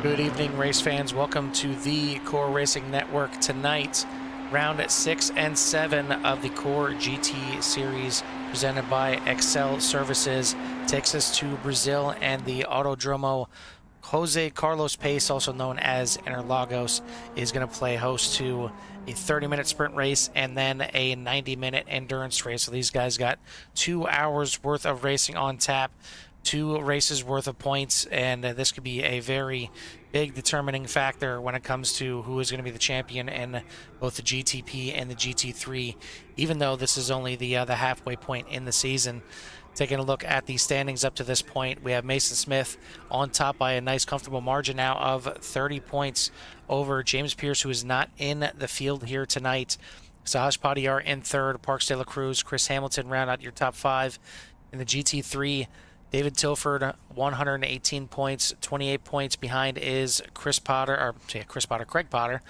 Good evening, race fans. Welcome to the Core Racing Network. Tonight, round 6 and 7 of the Core GT series presented by Excel Services takes us to Brazil, and the Autodromo Jose Carlos Pace, also known as Interlagos, is going to play host to a 30-minute sprint race and then a 90-minute endurance race. So these guys got 2 hours worth of racing on tap, 2 races worth of points, and this could be a very big determining factor when it comes to who is going to be the champion in both the GTP and the GT3, even though this is only the halfway point in the season. Taking a look at the standings up to this point, we have Mason Smith on top by a nice comfortable margin now of 30 points over James Pierce, who is not in the field here tonight. Sahash Padiyar in third, Parks De La Cruz, Chris Hamilton round out your top 5. In the GT3, David Tilford, 118 points, 28 points behind is Craig Potter.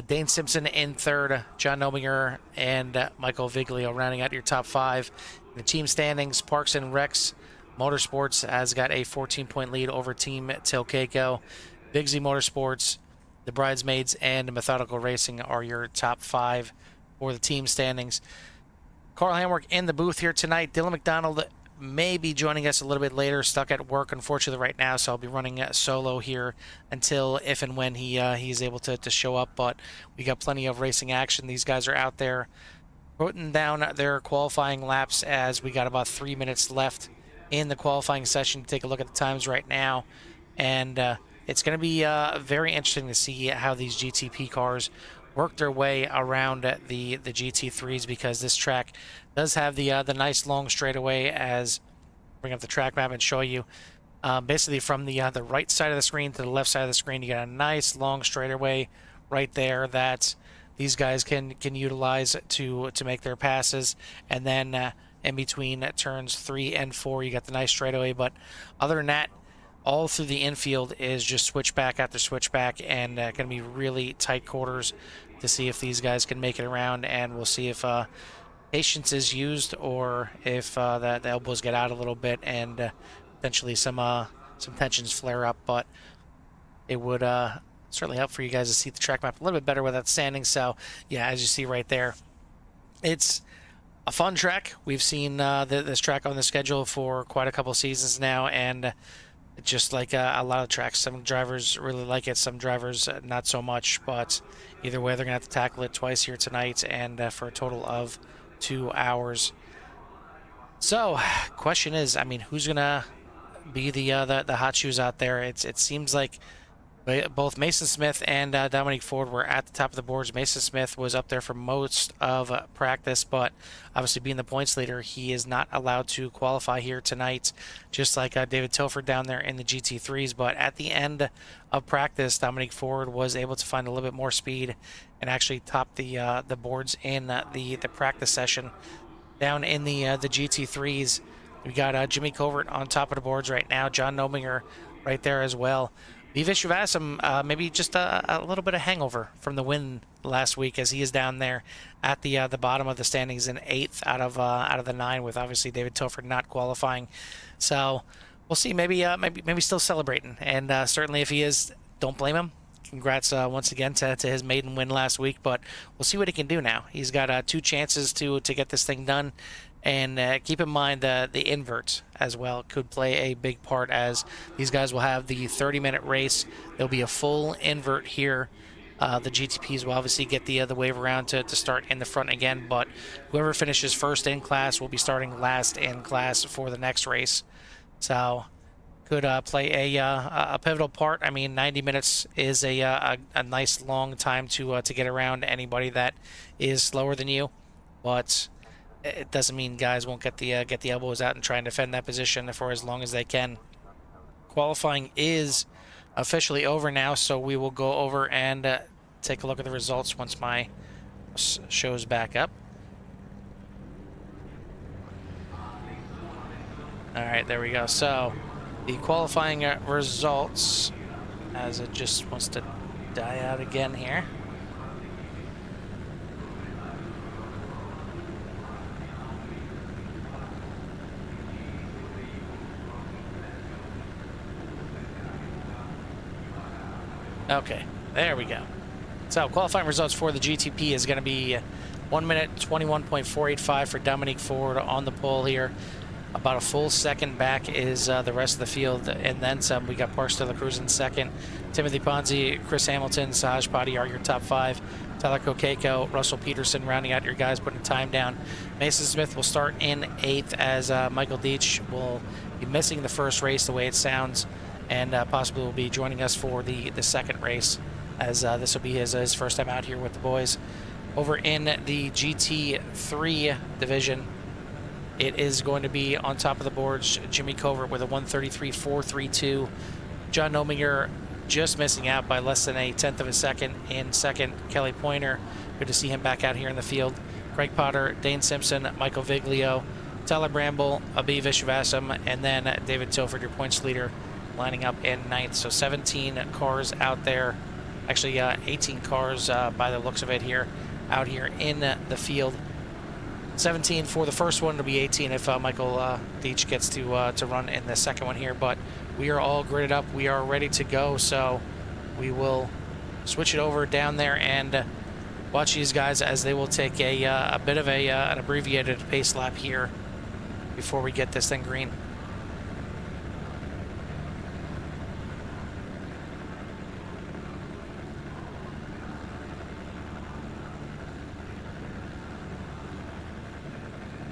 Dane Simpson in third, John Nobinger and Michael Viglio rounding out your top 5. In the team standings, Parks and Rex Motorsports has got a 14-point lead over Team Tilkeiko. Bigsy Motorsports, the Bridesmaids, and Methodical Racing are your top 5 for the team standings. Carl Hamwork in the booth here tonight. Dylan McDonald may be joining us a little bit later, stuck at work unfortunately right now, so I'll be running solo here until if and when he's able to show up. But we got plenty of racing action. These guys are out there putting down their qualifying laps as we got about 3 minutes left in the qualifying session. Take a look at the times right now, and it's going to be very interesting to see how these GTP cars work their way around the GT3s, because this track does have the nice long straightaway. As bring up the track map and show you, basically from the right side of the screen to the left side of the screen, you got a nice long straightaway right there that these guys can utilize to make their passes. And then in between turns 3 and 4, you got the nice straightaway. But other than that, all through the infield is just switchback after switchback, and going to be really tight quarters to see if these guys can make it around. And we'll see if patience is used, or if the elbows get out a little bit and potentially some tensions flare up. But it would certainly help for you guys to see the track map a little bit better with that standing. So yeah, as you see right there, it's a fun track. We've seen this track on the schedule for quite a couple seasons now, and just like a lot of tracks, some drivers really like it, some drivers not so much. But either way, they're gonna have to tackle it twice here tonight, and for a total of 2 hours. So question is, I mean, who's gonna be the hot shoes out there? It seems like both Mason Smith and Dominique Ford were at the top of the boards. Mason Smith was up there for most of practice, but obviously being the points leader, he is not allowed to qualify here tonight, just like David Tilford down there in the GT3s. But at the end of practice, Dominique Ford was able to find a little bit more speed and actually top the boards in the practice session. Down in the GT3s, we got Jimmy Covert on top of the boards right now. John Nobinger right there as well. Vivesh Srivastava, maybe just a little bit of hangover from the win last week, as he is down there at the bottom of the standings in 8th out of the 9, with obviously David Tilford not qualifying. So we'll see. Maybe still celebrating, and certainly if he is, don't blame him. Congrats once again to his maiden win last week. But we'll see what he can do now. He's got 2 chances to get this thing done. And keep in mind the invert as well could play a big part, as these guys will have the 30-minute race. There'll be a full invert here. The GTPs will obviously get the wave around to start in the front again, but whoever finishes first in class will be starting last in class for the next race. So could play a pivotal part. I mean, 90 minutes is a nice long time to get around anybody that is slower than you, but it doesn't mean guys won't get the elbows out and try and defend that position for as long as they can. Qualifying is officially over now, so we will go over and take a look at the results once my shows back up. All right, there we go. So the qualifying results, as it just wants to die out again here. Okay, there we go. So qualifying results for the GTP is going to be 1 minute 21.485 for Dominique Ford on the pole here. About a full second back is the rest of the field, and then some. We got Parks de la Cruz in second. Timothy Ponzi, Chris Hamilton, Sahaj Padi are your top 5. Tyler Kokeko, Russell Peterson rounding out your guys, putting time down. Mason Smith will start in 8th as Michael Deitch will be missing the first race the way it sounds, and possibly will be joining us for the second race, as this will be his first time out here with the boys. Over in the GT3 division, it is going to be on top of the boards, Jimmy Covert with a 133.432. John Nominger just missing out by less than a tenth of a second in second. Kelly Pointer, good to see him back out here in the field. Craig Potter, Dane Simpson, Michael Viglio, Tyler Bramble, Abhi Vishwasam, and then David Tilford, your points leader, lining up in 9th. So 17 cars out there, actually 18 cars by the looks of it here, out here in the field. 17 for the first one. It'll be 18 if Michael Deitch gets to run in the second one here. But we are all gridded up. We are ready to go. So we will switch it over down there and watch these guys as they will take a bit of an abbreviated pace lap here before we get this thing green.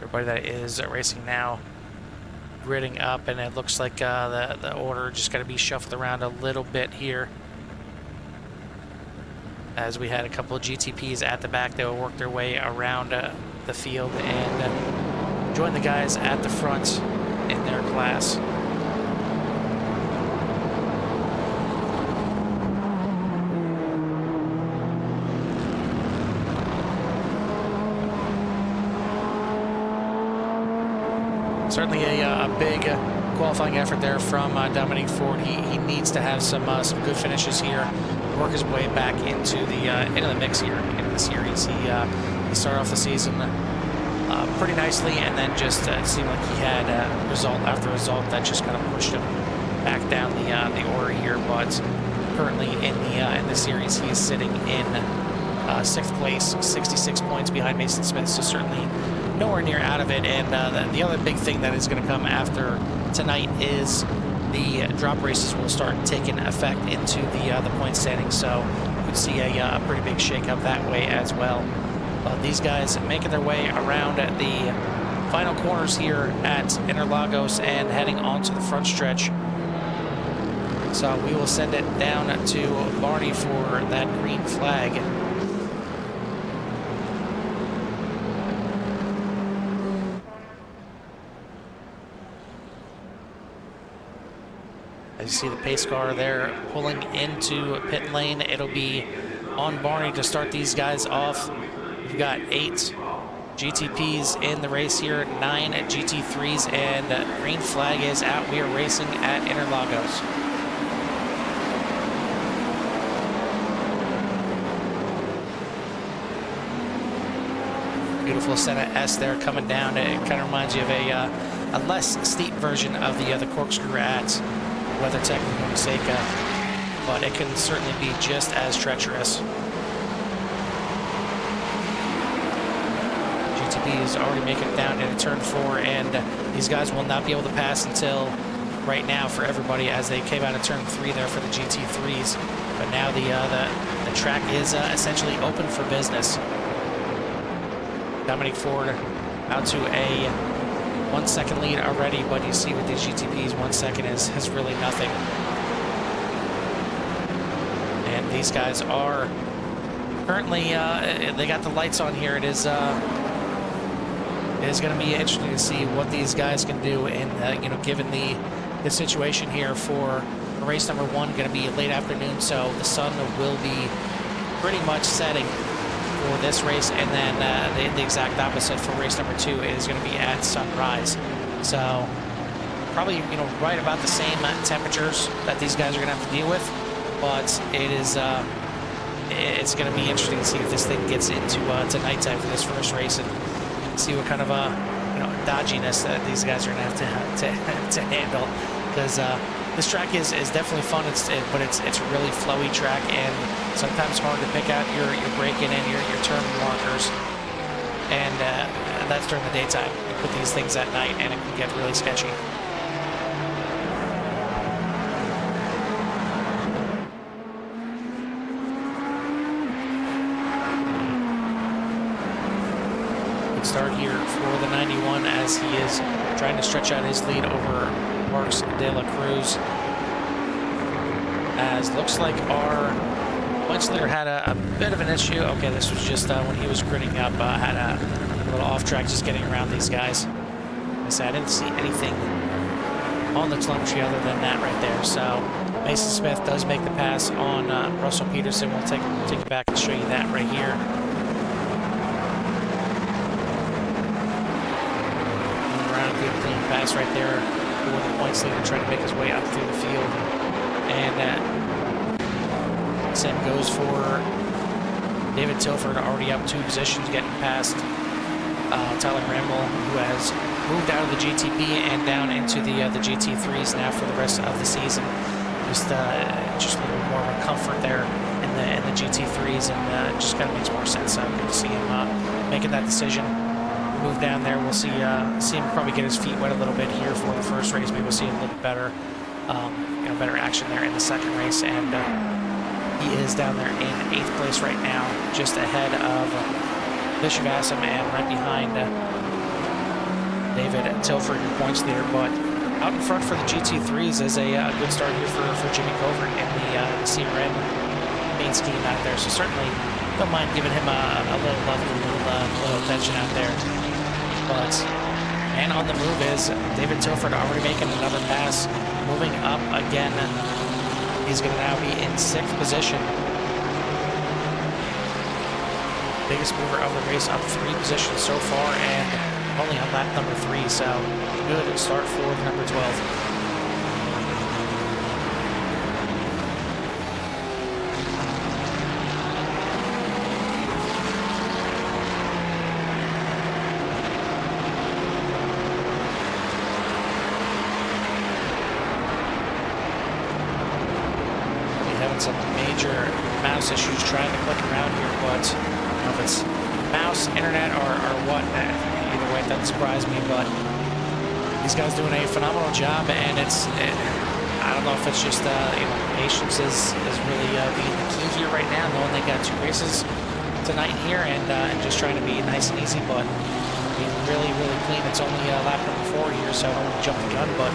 Everybody that is racing now gridding up, and it looks like the order just got to be shuffled around a little bit here, as we had a couple of GTPs at the back that will work their way around the field and join the guys at the front in their class. Certainly a big qualifying effort there from Dominique Ford. He needs to have some good finishes here, work his way back into the mix here in the series. He started off the season pretty nicely, and then just it seemed like he had result after result that just kind of pushed him back down the order here. But currently in the series, he is sitting in 6th place, 66 points behind Mason Smith. So certainly nowhere near out of it. And the other big thing that is going to come after tonight is the drop races will start taking effect into the point standings. So you could see a pretty big shakeup that way as well. These guys making their way around at the final corners here at Interlagos and heading onto the front stretch. So we will send it down to Barney for that green flag. As you see the pace car there pulling into pit lane, it'll be on Barney to start these guys off. We've got 8 GTPs in the race here, 9 GT3s, and green flag is out. We are racing at Interlagos. Beautiful Senna S there coming down. It kind of reminds you of a less steep version of the corkscrew at WeatherTech Montseca, but it can certainly be just as treacherous. GTP is already making it down into turn 4, and these guys will not be able to pass until right now for everybody, as they came out of turn 3 there for the GT3s. But now the track is essentially open for business. Dominique Ford out to a 1 second lead already, but you see with these GTPs, 1 second is really nothing. And these guys are currently, they got the lights on here. It is going to be interesting to see what these guys can do, and given the situation here for race number 1, going to be late afternoon, so the sun will be pretty much setting for this race, and then the exact opposite for race number 2 is going to be at sunrise. So probably right about the same temperatures that these guys are going to have to deal with, but it's going to be interesting to see if this thing gets into nighttime for this first race, and see what kind of dodginess that these guys are going to have to handle, because this track is definitely fun. But it's a really flowy track, and sometimes hard to pick out your braking and your turn markers. And that's during the daytime. You put these things at night, and it can get really sketchy. Good start here for the 91 as he is trying to stretch out his lead over Marks de la Cruz. As looks like our points leader had a bit of an issue. Okay, this was just when he was gritting up, had a little off track just getting around these guys. I said I didn't see anything on the telemetry other than that right there. So Mason Smith does make the pass on Russell Peterson. We'll take it back and show you that right here. Around a good clean pass right there for the points leader trying to make his way up through the field. And same goes for David Tilford, already up 2 positions, getting past Tyler Ramble, who has moved out of the GTP and down into the GT3s now for the rest of the season. Just a little more of a comfort there in the GT3s, and just kind of makes more sense. So good to see him making that decision. Move down there. We'll see him probably get his feet wet a little bit here for the first race. Maybe we'll see a little bit better. Better action there in the second race, and he is down there in 8th place right now, just ahead of Bishop Assam and right behind David Tilford, your points leader. But out in front for the GT3s is a good start here for Jimmy Covert in the CRM main scheme out there. So certainly don't mind giving him a little love and a little attention out there. But and on the move is David Tilford, already making another pass. Moving up again, he's going to now be in 6th position. Biggest mover of the race, up 3 positions so far, and only on lap number 3, so good start for the number 12. Some major mouse issues trying to click around here, but I don't know if it's mouse, internet, or what. Either way, it doesn't surprise me, but these guys doing a phenomenal job, and I don't know if it's just patience is really being the key here right now, knowing they got 2 races tonight here, and just trying to be nice and easy, but being really clean. It's only lap number 4 here, so I don't want to jump the gun, but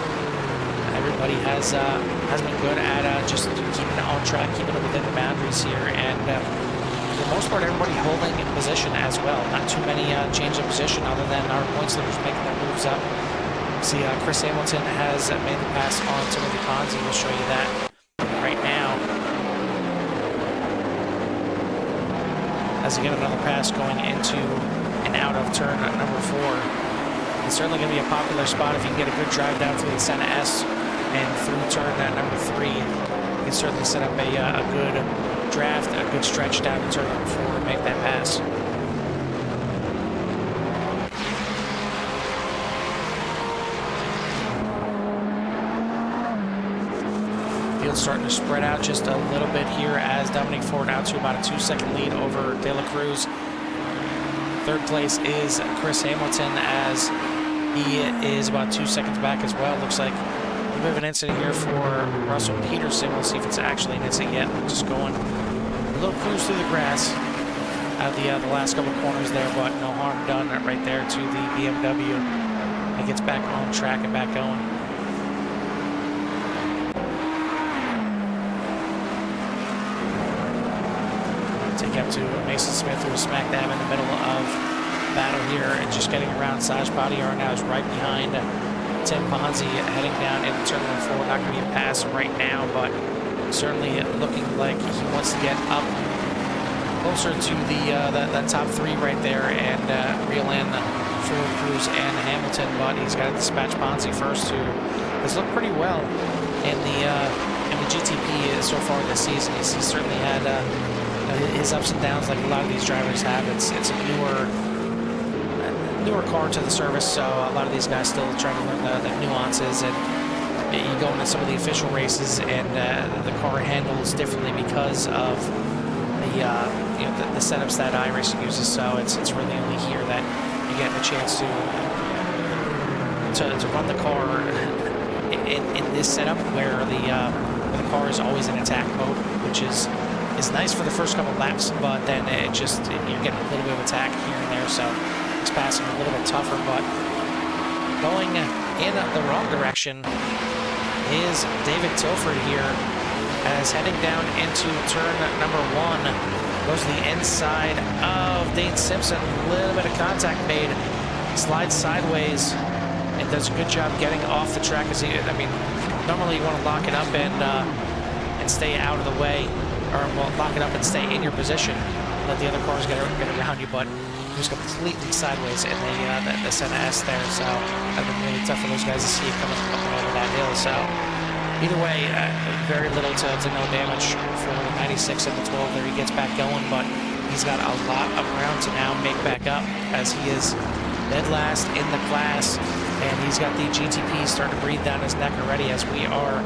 everybody has been good at just keeping it on track, keeping it within the boundaries here, and for the most part, everybody holding in position as well. Not too many change of position other than our points leaders making their moves up. See, Chris Hamilton has made the pass on Timothy Ponzi. We'll show you that right now. As you get another pass going into and out of turn number 4. It's certainly going to be a popular spot if you can get a good drive down through the Santa S and through turn number 3. You can certainly set up a good draft, a good stretch down to turn number 4 and make that pass. Field's starting to spread out just a little bit here as Dominic Ford out to about a 2-second lead over De La Cruz. 3rd place is Chris Hamilton as he is about 2 seconds back as well. Looks like a bit of an incident here for Russell Peterson. We'll see if it's actually an incident yet. Just going a little cruise through the grass out of the last couple corners there, but no harm done right there to the BMW. It gets back on track and back going. Take up to Mason Smith, who was smack dab in the middle of battle here and just getting around. Saj Badiar now is right behind Tim Ponzi heading down into turn number 4. Not going to be a pass right now, but certainly looking like he wants to get up closer to the top 3 right there and reel in Ford, Cruz, and Hamilton. But he's got to dispatch Ponzi first, who has looked pretty well in the GTP so far this season. He's certainly had his ups and downs like a lot of these drivers have. It's a newer car to the service, so a lot of these guys still trying to learn the nuances and you go into some of the official races and the car handles differently because of the the setups that iRacing uses. So it's really only here that you get a chance to run the car in this setup where the car is always in attack mode, which is nice for the first couple laps, but then you're getting a little bit of attack here and there, so it's passing a little bit tougher. But going in the wrong direction is David Tilford here, as heading down into turn number 1, goes to the inside of Dane Simpson. A little bit of contact made, slides sideways, and does a good job getting off the track. Normally you want to lock it up and stay out of the way, or lock it up and stay in your position, let the other cars get around you, but he was completely sideways in the Senna S there, so that'd been really tough for those guys to see it coming over that hill. So either way, very little to no damage for the 96 and the 12 there. He gets back going, but he's got a lot of ground to now make back up, as he is dead last in the class, and he's got the GTP starting to breathe down his neck already, as we are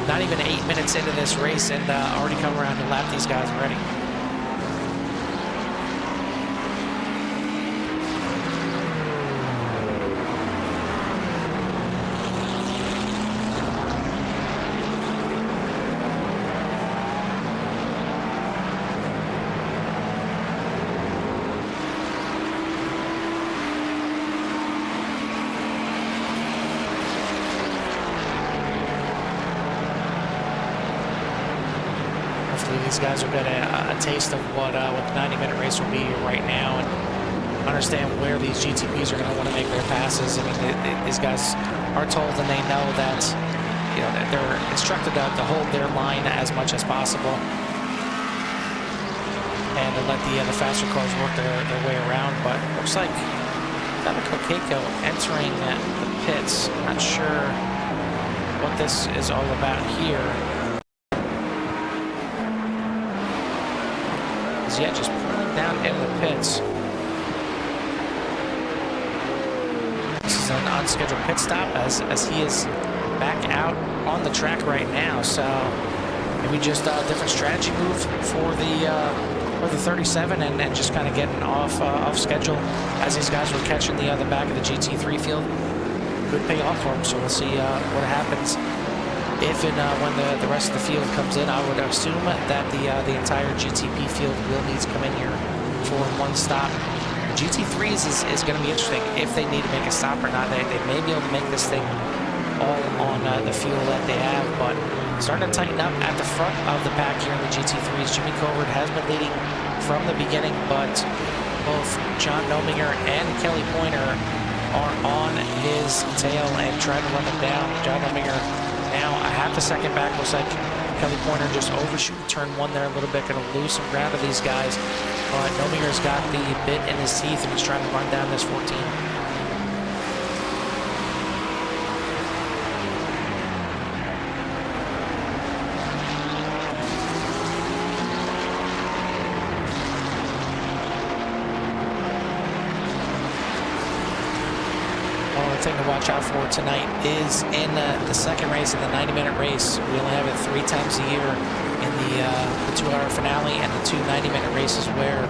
not even 8 minutes into this race and already come around to lap these guys already. These guys will get a taste of what the 90-minute race will be right now, and understand where these GTPs are going to want to make their passes. These guys are told, and they know that they're instructed to hold their line as much as possible, and to let the faster cars work their way around. But looks like Keiko entering the pits. Not sure what this is all about here. Yet just pulling down into the pits. This is an unscheduled pit stop, as he is back out on the track right now. So maybe just a different strategy move for the 37, and just kind of getting off schedule, as these guys were catching the back of the GT3 field. Could pay off for him. So we'll see what happens. If and when the rest of the field comes in. I would assume that the entire GTP field will need to come in here for one stop. The GT3s is going to be interesting if they need to make a stop or not. They may be able to make this thing all on the fuel that they have, but starting to tighten up at the front of the pack here in the GT3s. Jimmy Covert has been leading from the beginning, but both John Nominger and Kelly Pointer are on his tail and trying to run him down. John Nominger now a half a second back. Looks like Kelly Pointer just overshooting turn 1 there a little bit, going to lose some ground to these guys. But Nominger's got the bit in his teeth, and he's trying to run down this 14. Thing to watch out for tonight is in the second race, in the 90-minute race. We only have it 3 times a year, in the 2-hour finale and the 2 90-minute races, where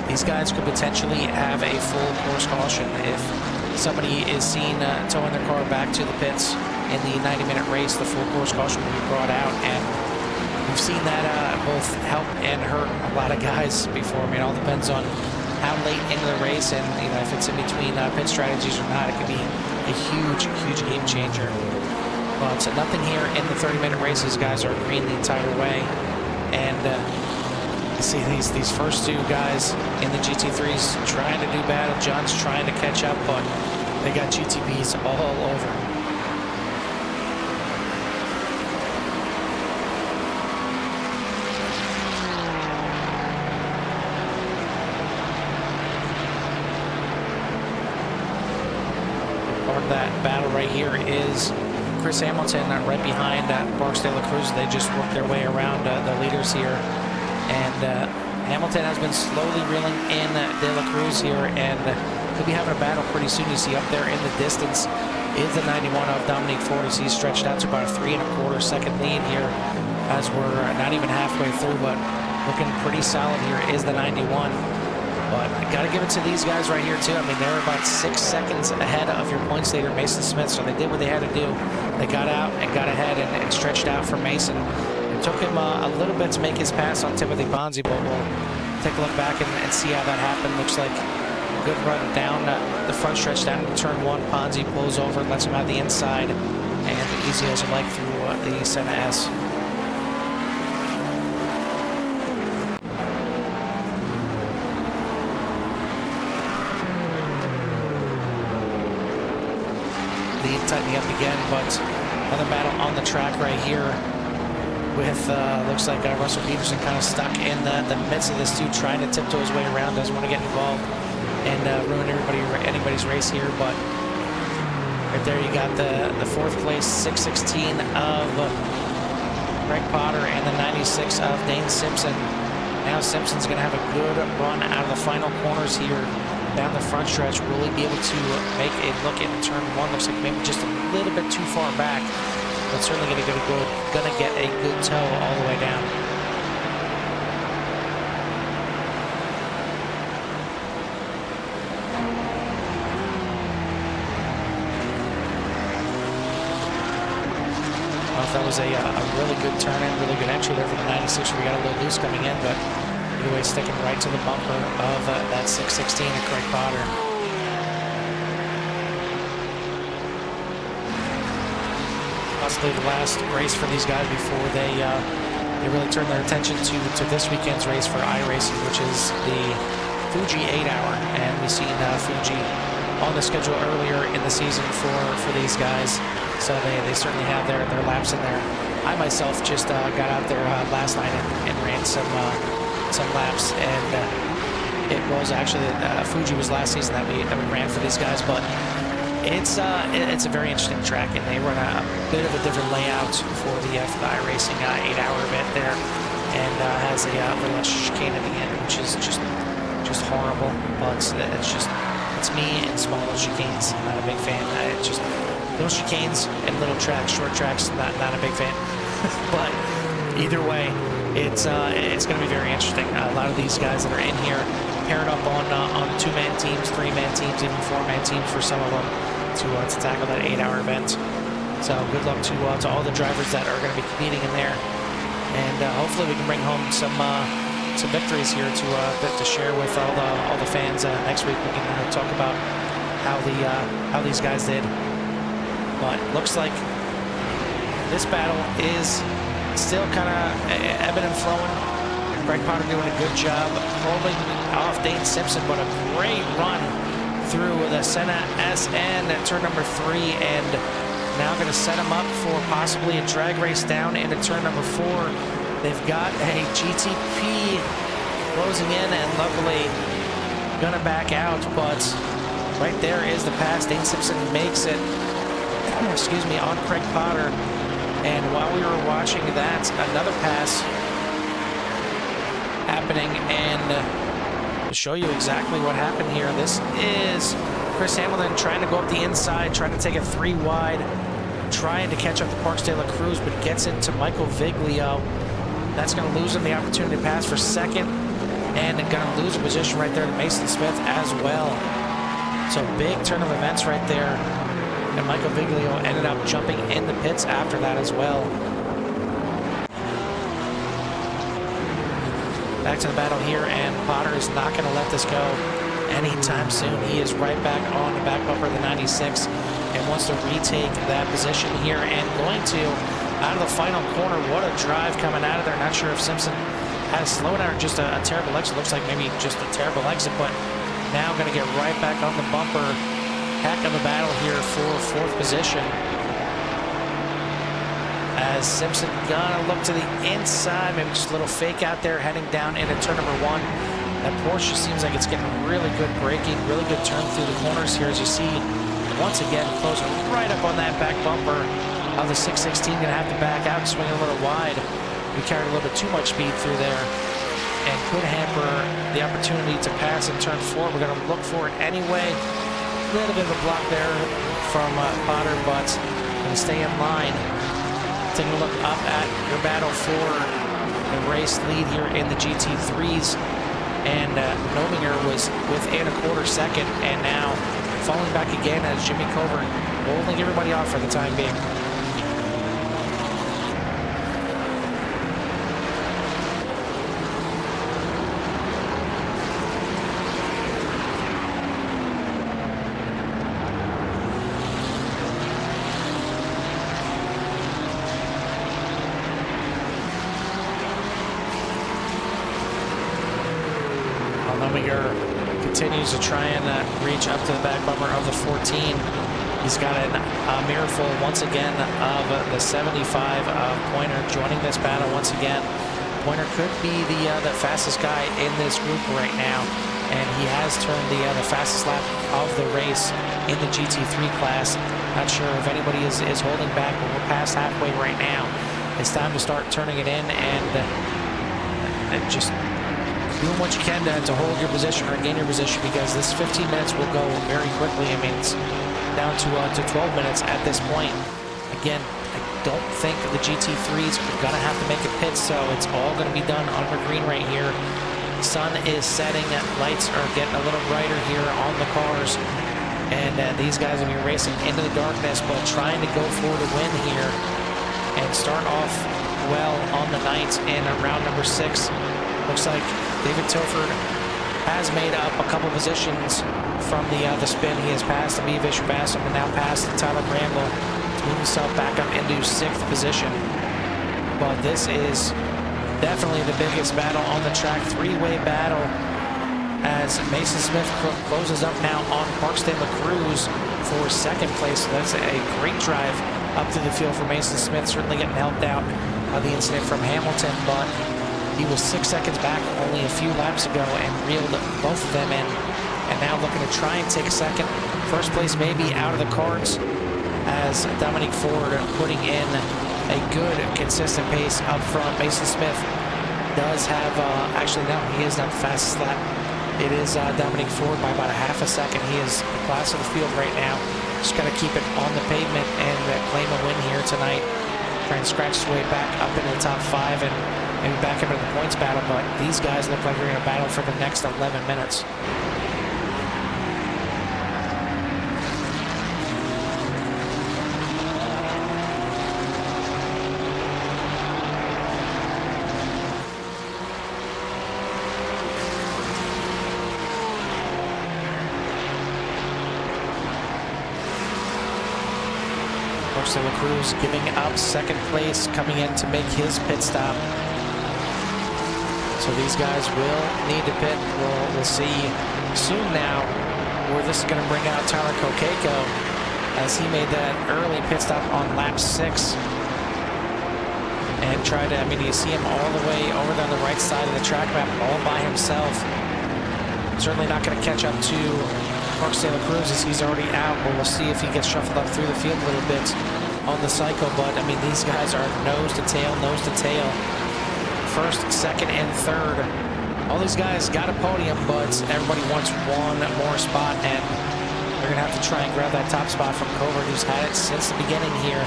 these guys could potentially have a full course caution. If somebody is seen towing their car back to the pits in the 90-minute race, the full course caution will be brought out, and we've seen that both help and hurt a lot of guys before. It all depends on how late into the race, and if it's in between pit strategies or not. It could be a huge game changer. But nothing here in the 30-minute races. Guys are green the entire way, and you see these first 2 guys in the GT3s trying to do battle. John's trying to catch up, but they got GTPs all over. That battle right here is Chris Hamilton right behind Marks De La Cruz. They just worked their way around the leaders here, and Hamilton has been slowly reeling in De La Cruz here, and could be having a battle pretty soon. You see up there in the distance is the 91 of Dominique Ford, as he's stretched out to about a 3 1/4 second lead here, as we're not even halfway through, but looking pretty solid here is the 91. But I got to give it to these guys right here, too. I mean, they're about 6 seconds ahead of your points leader, Mason Smith, so they did what they had to do. They got out and got ahead and stretched out for Mason. It took him a little bit to make his pass on Timothy Bonzi, but we'll take a look back and see how that happened. Looks like a good run down the front stretch down to turn 1. Ponzi pulls over, lets him out the inside, and easy as you like through the Senna S. Tightening up again, but another battle on the track right here with looks like Russell Peterson kind of stuck in the midst of this dude, trying to tiptoe his way around, doesn't want to get involved and ruin anybody's race here. But right there you got the 4th place 616 of Greg Potter and the 96 of Dane Simpson. Now Simpson's going to have a good run out of the final corners here down the front stretch. Will he be able to make a look in turn 1? Looks like maybe just a little bit too far back, but certainly gonna get a good tow all the way down. Well, if that was a really good turn in, really good entry there for the 96. We got a little loose coming in, but either way, sticking right to the bumper of that 616 of Craig Potter. Possibly the last race for these guys before they really turn their attention to this weekend's race for iRacing, which is the Fuji 8-hour. And we've seen Fuji on the schedule earlier in the season for these guys, so they certainly have their laps in there. I myself just got out there last night and ran some laps, and it was actually Fuji was last season that we ran for these guys, but it's a very interesting track, and they run a bit of a different layout for the iRacing 8-hour event there, and has a little chicane at the end, which is just horrible. But it's me and small chicanes. I'm not a big fan. It's just little chicanes and little tracks, short tracks. Not a big fan. But either way, it's going to be very interesting. A lot of these guys that are in here paired up on 2-man teams, 3-man teams, even 4-man teams for some of them to tackle that 8-hour event. So good luck to all the drivers that are going to be competing in there, and hopefully we can bring home some victories here to share with all the fans. Next week we can talk about how these guys did. But looks like this battle is still kind of ebbing and flowing. Greg Potter doing a good job holding off Dane Simpson, but a great run through the Senna SN at turn number 3, and now going to set him up for possibly a drag race down into turn number 4. They've got a GTP closing in, and luckily going to back out, but right there is the pass. Dane Simpson makes it, excuse me, on Craig Potter. And while we were watching that, another pass happening, and to show you exactly what happened here, this is Chris Hamilton trying to go up the inside, trying to take it 3 wide, trying to catch up to Parks de la Cruz, but gets into Michael Viglio. That's going to lose him the opportunity to pass for second, and going to lose a position right there to Mason Smith as well. So big turn of events right there. And Michael Viglio ended up jumping in the pits after that as well. Back to the battle here, and Potter is not going to let this go anytime soon. He is right back on the back bumper of the 96 and wants to retake that position here, and going to out of the final corner. What a drive coming out of there. Not sure if Simpson had a slowdown or just a terrible exit. Looks like maybe just a terrible exit, but now going to get right back on the bumper. Heck of a battle here for 4th position, as Simpson gonna look to the inside, maybe just a little fake out there, heading down into turn number 1. That Porsche seems like it's getting really good braking, really good turn through the corners here, as you see once again closing right up on that back bumper of the 616. Gonna have to back out and swing a little wide. We carried a little bit too much speed through there and could hamper the opportunity to pass in turn 4. We're gonna look for it anyway. little bit of a block there from Potter, but going to stay in line. Taking a look up at your battle for the race lead here in the GT3s. And Nominger was within a quarter second, and now falling back again as Jimmy Covert holding everybody off for the time being. Nominger continues to try and reach up to the back bumper of the 14. He's got a mirrorful once again of the 75 of Pointer joining this battle once again. Pointer could be the fastest guy in this group right now, and he has turned the fastest lap of the race in the GT3 class. Not sure if anybody is holding back, but we're past halfway right now. It's time to start turning it in and just doing what you can to hold your position or gain your position, because this 15 minutes will go very quickly. I mean, it's down to 12 minutes at this point. Again, I don't think the GT3s are going to have to make a pit, so it's all going to be done under green right here. Sun is setting, lights are getting a little brighter here on the cars, and these guys will be racing into the darkness, but trying to go for the win here and start off well on the night in round number 6. Looks like David Tilford has made up a couple positions from the spin. He has passed the Beavish Bassam and now passed Tyler Bramble to move himself back up into 6th position. But this is definitely the biggest battle on the track, three-way battle, as Mason Smith closes up now on Parkston LaCruz for 2nd place. So that's a great drive up through the field for Mason Smith, certainly getting helped out by the incident from Hamilton, but he was 6 seconds back only a few laps ago and reeled both of them in, and now looking to try and take 2nd. 1st place maybe out of the cards, as Dominic Ford putting in a good, consistent pace up front. Mason Smith does have, actually no, he is not the fastest lap. It is Dominic Ford by about a half a second. He is the class of the field right now. Just got to keep it on the pavement and claim a win here tonight. Try and scratch his way back up into the top 5 and maybe back into the points battle, but these guys look like they're going to battle for the next 11 minutes. Parkston LaCruz giving up 2nd place, coming in to make his pit stop. So these guys will need to pit. We'll see soon now where this is going to bring out Tyler Kokeko, as he made that early pit stop on lap 6 and tried to, I mean, you see him all the way over there on the right side of the track map all by himself. Certainly not going to catch up to Parkston LaCruz as he's already out, but we'll see if he gets shuffled up through the field a little bit on the cycle. But I mean, these guys are nose to tail, nose to tail. 1st, 2nd, and 3rd. All these guys got a podium, but everybody wants one more spot, and they're going to have to try and grab that top spot from Covert, who's had it since the beginning here.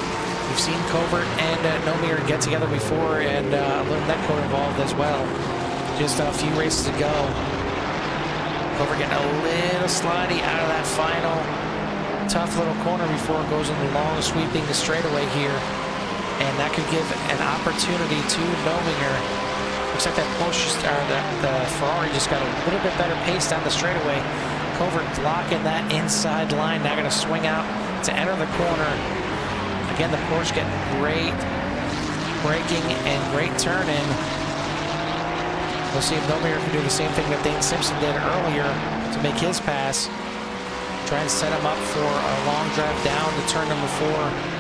We've seen Covert and Nominger get together before, and a little netcode involved as well. Just a few races ago. Covert getting a little slidey out of that final tough little corner before it goes in the long sweeping the straightaway here. And that could give an opportunity to Nominger. Looks like that Porsche, or the Ferrari just got a little bit better pace down the straightaway. Covert blocking that inside line. Now going to swing out to enter the corner. Again, the Porsche getting great braking and great turn-in. We'll see if Nominger can do the same thing that Dane Simpson did earlier to make his pass. Try and set him up for a long drive down to turn number 4.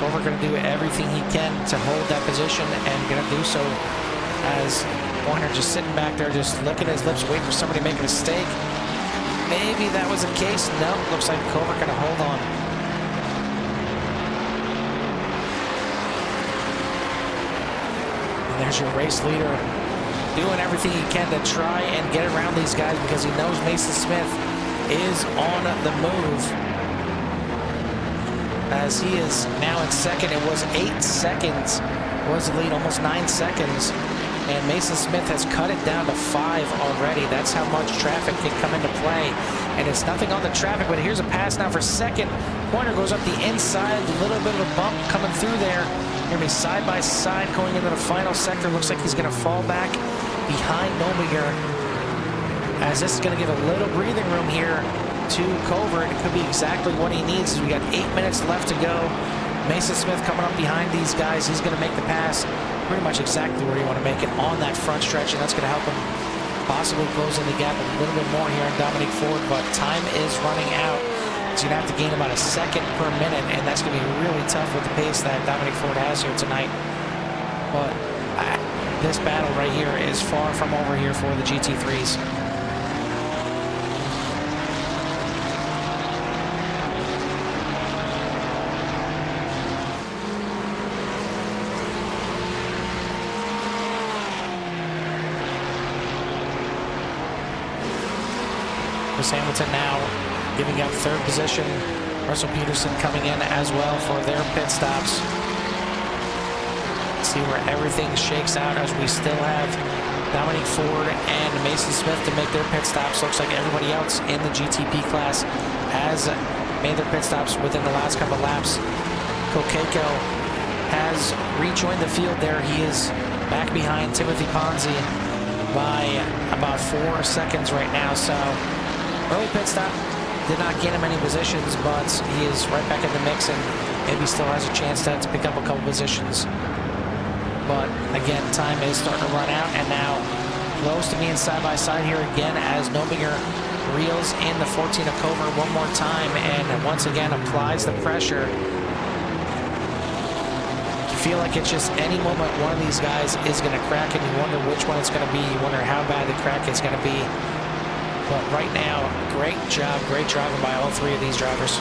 Covert going to do everything he can to hold that position, and going to do so as Pointer just sitting back there, just licking his lips, waiting for somebody to make a mistake. Maybe that was the case. No, looks like Covert going to hold on. And there's your race leader doing everything he can to try and get around these guys, because he knows Mason Smith is on the move, as he is now in second. It was 8 seconds was the lead, almost 9 seconds. And Mason Smith has cut it down to 5 already. That's how much traffic can come into play. And it's nothing on the traffic, but here's a pass now for second. Pointer goes up the inside, a little bit of a bump coming through there. Going to be side by side going into the final sector. Looks like he's going to fall back behind Nomiger, as this is going to give a little breathing room here to Covert. It could be exactly what he needs, as we got 8 minutes left to go. Mason Smith coming up behind these guys. He's going to make the pass pretty much exactly where you want to make it on that front stretch, and that's going to help him possibly close in the gap a little bit more here on Dominic Ford, but time is running out. He's going to have to gain about a second per minute, and that's going to be really tough with the pace that Dominic Ford has here tonight. But this battle right here is far from over here for the GT3s. Hamilton now giving up third position. Russell Peterson coming in as well for their pit stops. Let's see where everything shakes out, as we still have Dominic Ford and Mason Smith to make their pit stops. Looks like everybody else in the GTP class has made their pit stops within the last couple of laps. Kokeko has rejoined the field there. He is back behind Timothy Ponzi by about 4 seconds right now. So early pit stop did not gain him any positions, but he is right back in the mix and maybe still has a chance to pick up a couple positions. But again, time is starting to run out, and now close to being side by side here again, as Nomiger reels in the 14 of Covert one more time and once again applies the pressure. You feel like it's just any moment one of these guys is going to crack, and you wonder which one it's going to be. You wonder how bad the crack is going to be. But right now, great driving by all three of these drivers.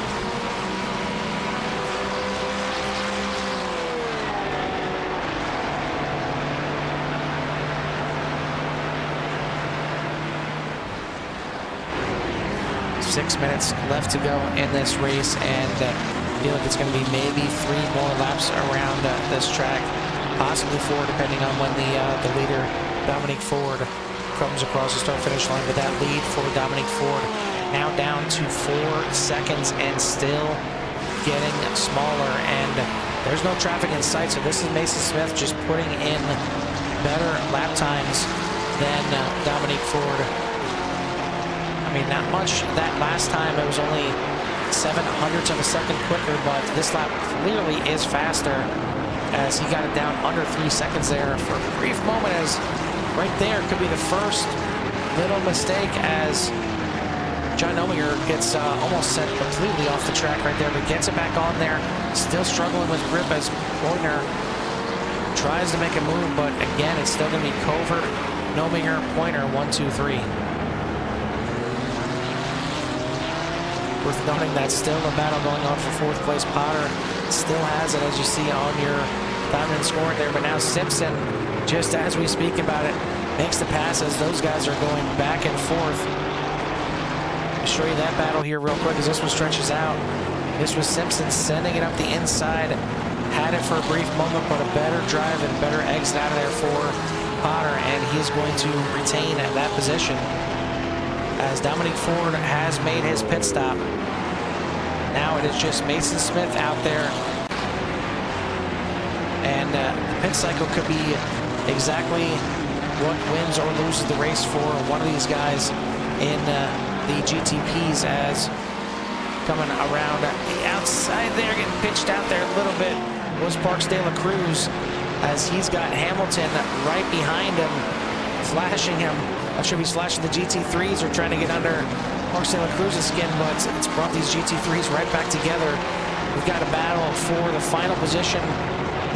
Six minutes left to go in this race, and I feel like it's going to be maybe 3 more laps around this track, possibly 4, depending on when the leader, Dominic Ford, comes across the start-finish line. But that lead for Dominic Ford now down to 4 seconds and still getting smaller, and there's no traffic in sight. So this is Mason Smith just putting in better lap times than Dominic Ford. I mean, not much that last time. It was only 0.07 of a second quicker, but this lap clearly is faster, as he got it down under 3 seconds there for a brief moment, as right there could be the first little mistake, as John Nomiger gets almost sent completely off the track right there, but gets it back on there. Still struggling with grip as Pointer tries to make a move, but again, it's still going to be Covert, Nomiger, Pointer, 1, 2, 3. Worth noting that's still a battle going on for 4th place. Potter still has it, as you see on your diamond scoring there, but now Simpson, just as we speak about it, makes the pass, as those guys are going back and forth. I'll show you that battle here real quick, as this one stretches out. This was Simpson sending it up the inside, had it for a brief moment, but a better drive and better exit out of there for Potter, and he's going to retain that position, as Dominic Ford has made his pit stop. Now it is just Mason Smith out there, and the pit cycle could be exactly what wins or loses the race for one of these guys in the GTPs, as coming around the outside there, getting pitched out there a little bit, was Parks de la Cruz, as he's got Hamilton right behind him, flashing him. Not sure if he's flashing the GT3s or trying to get under Parks de la Cruz's skin, but it's brought these GT3s right back together. We've got a battle for the final position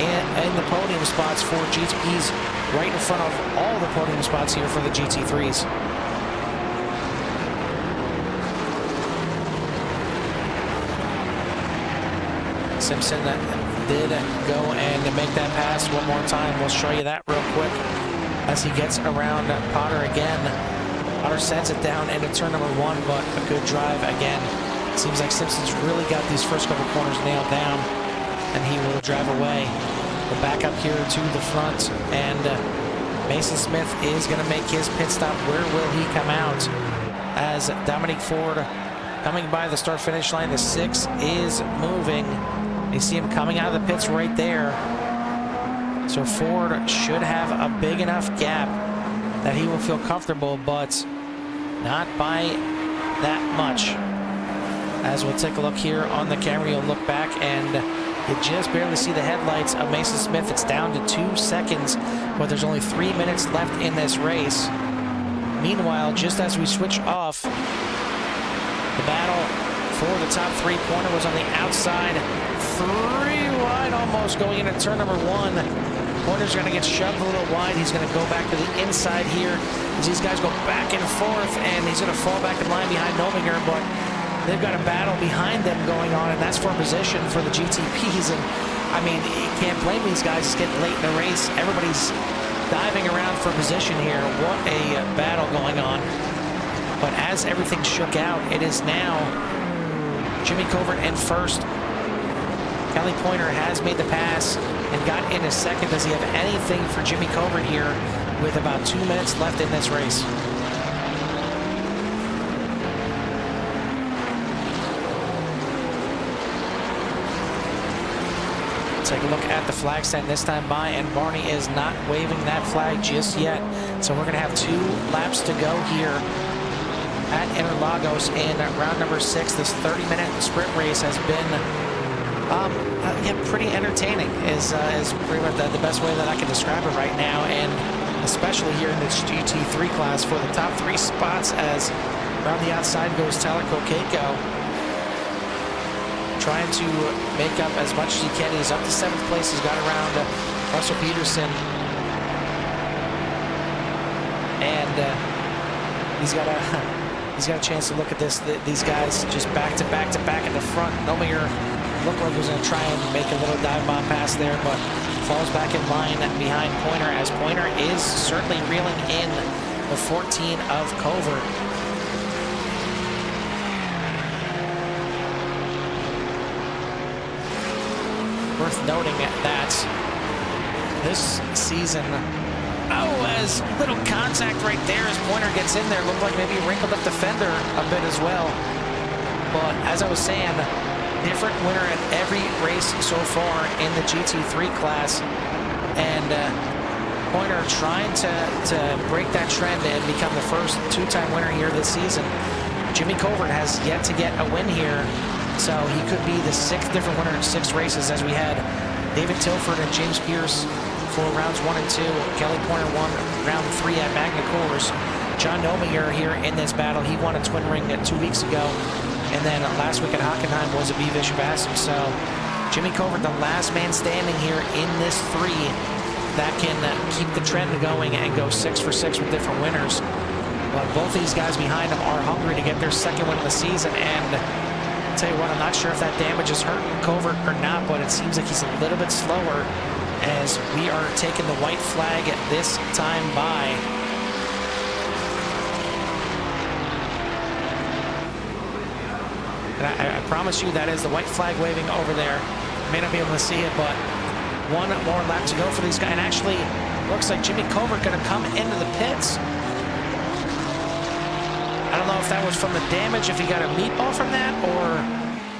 in the podium spots for GTPs, right in front of all the podium spots here for the GT3s. Simpson did go and make that pass one more time. We'll show you that real quick as he gets around Potter again. Potter sends it down into turn number 1, but a good drive again. Seems like Simpson's really got these first couple corners nailed down, and he will drive away. We're back up here to the front, and Mason Smith is going to make his pit stop. Where will he come out? As Dominic Ford coming by the start-finish line, the 6 is moving. You see him coming out of the pits right there. So Ford should have a big enough gap that he will feel comfortable, but not by that much. As we'll take a look here on the camera, you'll look back and you just barely see the headlights of Mason Smith. It's down to 2 seconds, but there's only 3 minutes left in this race. Meanwhile, just as we switch off, the battle for the top 3-pointer was on the outside. 3 wide almost going into turn number 1. Pointer's going to get shoved a little wide. He's going to go back to the inside here as these guys go back and forth, and he's going to fall back in line behind Nominger, but they've got a battle behind them going on, and that's for position for the GTPs. And I mean, you can't blame these guys. It's getting late in the race. Everybody's diving around for position here. What a battle going on. But as everything shook out, it is now Jimmy Covert in first. Kelly Pointer has made the pass and got into second. Does he have anything for Jimmy Covert here with about 2 minutes left in this race? Take a look at the flag stand this time by, and Barney is not waving that flag just yet. So we're going to have 2 laps to go here at Interlagos in round number 6. This 30-minute sprint race has been pretty entertaining is pretty much the best way that I can describe it right now, and especially here in this GT3 class for the top 3 spots. As around the outside goes Talako Keiko, trying to make up as much as he can. He's up to 7th place. He's got around Russell Peterson, and he's got a chance to look at these guys just back to back to back in the front. Nominger looked like he was going to try and make a little dive bomb pass there, but falls back in line behind Pointer, as Pointer is certainly reeling in the 14 of Covert. Worth noting that this season, as little contact right there as Pointer gets in there. Looked like maybe he wrinkled up the fender a bit as well. But as I was saying, different winner at every race so far in the GT3 class, and Pointer trying to break that trend and become the first 2-time winner here this season. Jimmy Covert has yet to get a win here, so he could be the 6th different winner in 6 races, as we had David Tilford and James Pierce for rounds 1 and 2. Kelly Pointer won round 3 at Magna Coors. John Nominger here in this battle. He won a twin ring 2 weeks ago. And then last week at Hockenheim was a B. Vishvasim. So Jimmy Covert, the last man standing here in this 3 that can keep the trend going and go 6 for 6 with different winners. But both these guys behind him are hungry to get their 2nd win of the season. And I'll tell you what, I'm not sure if that damage is hurting Covert or not, but it seems like he's a little bit slower as we are taking the white flag at this time by. And I promise you that is the white flag waving over there. You may not be able to see it, but 1 more lap to go for these guys. And actually, looks like Jimmy Covert going to come into the pits. I don't know if that was from the damage, if he got a meatball from that, or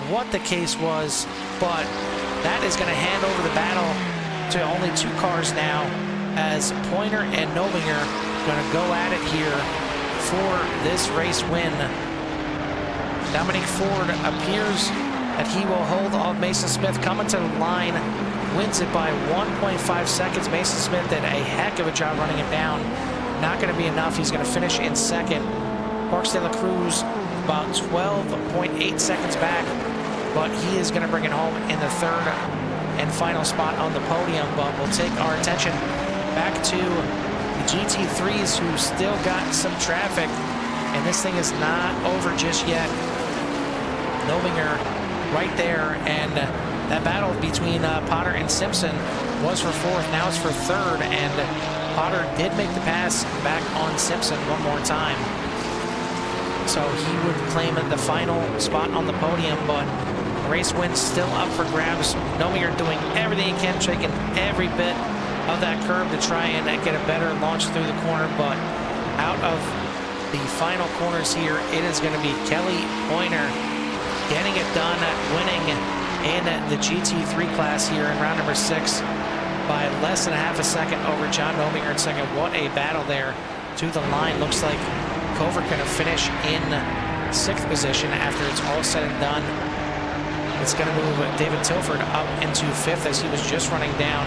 what the case was, but that is going to hand over the battle to only 2 cars now, as Pointer and Nominger going to go at it here for this race win. Dominic Ford appears that he will hold off Mason Smith coming to the line, wins it by 1.5 seconds. Mason Smith did a heck of a job running it down. Not going to be enough. He's going to finish in 2nd. Parks de la Cruz about 12.8 seconds back, but he is going to bring it home in the 3rd and final spot on the podium. But we'll take our attention back to the GT3s, who still got some traffic, and this thing is not over just yet. Nominger right there, and that battle between Potter and Simpson was for 4th. Now it's for 3rd, and Potter did make the pass back on Simpson one more time. so he would claim the final spot on the podium, but race win still up for grabs. Nomier doing everything he can, taking every bit of that curve to try and get a better launch through the corner, but out of the final corners here, it is going to be Kelly Pointer getting it done, winning in the GT3 class here in round number 6 by less than a half a second over John Nomier in second. What a battle there to the line. Looks like Covert going to finish in 6th position after it's all said and done. It's going to move David Tilford up into 5th as he was just running down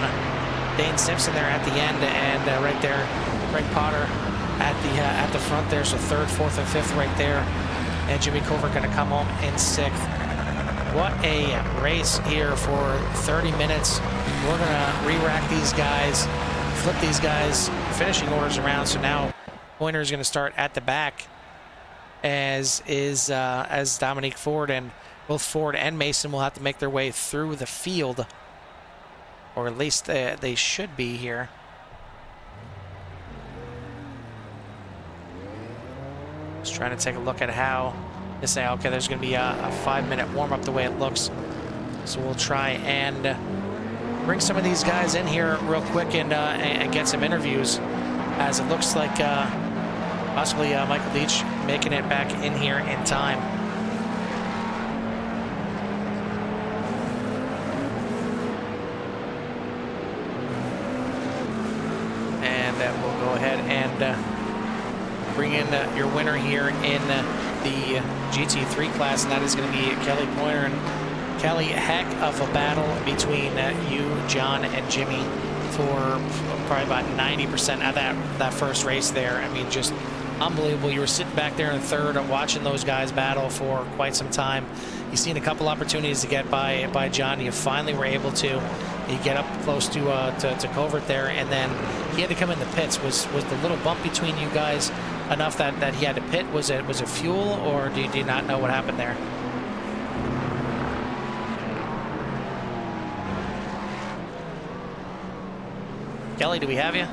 Dane Simpson there at the end, and right there, Greg Potter at the front there, so 3rd, 4th, and 5th right there, and Jimmy Covert going to come home in 6th. What a race here for 30 minutes. We're going to re-rack these guys, flip these guys, finishing orders around, so now Pointer is going to start at the back, as Dominique Ford, and both Ford and Mason will have to make their way through the field, or at least they should be here. Just trying to take a look at how they say, okay, there's going to be a 5-minute warm-up the way it looks. So we'll try and bring some of these guys in here real quick and get some interviews, as it looks like possibly Michael Leach making it back in here in time. And we'll go ahead and bring in your winner here in the GT3 class, and that is going to be Kelly Pointer. And Kelly, heck of a battle between you, John, and Jimmy for probably about 90% of that first race there. I mean, just unbelievable. You were sitting back there in 3rd watching those guys battle for quite some time. You've seen a couple opportunities to get by John. You finally were able to. You get up close to Covert there, and then he had to come in the pits. Was the little bump between you guys enough that he had to pit? Was it fuel, or do you not know what happened there? Kelly, do we have you?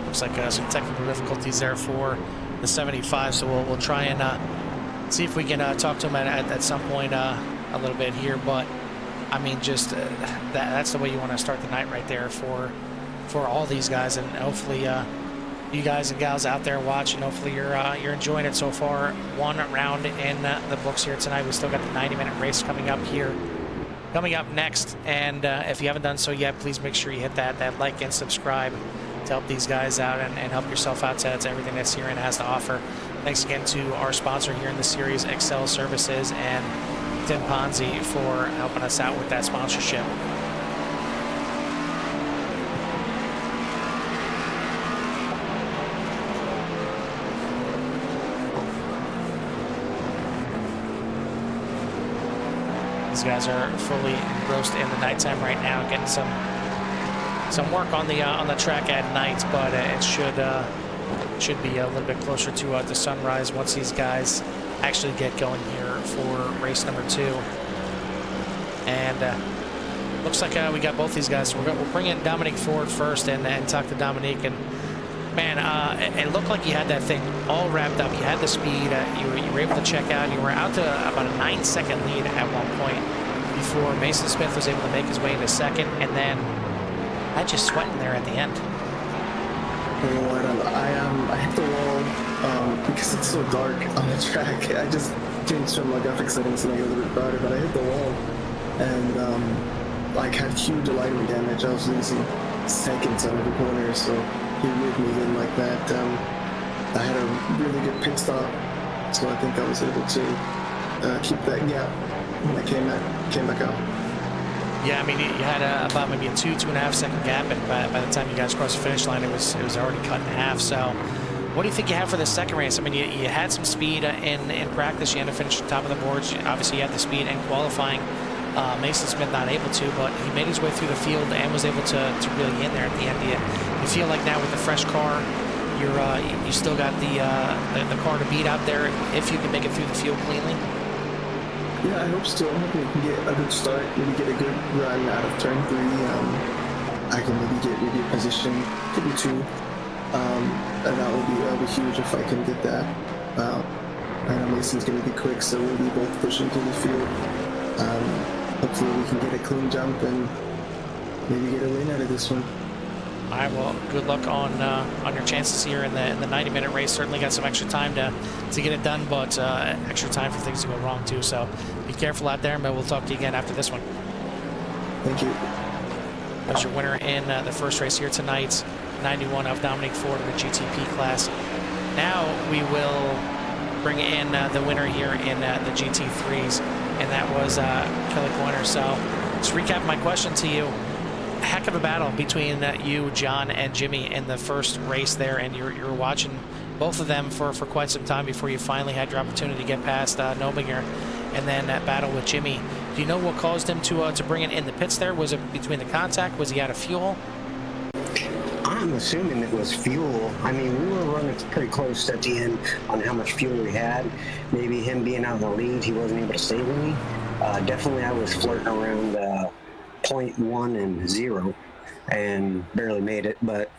Looks like some technical difficulties there for the 75, so we'll try and see if we can talk to him at some point a little bit here. But I mean, just that's the way you want to start the night right there for all these guys, and hopefully you guys and gals out there watching, hopefully you're enjoying it so far. One round in the books here tonight. We still got the 90-minute race coming up here. Coming up next, and if you haven't done so yet, please make sure you hit that like and subscribe to help these guys out and help yourself out to everything that Syrian has to offer. Thanks again to our sponsor here in the series, Excel Services, and Tim Ponzi for helping us out with that sponsorship. These guys are fully engrossed in the nighttime right now, getting some work on the track at night, but it should be a little bit closer to sunrise once these guys actually get going here for race number 2. And looks like we got both these guys. We'll bring in Dominique Ford first and talk to Dominique. And man, it looked like you had that thing all wrapped up. You had the speed. You were able to check out. You were out to about a 9-second lead at one point before Mason Smith was able to make his way into 2nd, and then I just sweating there at the end. Oh, I don't know. I hit the wall because it's so dark on the track. I just changed some graphic settings to make it a little bit brighter, but I hit the wall and like had huge alignment damage. I was losing seconds on every corner, so he moved me in like that. I had a really good pit stop, so I think I was able to keep that gap when I came back out. Yeah, I mean, you had about maybe a 2.5 second gap, and by the time you guys crossed the finish line, it was already cut in half. So, what do you think you have for the second race? I mean, you had some speed in practice. You had to finish top of the boards. Obviously, you had the speed in qualifying. Mason Smith not able to, but he made his way through the field and was able to really get in there at the end. You feel like now with the fresh car, you still got the car to beat out there if you can make it through the field cleanly? Yeah, I hope so. I'm hoping we can get a good start, maybe get a good run out of turn 3. I can maybe get a position, maybe 2, And that'll be huge if I can get that. I know Mason's going to be quick, so we'll be both pushing through the field. Hopefully we can get a clean jump and maybe get a win out of this one. All right, well, good luck on your chances here in the 90-minute race. Certainly got some extra time to get it done, but extra time for things to go wrong too. So be careful out there, but we'll talk to you again after this one. Thank you. There's your winner in the first race here tonight, 91 of Dominic Ford in the GTP class. Now we will bring in the winner here in the GT3s, and that was Kelly Pointer. So just recap my question to you. Heck of a battle between you, John, and Jimmy in the first race there, and you're watching both of them for quite some time before you finally had your opportunity to get past Nobinger, and then that battle with Jimmy. Do you know what caused him to bring it in the pits there? Was it between the contact? Was he out of fuel? I'm assuming it was fuel. I mean, we were running pretty close at the end on how much fuel we had. Maybe him being out of the lead, he wasn't able to save any. Definitely I was flirting around 0.1 and 0 and barely made it. But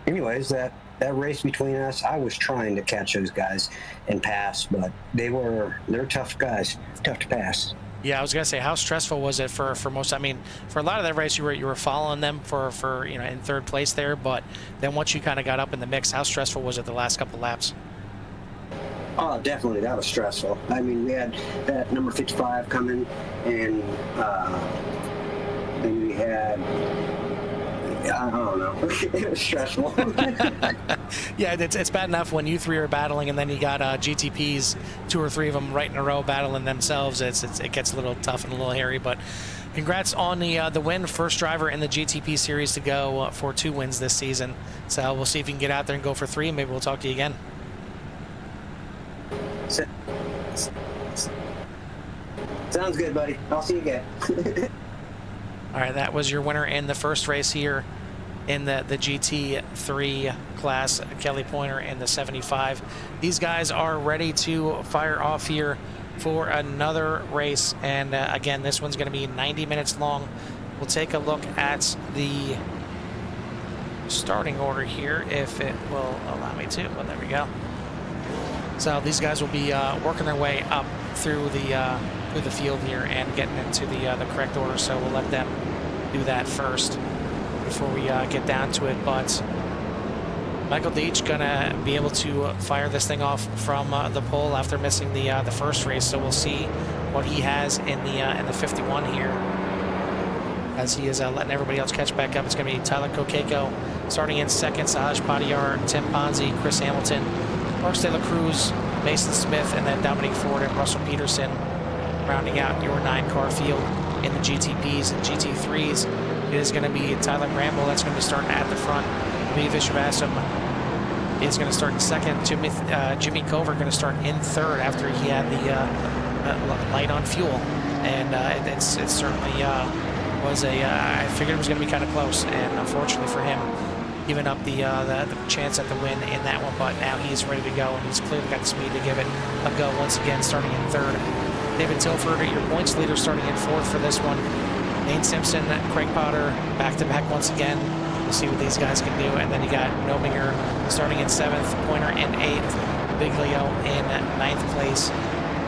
anyways, that race between us, I was trying to catch those guys and pass, but they're tough guys, tough to pass. Yeah, I was gonna say, how stressful was it for most? I mean, for a lot of that race, you were following them for in third place there, but then once you kind of got up in the mix, how stressful was it the last couple laps? Oh, definitely, that was stressful. I mean, we had that number 55 coming, and then we had, I don't know, it was stressful. Yeah, it's bad enough when you three are battling, and then you got GTPs, 2 or 3 of them right in a row battling themselves. It gets a little tough and a little hairy, but congrats on the win. First driver in the GTP series to go for 2 wins this season. So we'll see if you can get out there and go for 3, and maybe we'll talk to you again. Sounds good, buddy. I'll see you again. All right, that was your winner in the first race here in the GT3 class, Kelly Pointer in the 75. These guys are ready to fire off here for another race, and again, this one's going to be 90 minutes long. We'll take a look at the starting order here, if it will allow me to. Well, there we go. So these guys will be working their way up through the field here and getting into the correct order. So we'll let them do that first before we get down to it. But Michael Deitch gonna be able to fire this thing off from the pole after missing the first race. So we'll see what he has in the 51 here, as he is letting everybody else catch back up. It's gonna be Tyler Kokeko starting in second, Sahaj Padiyar, Tim Ponzi, Chris Hamilton, Mark De La Cruz, Mason Smith, and then Dominic Ford and Russell Peterson rounding out your 9-car field in the GTPs and GT3s. It is going to be Tyler Bramble that's going to be starting at the front. Lee Vishwasam is going to start in second. Jimmy Cover going to start in third after he had the light on fuel, and it certainly was I figured it was going to be kind of close, and unfortunately for him, giving up the chance at the win in that one. But now he's ready to go, and he's clearly got the speed to give it a go once again, starting in third. David Tilford, your points leader, starting in fourth for this one. Dane Simpson, Craig Potter, back-to-back once again. We'll see what these guys can do. And then you got Nominger starting in seventh, Pointer in eighth, Big Leo in ninth place.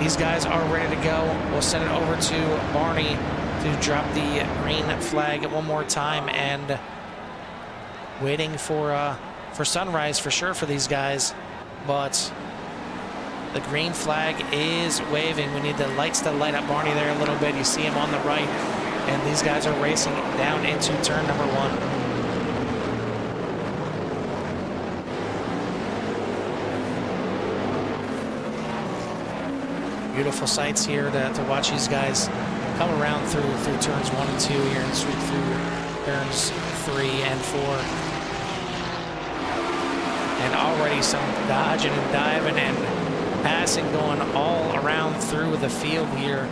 These guys are ready to go. We'll send it over to Barney to drop the green flag one more time, and waiting for sunrise for sure for these guys. But the green flag is waving. We need the lights to light up Barney there a little bit. You see him on the right, and these guys are racing down into turn number 1. Beautiful sights here to watch these guys come around through turns 1 and 2 here and sweep through turns 3 and 4. And already some dodging and diving and passing going all around through the field here.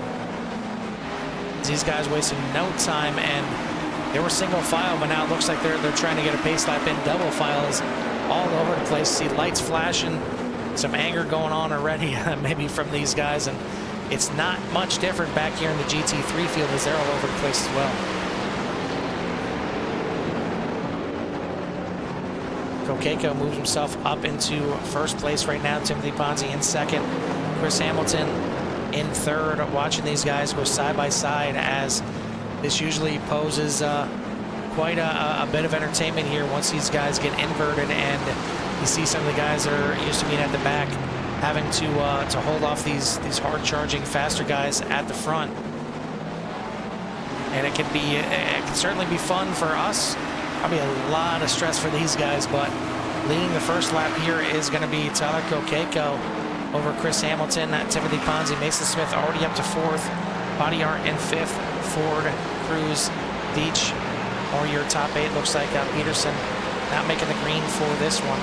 These guys wasting no time, and they were single file, but now it looks like they're trying to get a pace lap in. Double files all over the place. See lights flashing, some anger going on already, maybe from these guys, and it's not much different back here in the GT3 field as they're all over the place as well. Kokeko moves himself up into first place right now. Timothy Ponzi in second. Chris Hamilton in third. Watching these guys go side by side, as this usually poses quite a bit of entertainment here once these guys get inverted, and you see some of the guys that are used to being at the back having to hold off these hard charging faster guys at the front. And it can certainly be fun for us. Probably a lot of stress for these guys, but leading the first lap here is going to be Tyler Kokeko over Chris Hamilton. Timothy Ponzi, Mason Smith already up to fourth. Body Art in fifth. Ford, Cruz, Deach are your top eight. Looks like Peterson not making the green for this one.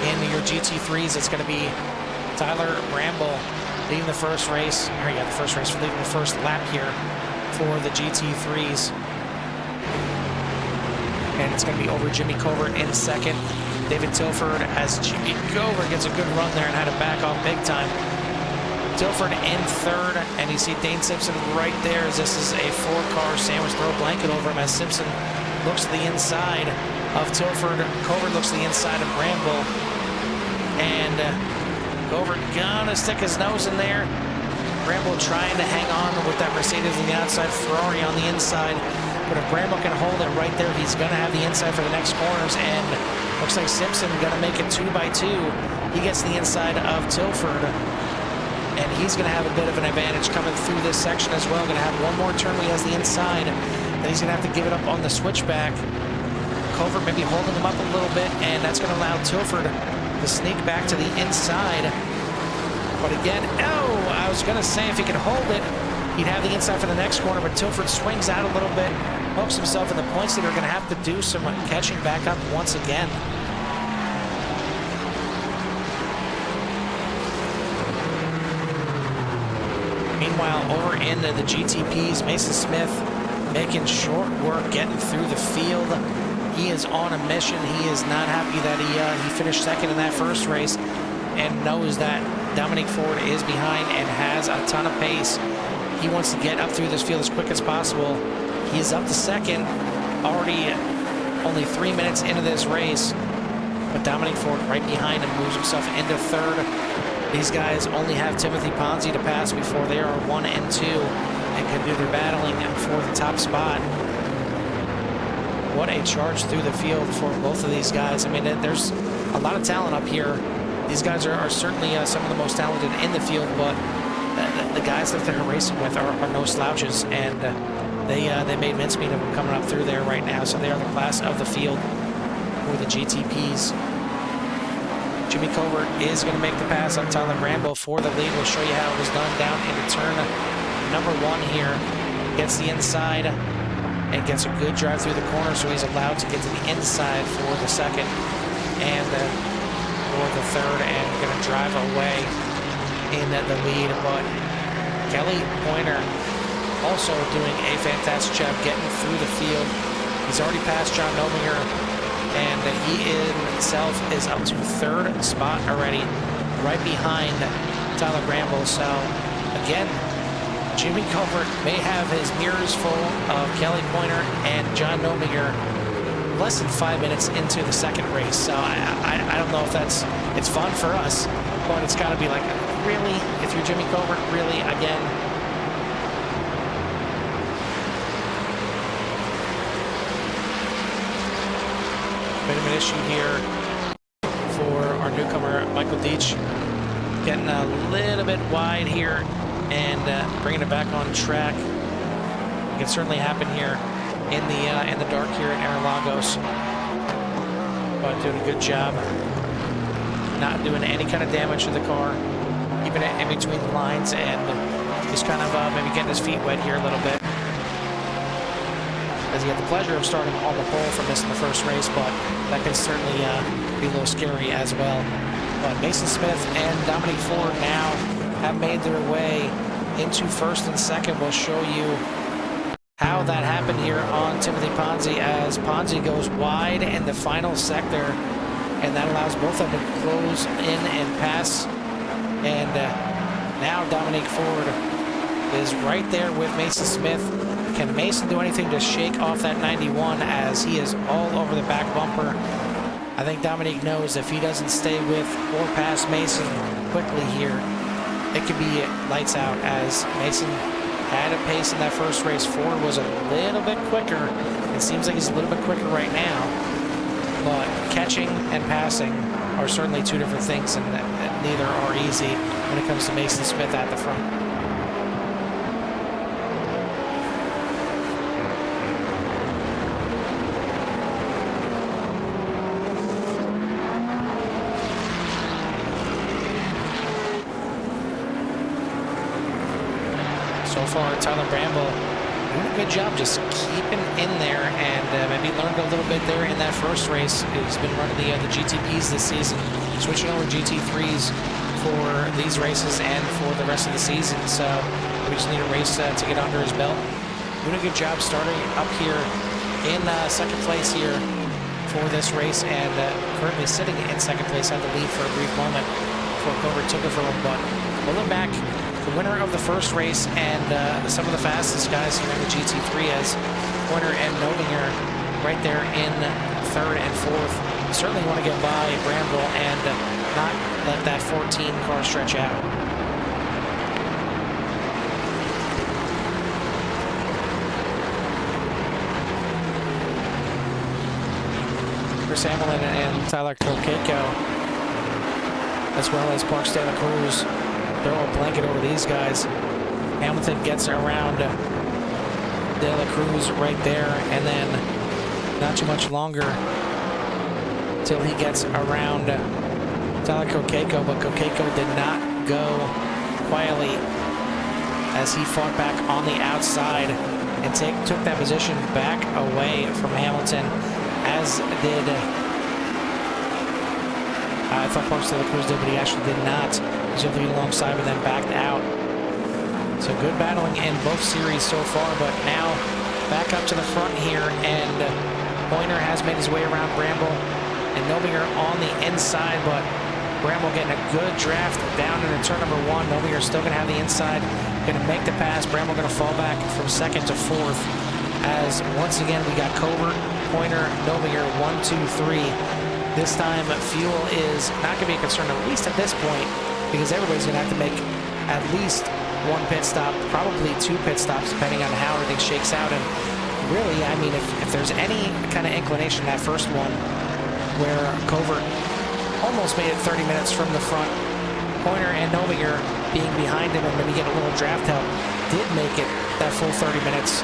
In your GT3s, it's going to be Tyler Bramble leading the first race. Leading the first lap here for the GT3s. And it's going to be over Jimmy Covert in second. David Tilford, as Jimmy Covert gets a good run there and had to back off big time. Tilford in third, and you see Dane Simpson right there, as this is a four-car sandwich. Throw a blanket over him as Simpson looks to the inside of Tilford. Covert looks to the inside of Bramble. And Covert gonna stick his nose in there. Bramble trying to hang on with that Mercedes on the outside, Ferrari on the inside. But if Bramble can hold it right there, he's going to have the inside for the next corners. And looks like Simpson going to make it 2 by 2. He gets the inside of Tilford. And he's going to have a bit of an advantage coming through this section as well. Going to have one more turn where he has the inside. Then he's going to have to give it up on the switchback. Covert maybe holding him up a little bit. And that's going to allow Tilford to sneak back to the inside. But again, I was going to say if he could hold it, he'd have the inside for the next corner, but Tilford swings out a little bit, hooks himself in the points that are going to have to do some catching back up once again. Meanwhile, over in the GTPs, Mason Smith making short work, getting through the field. He is on a mission. He is not happy that he finished second in that first race, and knows that Dominic Ford is behind and has a ton of pace. He wants to get up through this field as quick as possible. He is up to second, already only 3 minutes into this race. But Dominic Ford right behind him moves himself into third. These guys only have Timothy Ponzi to pass before they are 1 and 2 and can do their battling for the top spot. What a charge through the field for both of these guys. I mean, there's a lot of talent up here. These guys are certainly some of the most talented in the field, but the guys that they're racing with are no slouches, and they made mincemeat of them coming up through there right now. So they are the class of the field for the GTPs. Jimmy Covert is going to make the pass on Tyler Bramble for the lead. We'll show you how it was done down into turn number 1 here. Gets the inside and gets a good drive through the corner, so he's allowed to get to the inside for the second and for the third, and going to drive away in the lead. But Kelly Pointer also doing a fantastic job getting through the field. He's already passed John Nominger, and he in himself is up to third spot already, right behind Tyler Bramble. So again, Jimmy Covert may have his mirrors full of Kelly Pointer and John Nominger less than 5 minutes into the second race. So I don't know if it's fun for us, but it's got to be like, really, if you're Jimmy Covert, really, again. Bit of an issue here for our newcomer, Michael Deach. Getting a little bit wide here and bringing it back on track. It can certainly happen here in the dark here at Interlagos. But doing a good job, not doing any kind of damage to the car, keeping it in between the lines, and just kind of maybe getting his feet wet here a little bit, as he had the pleasure of starting on the pole for missing the first race, but that can certainly be a little scary as well. But Mason Smith and Dominic Ford now have made their way into first and second. We'll show you how that happened here on Timothy Ponzi, as Ponzi goes wide in the final sector, and that allows both of them to close in and pass. And now Dominic Ford is right there with Mason Smith. Can Mason do anything to shake off that 91, as he is all over the back bumper? I think Dominique knows if he doesn't stay with or pass Mason quickly here, it could be lights out, as Mason had a pace in that first race. Ford was a little bit quicker. It seems like he's a little bit quicker right now, but catching and passing are certainly two different things, and neither are easy when it comes to Mason Smith at the front. So far, Tyler Bramble doing a good job just keeping in there, and maybe learned a little bit there in that first race. He's been running the GTPs this season, switching over GT3s for these races and for the rest of the season. So we just need a race to get under his belt. Doing a good job starting up here in second place here for this race, and currently sitting in second place. Had the lead for a brief moment before Covert took it from him, but pulling back. The winner of the first race and some of the fastest guys here in the GT3, as Pointer and Novinger right there in third and fourth. Certainly want to get by Bramble and not let that 14 car stretch out. Chris Hamlin and Tyler Kokeko, as well as Parks De La Cruz, throw a blanket over these guys. Hamilton gets around De La Cruz right there, and then not too much longer till he gets around Tyler Kokeko, but Kokeko did not go quietly as he fought back on the outside and took that position back away from Hamilton, as did I thought Parks De La Cruz did, but he actually did not. He was able to get alongside, but then backed out. So good battling in both series so far, but now back up to the front here, and Pointer has made his way around Bramble and Nobinger on the inside, but Bramble getting a good draft down into turn number one. Nobinger still going to have the inside, going to make the pass. Bramble going to fall back from second to fourth, as once again we got Covert, Pointer, Nobinger, 1, 2, 3. This time, fuel is not going to be a concern, at least at this point, because everybody's going to have to make at least one pit stop, probably two pit stops, depending on how everything shakes out. And really, I mean, if there's any kind of inclination in that first one, where Covert almost made it 30 minutes from the front, Pointer and Nobinger being behind him and maybe get a little draft help, did make it that full 30 minutes.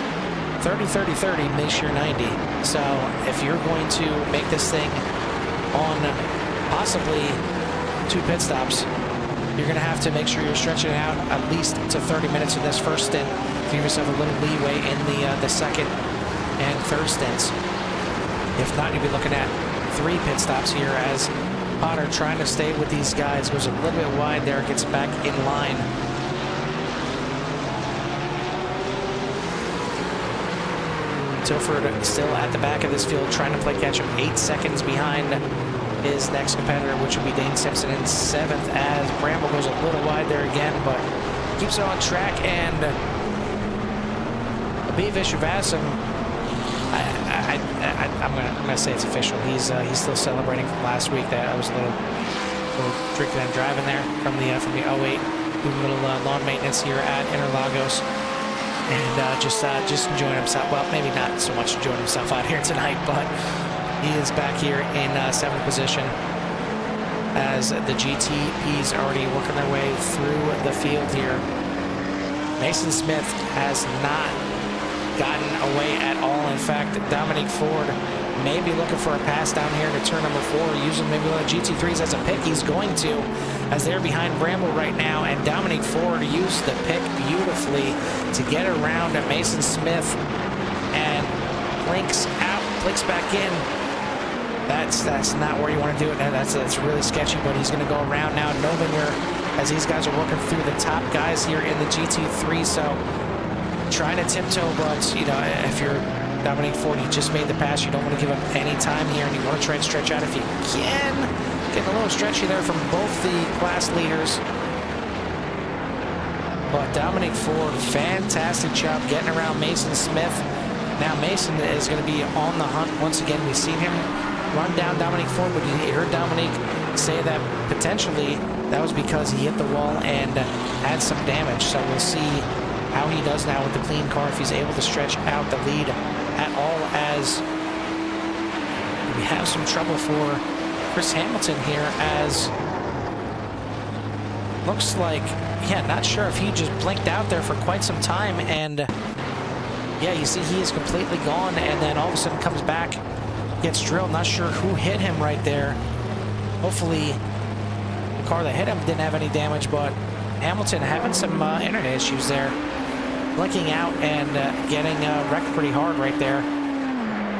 30, 30, 30 makes your 90. So if you're going to make this thing on possibly two pit stops, you're going to have to make sure you're stretching it out at least to 30 minutes in this first stint. Give yourself a little leeway in the second and third stints. If not, you'll be looking at 3 pit stops here, as Potter, trying to stay with these guys, goes a little bit wide there, gets back in line. Tilford still at the back of this field, trying to play catch up, 8 seconds behind his next competitor, which would be Dane Simpson in 7th, as Bramble goes a little wide there again, but keeps it on track. And Abiy Vishwavasan, I'm gonna say it's official. He's still celebrating from last week. That I was a little drinking and driving there from the 08, doing a little lawn maintenance here at Interlagos, and just enjoying himself. Well, maybe not so much enjoying himself out here tonight, but he is back here in 7th position, as the GTPs already working their way through the field here. Mason Smith has not gotten away at all. In fact, Dominique Ford may be looking for a pass down here to turn number 4, using maybe one of the GT3s as a pick. He's going to, as they're behind Bramble right now, and Dominique Ford used the pick beautifully to get around Mason Smith and blinks out, blinks back in. That's not where you want to do it. That's really sketchy, but he's going to go around now. Novinger, as these guys are working through the top guys here in the GT3, so trying to tiptoe, but you know, if you're Dominique Ford, you just made the pass, you don't want to give up any time here, and you want to try and stretch out if you can. Getting a little stretchy there from both the class leaders, but Dominique Ford, fantastic job getting around Mason Smith. Now Mason is going to be on the hunt once again. We've seen him run down Dominique Ford, but you heard Dominique say that potentially that was because he hit the wall and had some damage. So we'll see how he does now with the clean car, if he's able to stretch out the lead at all, as we have some trouble for Chris Hamilton here, as looks like, yeah, not sure if he just blinked out there for quite some time, and yeah, you see he is completely gone, and then all of a sudden comes back, gets drilled. Not sure who hit him right there. Hopefully the car that hit him didn't have any damage, but Hamilton having some internet issues there, blinking out and getting wrecked pretty hard right there.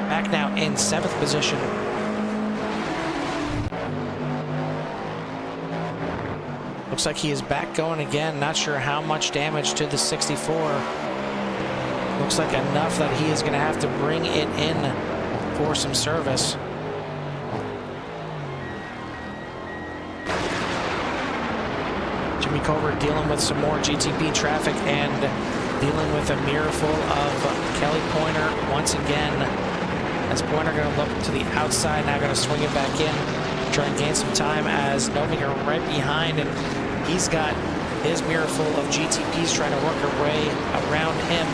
Back now in 7th position. Looks like he is back going again. Not sure how much damage to the 64. Looks like enough that he is going to have to bring it in for some service. Jimmy Cover dealing with some more GTP traffic and dealing with a mirror full of Kelly Pointer once again. As Pointer going to look to the outside, now going to swing it back in, try and gain some time, as Novinger right behind, and he's got his mirror full of GTPs trying to work her way around him.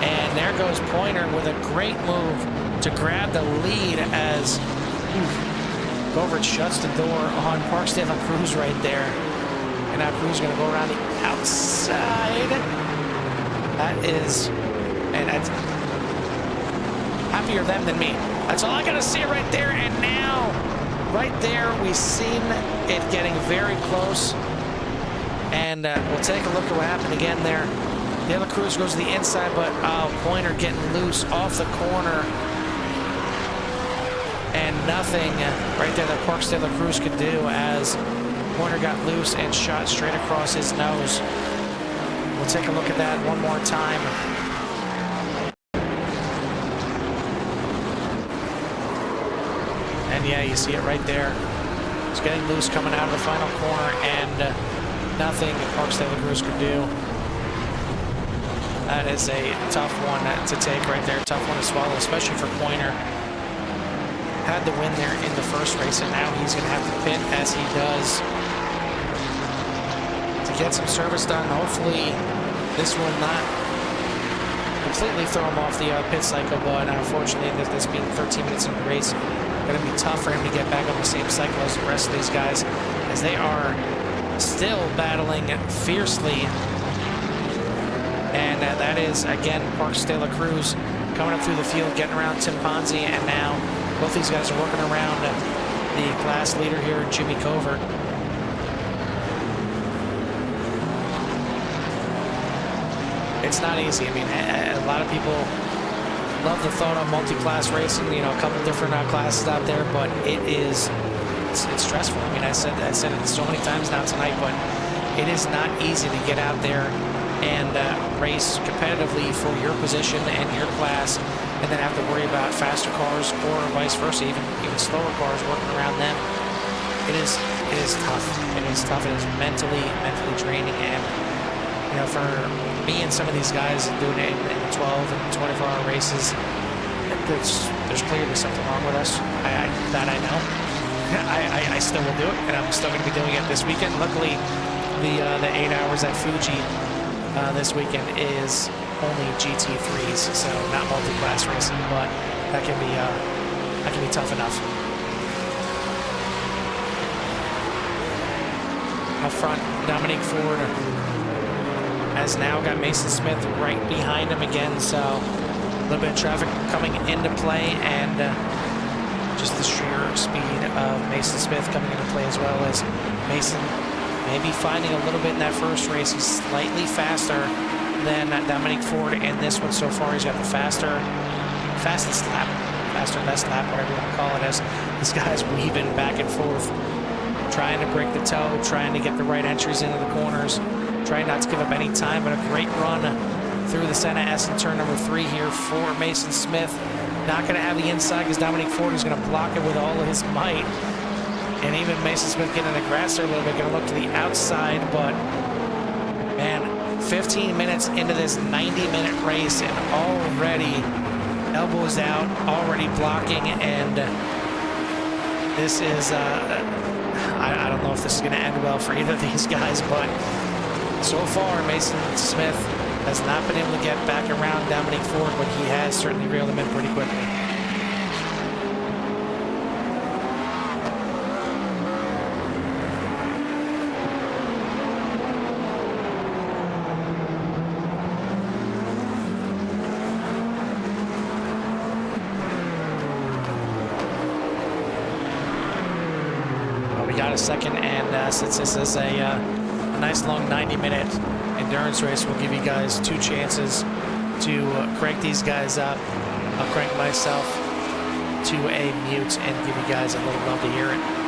And there goes Pointer with a great move to grab the lead, as Govert shuts the door on Parksdale and Cruz right there. And now Cruz is going to go around the outside. That is, and that's happier them than me. That's all I got to see right there. And now, right there, we've seen it getting very close. And we'll take a look at what happened again there. De La Cruz goes to the inside, but Pointer getting loose off the corner. And nothing right there that Parks De La Cruz could do, as Pointer got loose and shot straight across his nose. We'll take a look at that one more time. And yeah, you see it right there. It's getting loose coming out of the final corner, and nothing Parks De La Cruz could do. That is a tough one to take right there. Tough one to swallow, especially for Pointer. Had the win there in the first race, and now he's going to have to pit, as he does, to get some service done. Hopefully this will not completely throw him off the pit cycle, but unfortunately, this being 13 minutes in the race, going to be tough for him to get back on the same cycle as the rest of these guys, as they are still battling fiercely. And that is, again, Parks De La Cruz coming up through the field, getting around Tim Ponzi, and now both these guys are working around the class leader here, Jimmy Covert. It's not easy. I mean, a lot of people love the thought of multi-class racing, you know, a couple different classes out there, but it's stressful. I mean, I said it so many times now tonight, but it is not easy to get out there and race competitively for your position and your class, and then have to worry about faster cars or vice versa, even slower cars working around them. It is tough. It is tough. It is mentally draining, and you know, for me and some of these guys doing it in 12 and 24-hour races, there's clearly something wrong with us. That I know. I still will do it, and I'm still going to be doing it this weekend. Luckily, the 8 hours at Fuji this weekend is only GT3s, so not multi-class racing, but that can be tough enough. Up front, Dominique Ford has now got Mason Smith right behind him again, so a little bit of traffic coming into play, and just the sheer speed of Mason Smith coming into play, as well as Mason maybe finding a little bit in that first race. He's slightly faster than Dominique Ford in this one so far. He's got the best lap, whatever you want to call it, as this guy's weaving back and forth, trying to break the toe, trying to get the right entries into the corners, trying not to give up any time, but a great run through the Senna S in turn number 3 here for Mason Smith. Not going to have the inside, because Dominique Ford is going to block it with all of his might. And even Mason Smith getting in the grass there a little bit, going to look to the outside, but man, 15 minutes into this 90-minute race, and already elbows out, already blocking, and this is, I don't know if this is going to end well for either of these guys, but so far, Mason Smith has not been able to get back around Dominic Ford, but he has certainly reeled him in pretty quickly. We got a second, and since this is a nice long 90-minute endurance race, we'll give you guys 2 chances to crank these guys up. I'll crank myself to a mute and give you guys a little love to hear it.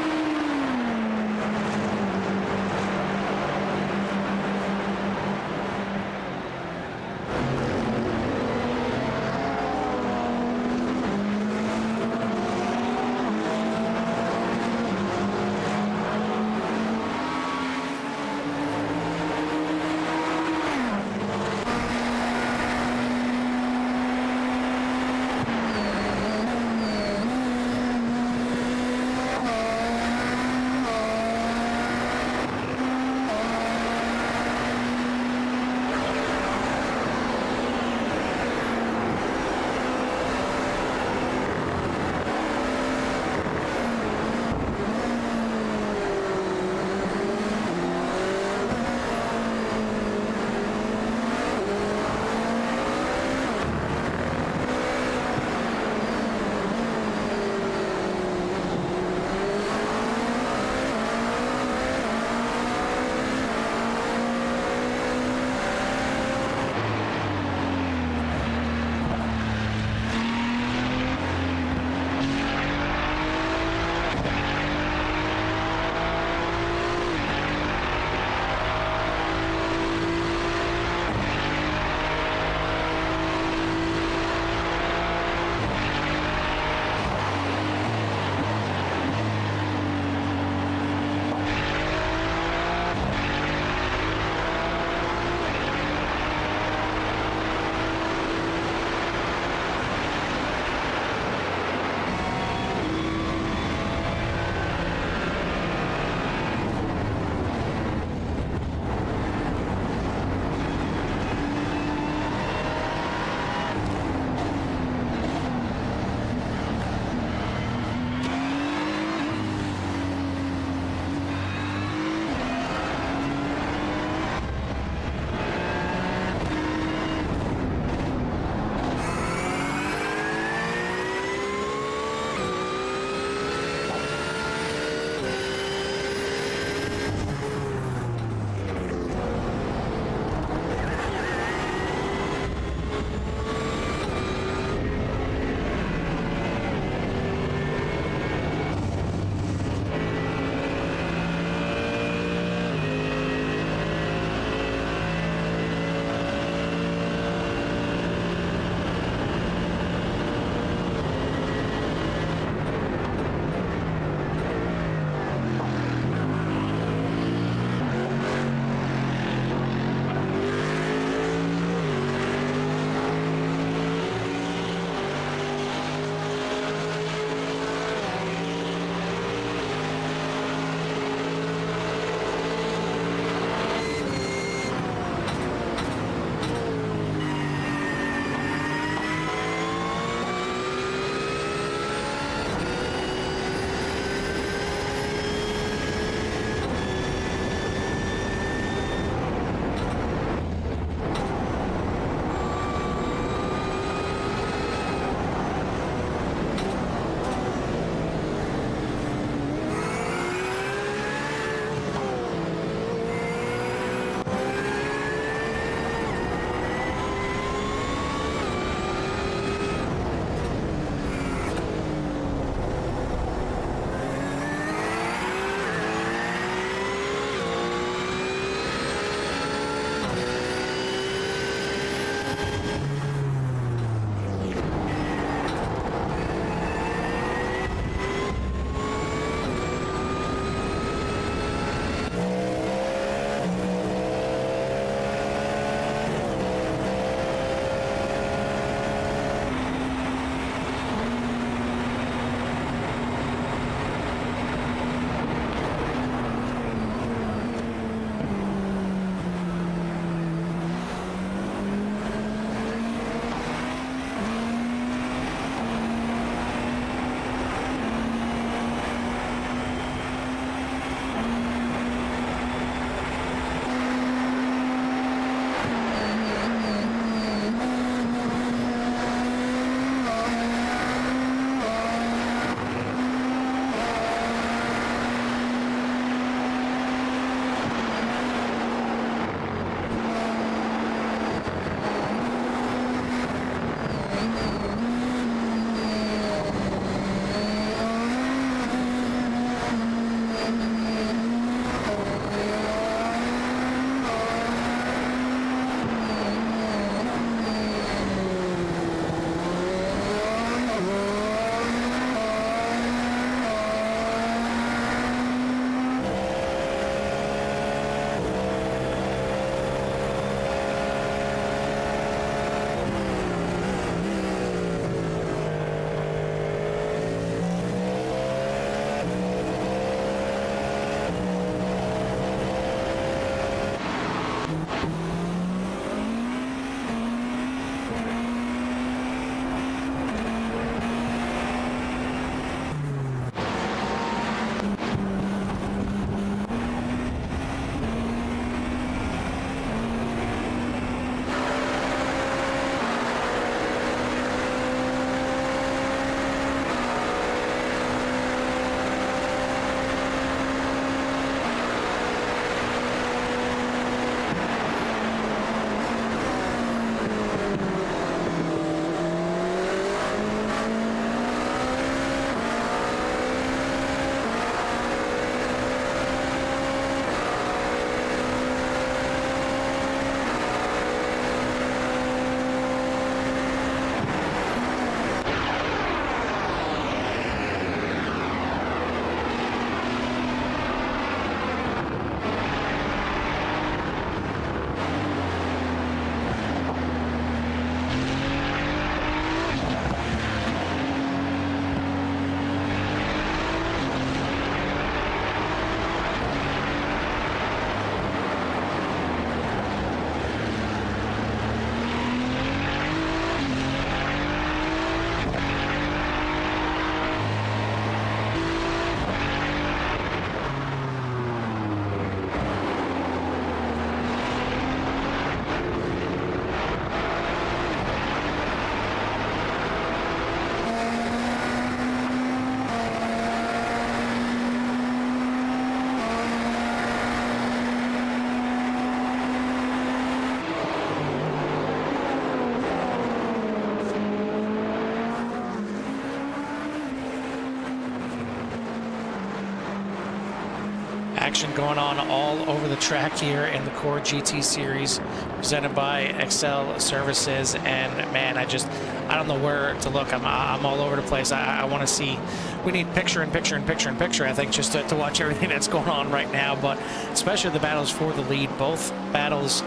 action going on all over the track here in the Core GT series presented by Excel Services. And man, I don't know where to look. I'm all over the place. I want to see, we need picture in picture in picture in picture, I think, just to watch everything that's going on right now. But especially the battles for the lead, both battles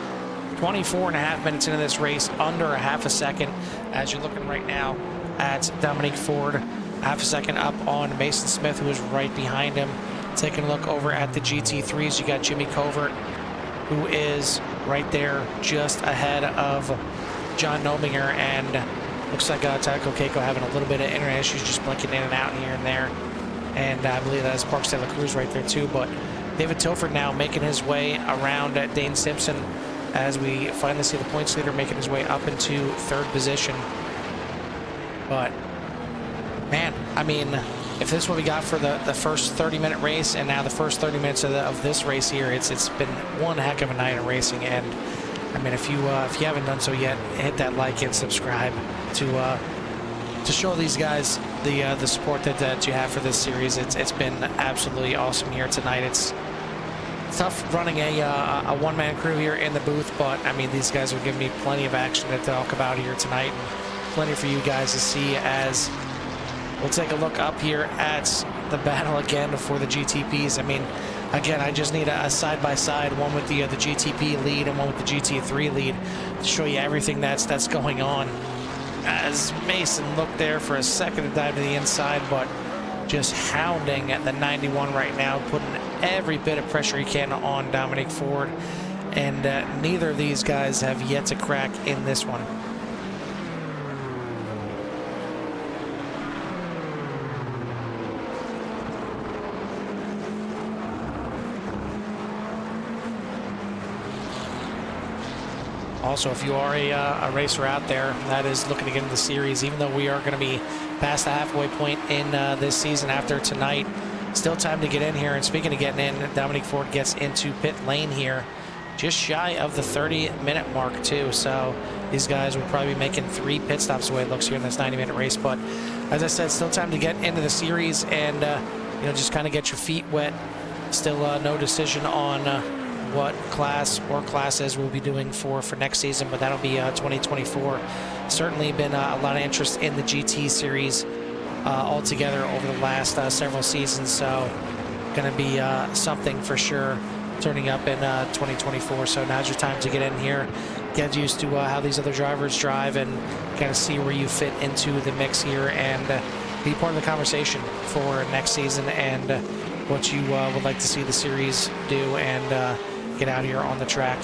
24.5 minutes into this race, under a half a second, as you're looking right now at Dominique Ford, half a second up on Mason Smith, who is right behind him. Taking a look over at the GT3s, you got Jimmy Covert, who is right there just ahead of John Nominger, and looks like Tyler Coqueco having a little bit of internet issues, just blinking in and out here and there. And I believe that is Parks de la Cruz right there too. But David Tilford now making his way around Dane Simpson as we finally see the points leader making his way up into third position. But man, I mean, if this is what we got for the first 30-minute race, and now the first 30 minutes of this race here, it's been one heck of a night of racing. And I mean, if you haven't done so yet, hit that like and subscribe to show these guys the support that you have for this series. It's been absolutely awesome here tonight. It's tough running a one-man crew here in the booth, but I mean, these guys are giving me plenty of action to talk about here tonight, and plenty for you guys to see as we'll take a look up here at the battle again for the GTPs. I mean, again, I just need a side-by-side, one with the GTP lead and one with the GT3 lead, to show you everything that's going on. As Mason looked there for a second to dive to the inside, but just hounding at the 91 right now, putting every bit of pressure he can on Dominique Ford. And neither of these guys have yet to crack in this one. Also, if you are a racer out there that is looking to get into the series, even though we are going to be past the halfway point in this season after tonight, still time to get in here. And speaking of getting in, Dominique Ford gets into pit lane here, just shy of the 30-minute mark too. So these guys will probably be making 3 pit stops the way it looks here in this 90-minute race. But as I said, still time to get into the series and you know, just kind of get your feet wet. Still no decision on what class or classes we'll be doing for next season, but that'll be 2024. Certainly been a lot of interest in the GT series altogether over the last several seasons, so going to be something for sure turning up in 2024. So now's your time to get in here, get used to how these other drivers drive, and kind of see where you fit into the mix here, and be part of the conversation for next season and what you would like to see the series do, and get out here on the track.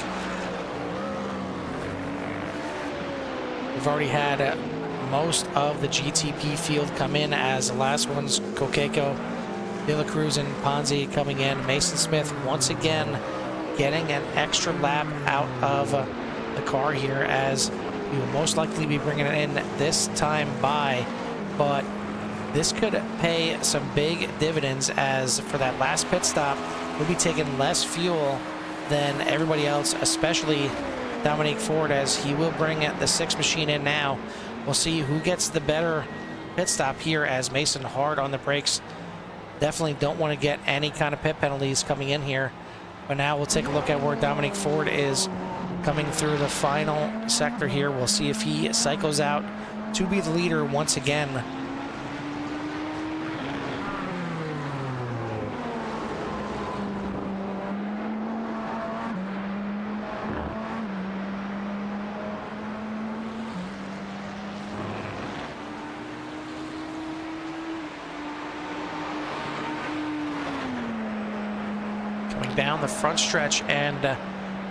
We've already had most of the GTP field come in, as the last ones, Coqueco, De La Cruz, and Ponzi coming in. Mason Smith once again getting an extra lap out of the car here, as he will most likely be bringing it in this time by, but this could pay some big dividends, as for that last pit stop, we'll be taking less fuel than everybody else, especially Dominique Ford, as he will bring the 6 machine in now. We'll see who gets the better pit stop here, as Mason hard on the brakes. Definitely don't want to get any kind of pit penalties coming in here. But now we'll take a look at where Dominique Ford is coming through the final sector here. We'll see if he cycles out to be the leader once again. Down the front stretch, and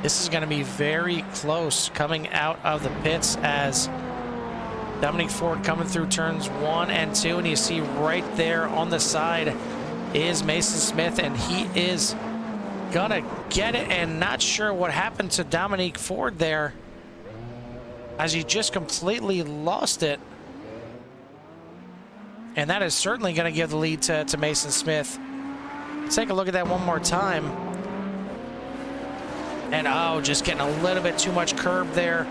this is going to be very close coming out of the pits, as Dominique Ford coming through turns 1 and 2, and you see right there on the side is Mason Smith, and he is gonna get it. And not sure what happened to Dominique Ford there, as he just completely lost it, and that is certainly going to give the lead to Mason Smith. Let's take a look at that one more time. And oh, just getting a little bit too much curb there.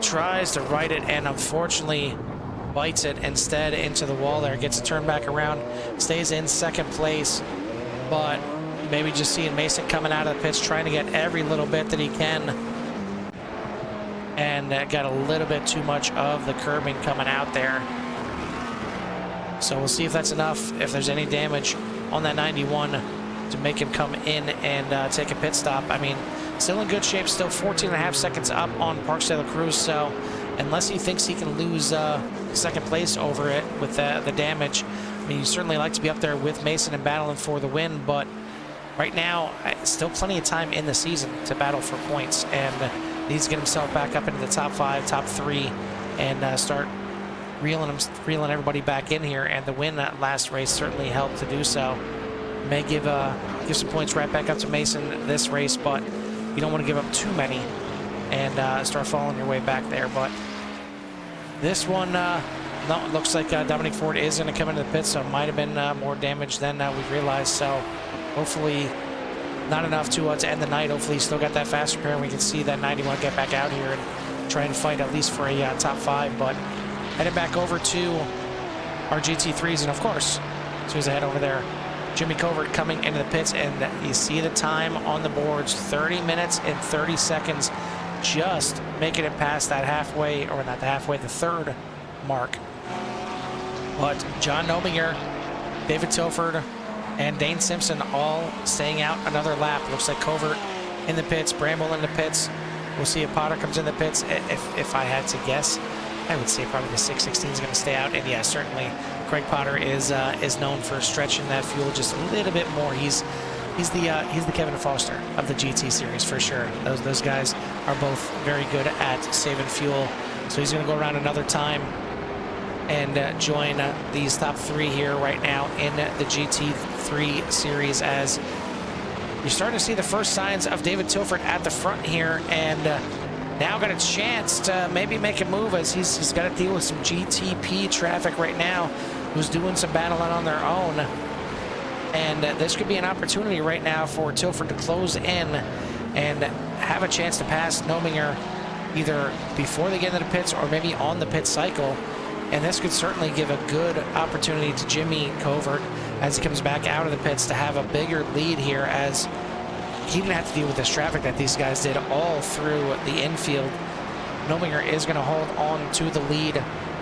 Tries to right it, and unfortunately bites it instead into the wall there. Gets it turned back around, stays in second place. but maybe just seeing Mason coming out of the pits, trying to get every little bit that he can, and got a little bit too much of the curbing coming out there. So we'll see if that's enough, if there's any damage on that 91 to make him come in and take a pit stop. I mean, still in good shape, still 14.5 seconds up on Parks de la Cruz, so unless he thinks he can lose second place over it with the damage, I mean, you certainly like to be up there with Mason and battling for the win, but right now, still plenty of time in the season to battle for points, and needs to get himself back up into the top 5, top 3, and start reeling everybody back in here. And the win that last race certainly helped to do so. May give some points right back up to Mason this race, but you don't want to give up too many and start falling your way back there. But this one, no, it looks like Dominic Ford is going to come into the pit, so it might have been more damage than we realized. So hopefully not enough to end the night. Hopefully he's still got that fast repair and we can see that 91 get back out here and try and fight at least for a top 5. But headed back over to our GT3s, and of course, as soon as I head over there, Jimmy Covert coming into the pits, and you see the time on the boards, 30 minutes and 30 seconds, just making it past that halfway, or not the halfway, the third mark. But John Nominger, David Tilford, and Dane Simpson all staying out another lap. Looks like Covert in the pits, Bramble in the pits. We'll see if Potter comes in the pits. If I had to guess, I would say probably the 616 is going to stay out. And yeah, certainly Craig Potter is known for stretching that fuel just a little bit more. He's the Kevin Foster of the GT series for sure. Those guys are both very good at saving fuel. So he's going to go around another time and join these top 3 here right now in the GT3 series, as you're starting to see the first signs of David Tilford at the front here, and now got a chance to maybe make a move, as he's got to deal with some GTP traffic right now, who's doing some battling on their own. And this could be an opportunity right now for Tilford to close in and have a chance to pass Nominger either before they get into the pits or maybe on the pit cycle. And this could certainly give a good opportunity to Jimmy Covert as he comes back out of the pits to have a bigger lead here, as he didn't have to deal with this traffic that these guys did all through the infield. Nominger is going to hold on to the lead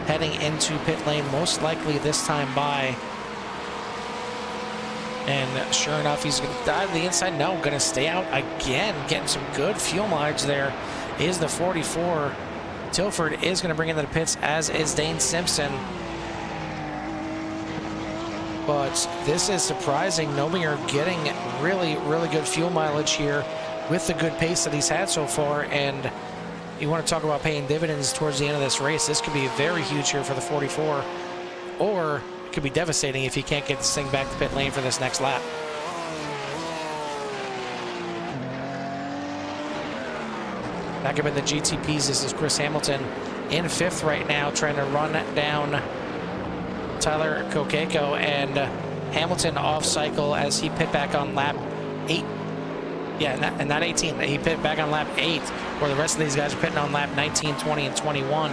heading into pit lane, most likely this time by. And sure enough, he's going to dive to the inside. No, going to stay out again, getting some good fuel mileage there is the 44. Tilford is going to bring into the pits, as is Dane Simpson. But this is surprising. Nominger getting really, really good fuel mileage here with the good pace that he's had so far. And you want to talk about paying dividends towards the end of this race. This could be very huge here for the 44. Or it could be devastating if he can't get this thing back to pit lane for this next lap. Back up in the GTPs, this is Chris Hamilton in 5th right now, trying to run down Tyler Kokeko, and Hamilton off cycle as he pit back on lap 8. Yeah, and not 18. He pit back on lap 8, where the rest of these guys are pitting on lap 19, 20, and 21.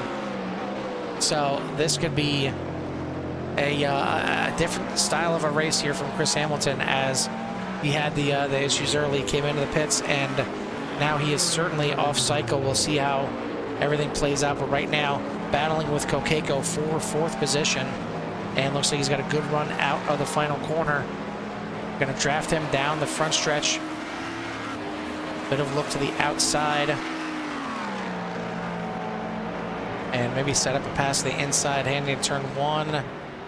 So this could be a different style of a race here from Chris Hamilton, as he had the issues early, came into the pits, and now he is certainly off cycle. We'll see how everything plays out, but right now battling with Kokeko for 4th position, and looks like he's got a good run out of the final corner. Going to draft him down the front stretch. Bit of look to the outside, and maybe set up a pass to the inside, handing turn 1.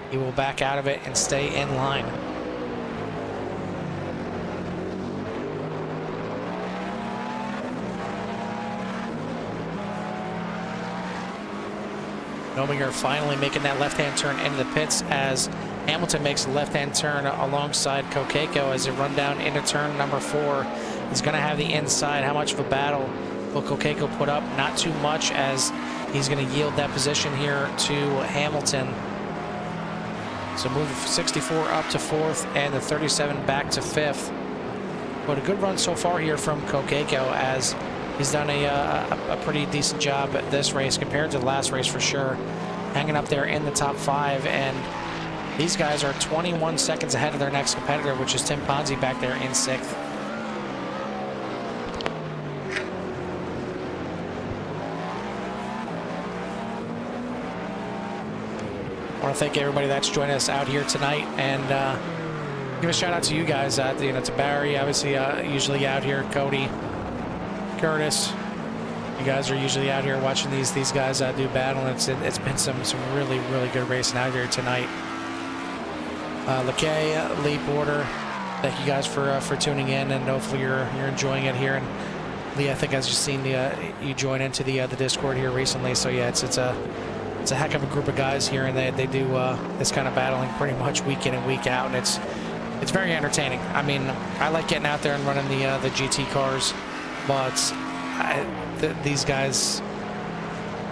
He will back out of it and stay in line. Nominger finally making that left-hand turn into the pits, as Hamilton makes a left-hand turn alongside Kokeko as they run down into turn number 4. He's going to have the inside. How much of a battle will Kokeko put up? Not too much, as he's going to yield that position here to Hamilton. So move 64 up to 4th and the 37 back to 5th. But a good run so far here from Kokeko, as he's done a pretty decent job at this race compared to the last race for sure. Hanging up there in the top 5, and These guys are 21 seconds ahead of their next competitor, which is Tim Ponzi back there in 6th. I want to thank everybody that's joining us out here tonight, and give a shout out to you guys. To Barry, obviously, usually out here. Cody, Curtis, you guys are usually out here watching these guys do battle. And it's been some really good racing out here tonight. LeKay, Lee Porter, thank you guys for tuning in, and hopefully you're enjoying it here. And Lee, I think I've just seen you join into the Discord here recently. So yeah, it's a heck of a group of guys here, and they do this kind of battling pretty much week in and week out, and it's very entertaining. I mean, I like getting out there and running the GT cars, but these guys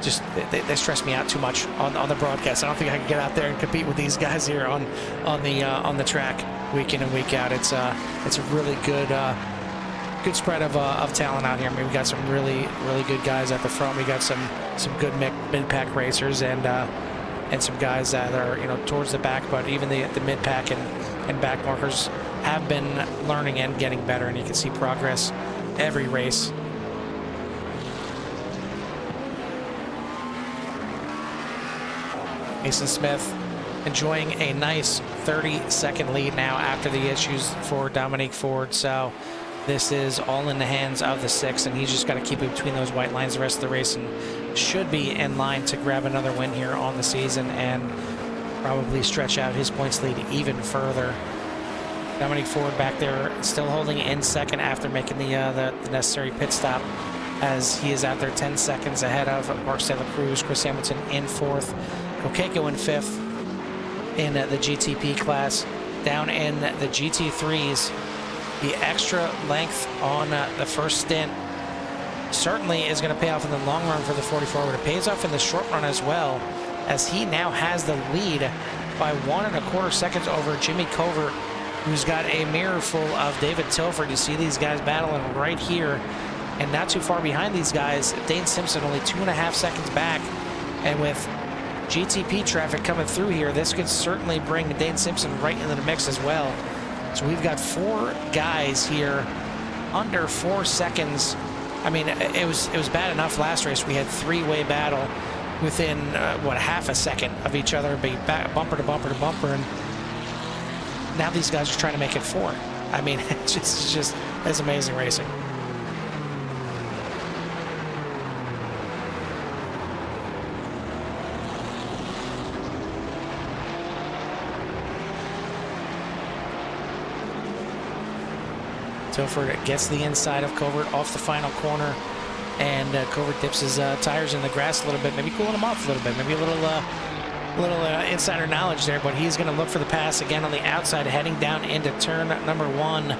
just they stress me out too much on the broadcast. I don't think I can get out there and compete with these guys here on the track week in and week out. It's a really good spread of talent out here. I mean, we got some really good guys at the front. We got some good mid-pack racers and some guys that are towards the back, but even the mid-pack and back markers have been learning and getting better, and you can see progress every race. Mason Smith enjoying a nice 30-second lead now after the issues for Dominique Ford. So this is all in the hands of the 6, and he's just got to keep it between those white lines the rest of the race, and should be in line to grab another win here on the season and probably stretch out his points lead even further. Dominique Ford back there still holding in 2nd after making the necessary pit stop, as he is out there 10 seconds ahead of Mark De La Cruz. Chris Hamilton in 4th. Kokeko in 5th in the GTP class. Down in the GT3s, the extra length on the first stint certainly is going to pay off in the long run for the 44, but it pays off in the short run as well, as he now has the lead by 1.25 seconds over Jimmy Covert, who's got a mirror full of David Tilford. You see these guys battling right here, and not too far behind these guys, Dane Simpson only 2.5 seconds back. And with GTP traffic coming through here, this could certainly bring Dane Simpson right into the mix as well. So we've got 4 guys here under 4 seconds. I mean, it was bad enough last race. We had 3-way battle within half a second of each other, bumper to bumper to bumper, and now these guys are trying to make it 4. I mean, it's amazing racing. Tilford gets the inside of Covert off the final corner, and Covert dips his tires in the grass a little bit, maybe cooling them off a little bit, maybe a little insider knowledge there, but he's going to look for the pass again on the outside, heading down into turn number 1.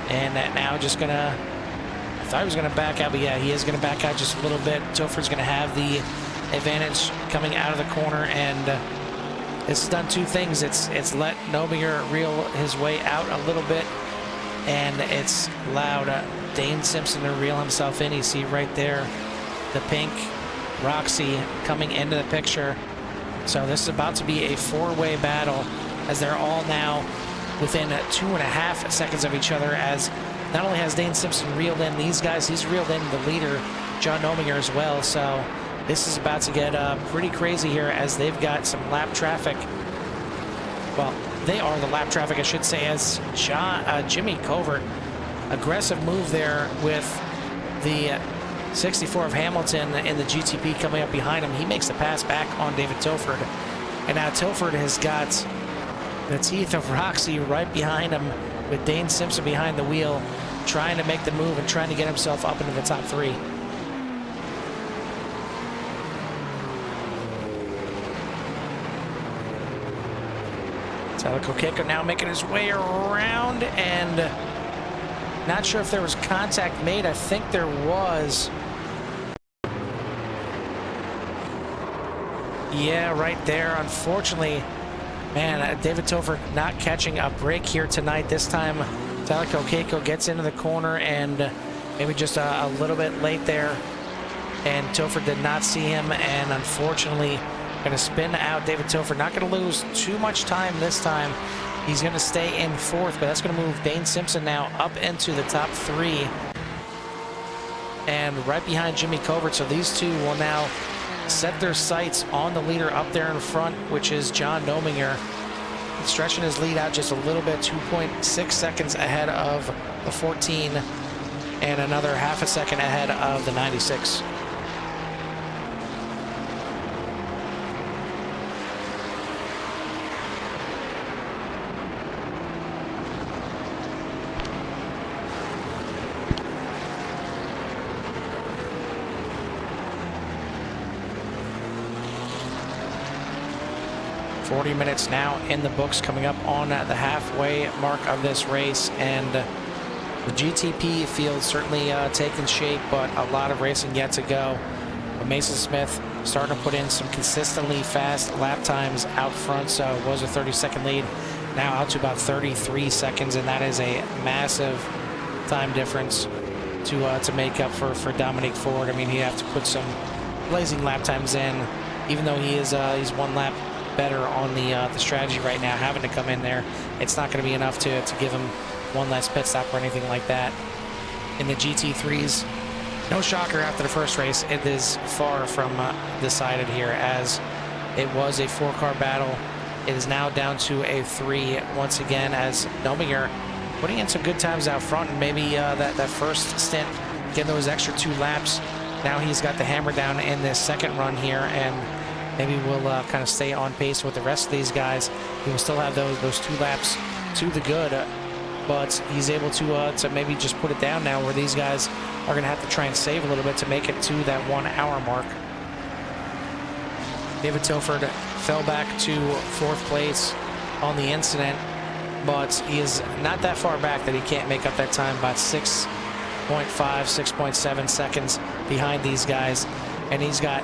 And now just going to, I thought he was going to back out, but yeah, he is going to back out just a little bit. Tilford's going to have the advantage coming out of the corner, and it's done 2 things. It's let Nomier reel his way out a little bit, and it's allowed Dane Simpson to reel himself in. You see right there the pink Roxy coming into the picture. So this is about to be a 4-way battle, as they're all now within 2.5 seconds of each other, as not only has Dane Simpson reeled in these guys, he's reeled in the leader, John Nomier, as well. So this is about to get pretty crazy here, as they've got some lap traffic. Well, they are the lap traffic, I should say, as Jimmy Covert, aggressive move there with the 64 of Hamilton in the GTP coming up behind him. He makes the pass back on David Tilford, and now Tilford has got the teeth of Roxy right behind him, with Dane Simpson behind the wheel, trying to make the move and trying to get himself up into the top 3. Tyler Kokeko now making his way around, and not sure if there was contact made. I think there was. Yeah, right there. Unfortunately, man, David Tilford not catching a break here tonight. This time, Tyler Kokeko gets into the corner, and maybe just a little bit late there, and Tilford did not see him, and unfortunately Going to spin out David Tilford. Not going to lose too much time this time. He's going to stay in fourth, but that's going to move Dane Simpson now up into the top 3. And right behind Jimmy Covert. So these two will now set their sights on the leader up there in front, which is John Nominger. Stretching his lead out just a little bit, 2.6 seconds ahead of the 14 and another half a second ahead of the 96. .40 minutes now in the books, coming up on the halfway mark of this race, and the GTP field certainly taking shape, but a lot of racing yet to go. But Mason Smith starting to put in some consistently fast lap times out front, so it was a 30-second lead, now out to about 33 seconds, and that is a massive time difference to make up for Dominique Ford. I mean, he'd have to put some blazing lap times in, even though he's 1 lap better on the strategy right now, having to come in there. It's not going to be enough to give him 1 last pit stop or anything like that. In the GT3s, no shocker after the first race, it is far from decided here, as it was a 4-car battle. It is now down to a 3 once again, as Nominger putting in some good times out front, and maybe that first stint getting those extra 2 laps. Now he's got the hammer down in this second run here, and maybe we'll kind of stay on pace with the rest of these guys. He will still have those 2 laps to the good, but he's able to maybe just put it down now, where these guys are going to have to try and save a little bit to make it to that 1 hour mark. David Tilford fell back to 4th place on the incident, but he is not that far back that he can't make up that time, about 6.5, 6.7 seconds behind these guys, and he's got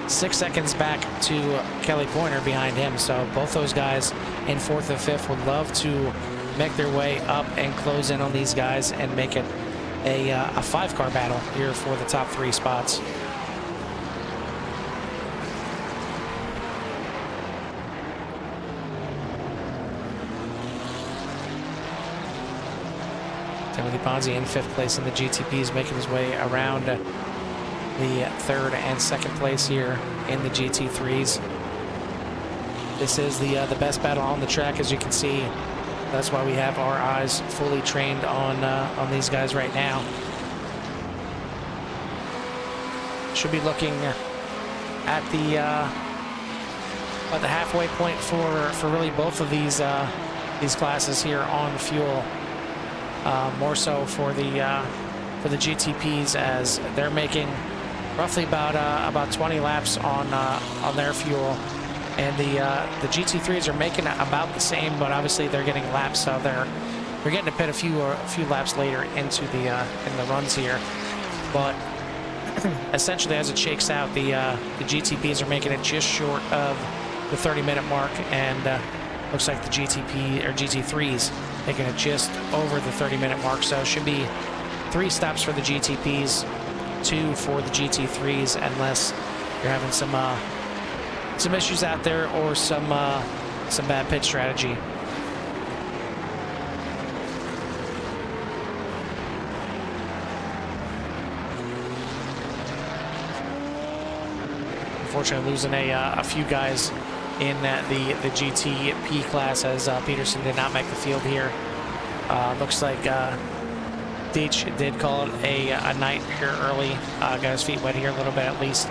6 seconds back to Kelly Pointer behind him. So both those guys in 4th and 5th would love to make their way up and close in on these guys and make it a 5-car battle here for the top 3 spots. Timothy Ponzi in 5th place in the GTP is making his way around the 3rd and 2nd place here in the GT3s. This is the best battle on the track, as you can see. That's why we have our eyes fully trained on these guys right now. Should be looking at the halfway point for really both of these classes here on fuel. More so for the GTPs, as they're making roughly about 20 laps on their fuel, and the GT3s are making about the same, but obviously they're getting laps, so they're getting to pit a few laps later into in the runs here. But essentially, as it shakes out, the GTPs are making it just short of the 30-minute mark, and looks like the GT3s making it just over the 30-minute mark. So it should be 3 stops for the GTPs, 2 for the GT3s, unless you're having some issues out there or some bad pit strategy. Unfortunately, losing a few guys in the GTP class, as Peterson did not make the field here. Looks like Deitch did call it a night here early. Got his feet wet here a little bit at least.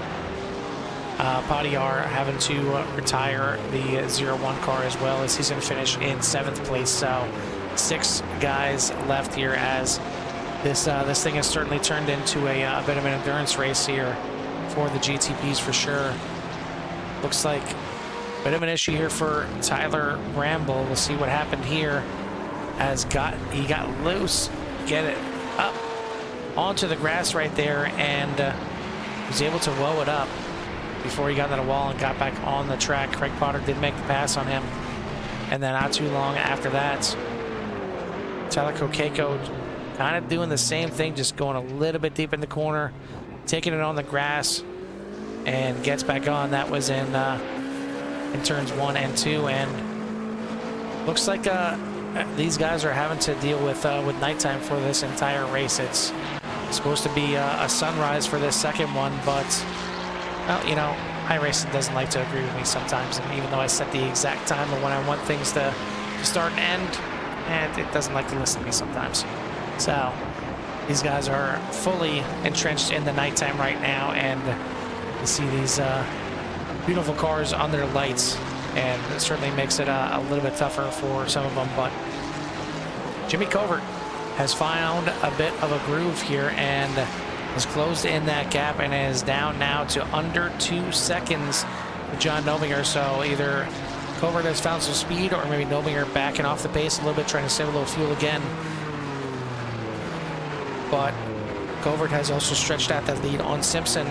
Potiar having to retire the 0-1 car as well, as he's going to finish in 7th place. So 6 guys left here, as this thing has certainly turned into a bit of an endurance race here for the GTPs for sure. Looks like a bit of an issue here for Tyler Bramble. We'll see what happened here, as he got loose, get it up onto the grass right there, and was able to woe it up before he got that wall and got back on the track. Craig Potter did make the pass on him, and then not too long after that, Tyler Kokeko kind of doing the same thing, just going a little bit deep in the corner, taking it on the grass, and gets back on. That was in turns 1 and 2, and looks like these guys are having to deal with nighttime for this entire race. It's supposed to be a sunrise for this second one, but well, you know, iRacing doesn't like to agree with me sometimes, and even though I set the exact time of when I want things to start and end, and it doesn't like to listen to me sometimes. So these guys are fully entrenched in the nighttime right now, and you see these beautiful cars under lights, and it certainly makes it a little bit tougher for some of them. But Jimmy Covert has found a bit of a groove here and has closed in that gap and is down now to under 2 seconds with John Nobinger. So either Covert has found some speed, or maybe Nobinger backing off the pace a little bit, trying to save a little fuel again. But Covert has also stretched out that lead on Simpson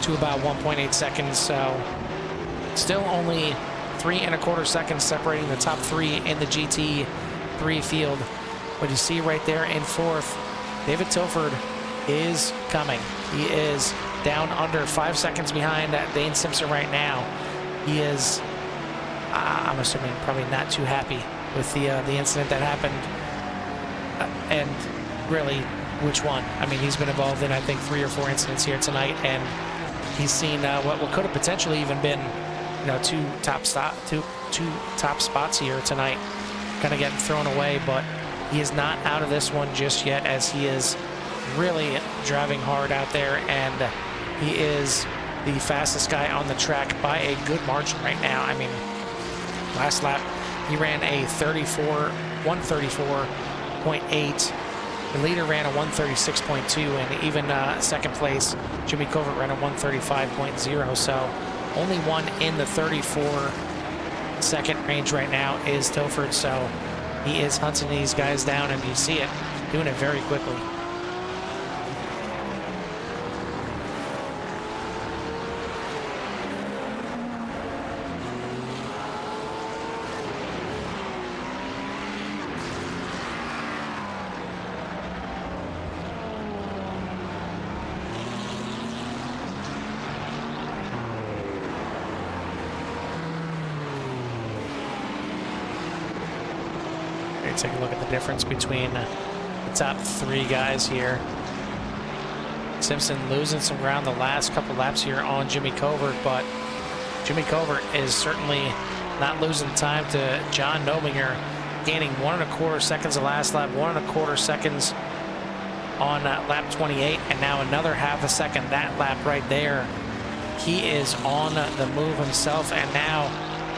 to about 1.8 seconds. So still only 3¼ seconds separating the top 3 in the GT3 field. But you see right there in 4th, David Tilford is coming. He is down under 5 seconds behind Dane Simpson right now. He is, I'm assuming, probably not too happy with the incident that happened. And really, which one? I mean, he's been involved in, I think, 3 or 4 incidents here tonight, and he's seen what could have potentially even been, you know, two top spots here tonight, kind of getting thrown away. But he is not out of this one just yet, as he is really driving hard out there, and he is the fastest guy on the track by a good margin right now. I mean, last lap he ran a 134.8. The leader ran a 136.2, and even second place Jimmy Covert ran a 135.0. So only one in the 34-second range right now is Tilford. So he is hunting these guys down, and you see it, doing it very quickly. Take a look at the difference between the top 3 guys here. Simpson losing some ground the last couple laps here on Jimmy Covert, but Jimmy Covert is certainly not losing time to John Nobinger, gaining 1¼ seconds the last lap, 1¼ seconds on lap 28, and now another ½ second that lap right there. He is on the move himself, and now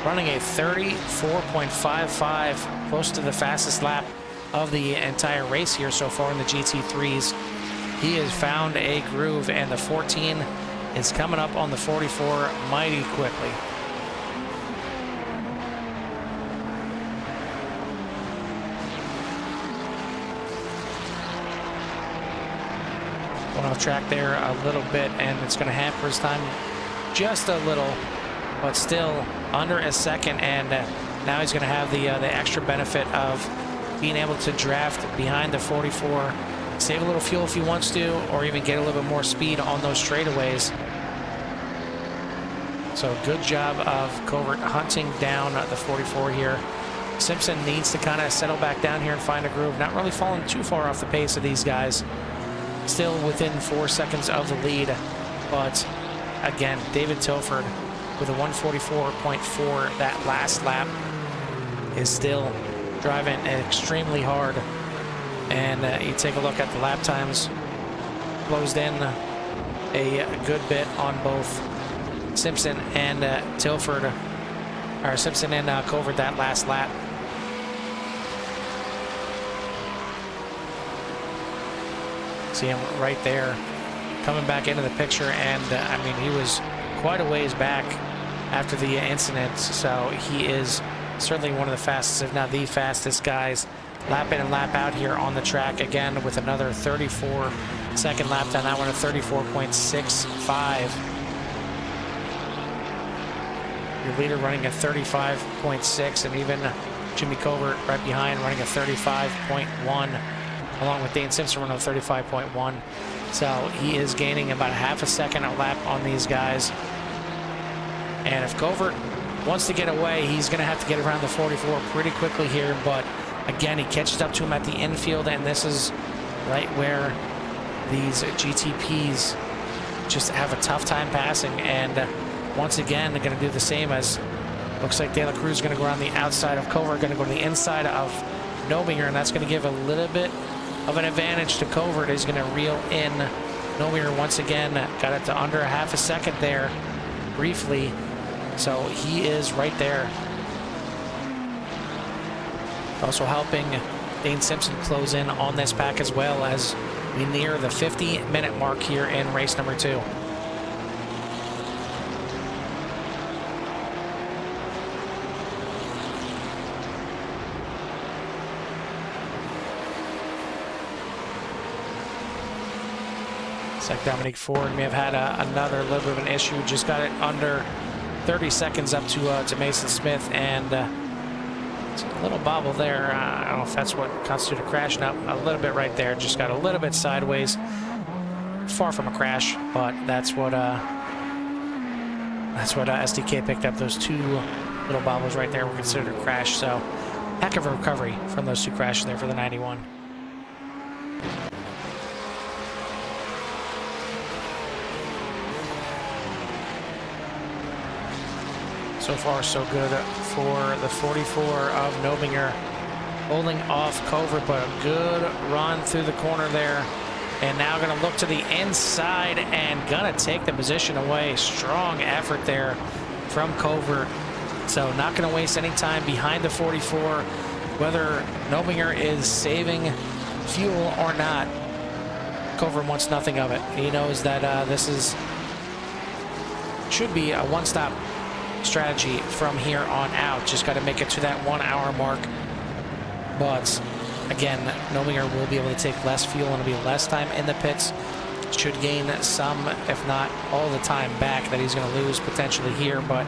running a 34.55, close to the fastest lap of the entire race here so far in the GT3s. He has found a groove, and the 14 is coming up on the 44 mighty quickly. Went off track there a little bit, and it's going to hamper his time just a little, but still under a second, and now he's going to have the extra benefit of being able to draft behind the 44, save a little fuel if he wants to, or even get a little bit more speed on those straightaways. So good job of Covert hunting down the 44 here. Simpson needs to kind of settle back down here and find a groove, not really falling too far off the pace of these guys. Still within 4 seconds of the lead, but again, David Tilford with a 144.4 that last lap is still driving extremely hard. And you take a look at the lap times, closed in a good bit on both Simpson and Tilford, or Simpson and Covert that last lap. See him right there coming back into the picture, and I mean, he was quite a ways back after the incident, so he is certainly one of the fastest, if not the fastest guys, lap in and lap out here on the track, again with another 34-second lap time. That one at 34.65. Your leader running at 35.6, and even Jimmy Covert right behind running at 35.1, along with Dane Simpson running at 35.1. So he is gaining about ½ a second a lap on these guys. And if Covert wants to get away, he's going to have to get around the 44 pretty quickly here. But again, he catches up to him at the infield, and this is right where these GTPs just have a tough time passing. And once again, they're going to do the same as looks like De La Cruz is going to go around the outside of Covert, going to go to the inside of Nominger, and that's going to give a little bit of an advantage to Covert. He's going to reel in Nominger once again. Got it to under a half a second there briefly. So he is right there. Also helping Dane Simpson close in on this pack as well as we near the 50-minute mark here in race number 2. Looks like Dominique Ford may have had another little bit of an issue. Just got it under 30 seconds up to Mason Smith, and it's a little bobble there. I don't know if that's what constituted a crash. No, a little bit right there. Just got a little bit sideways. Far from a crash, but that's what SDK picked up. Those 2 little bobbles right there were considered a crash. So heck of a recovery from those 2 crashes there for the 91. So far, so good for the 44 of Nominger, holding off Covert, but a good run through the corner there. And now going to look to the inside and going to take the position away. Strong effort there from Covert. So not going to waste any time behind the 44. Whether Nominger is saving fuel or not, Covert wants nothing of it. He knows that this should be a one-stop strategy from here on out. Just got to make it to that 1 hour mark. But again, Nominger will be able to take less fuel and it'll be less time in the pits. Should gain some, if not all the time back that he's going to lose potentially here. But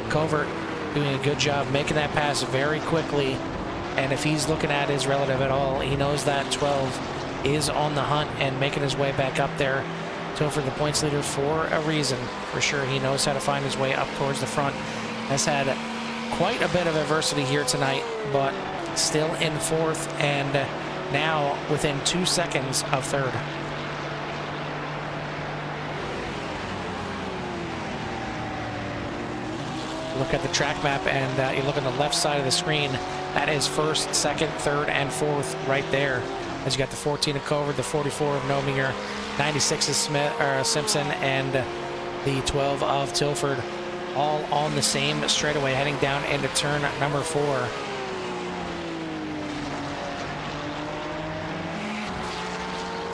Covert doing a good job making that pass very quickly. And if he's looking at his relative at all, he knows that 12 is on the hunt and making his way back up there. For the points leader for a reason. For sure, he knows how to find his way up towards the front. Has had quite a bit of adversity here tonight, but still in 4th and now within 2 seconds of 3rd. Look at the track map and you look on the left side of the screen. That is 1st, 2nd, 3rd, and 4th right there. As you got the 14 of Covert, the 44 of Nominger, 96 is Simpson, and the 12 of Tilford, all on the same straightaway heading down into turn number 4.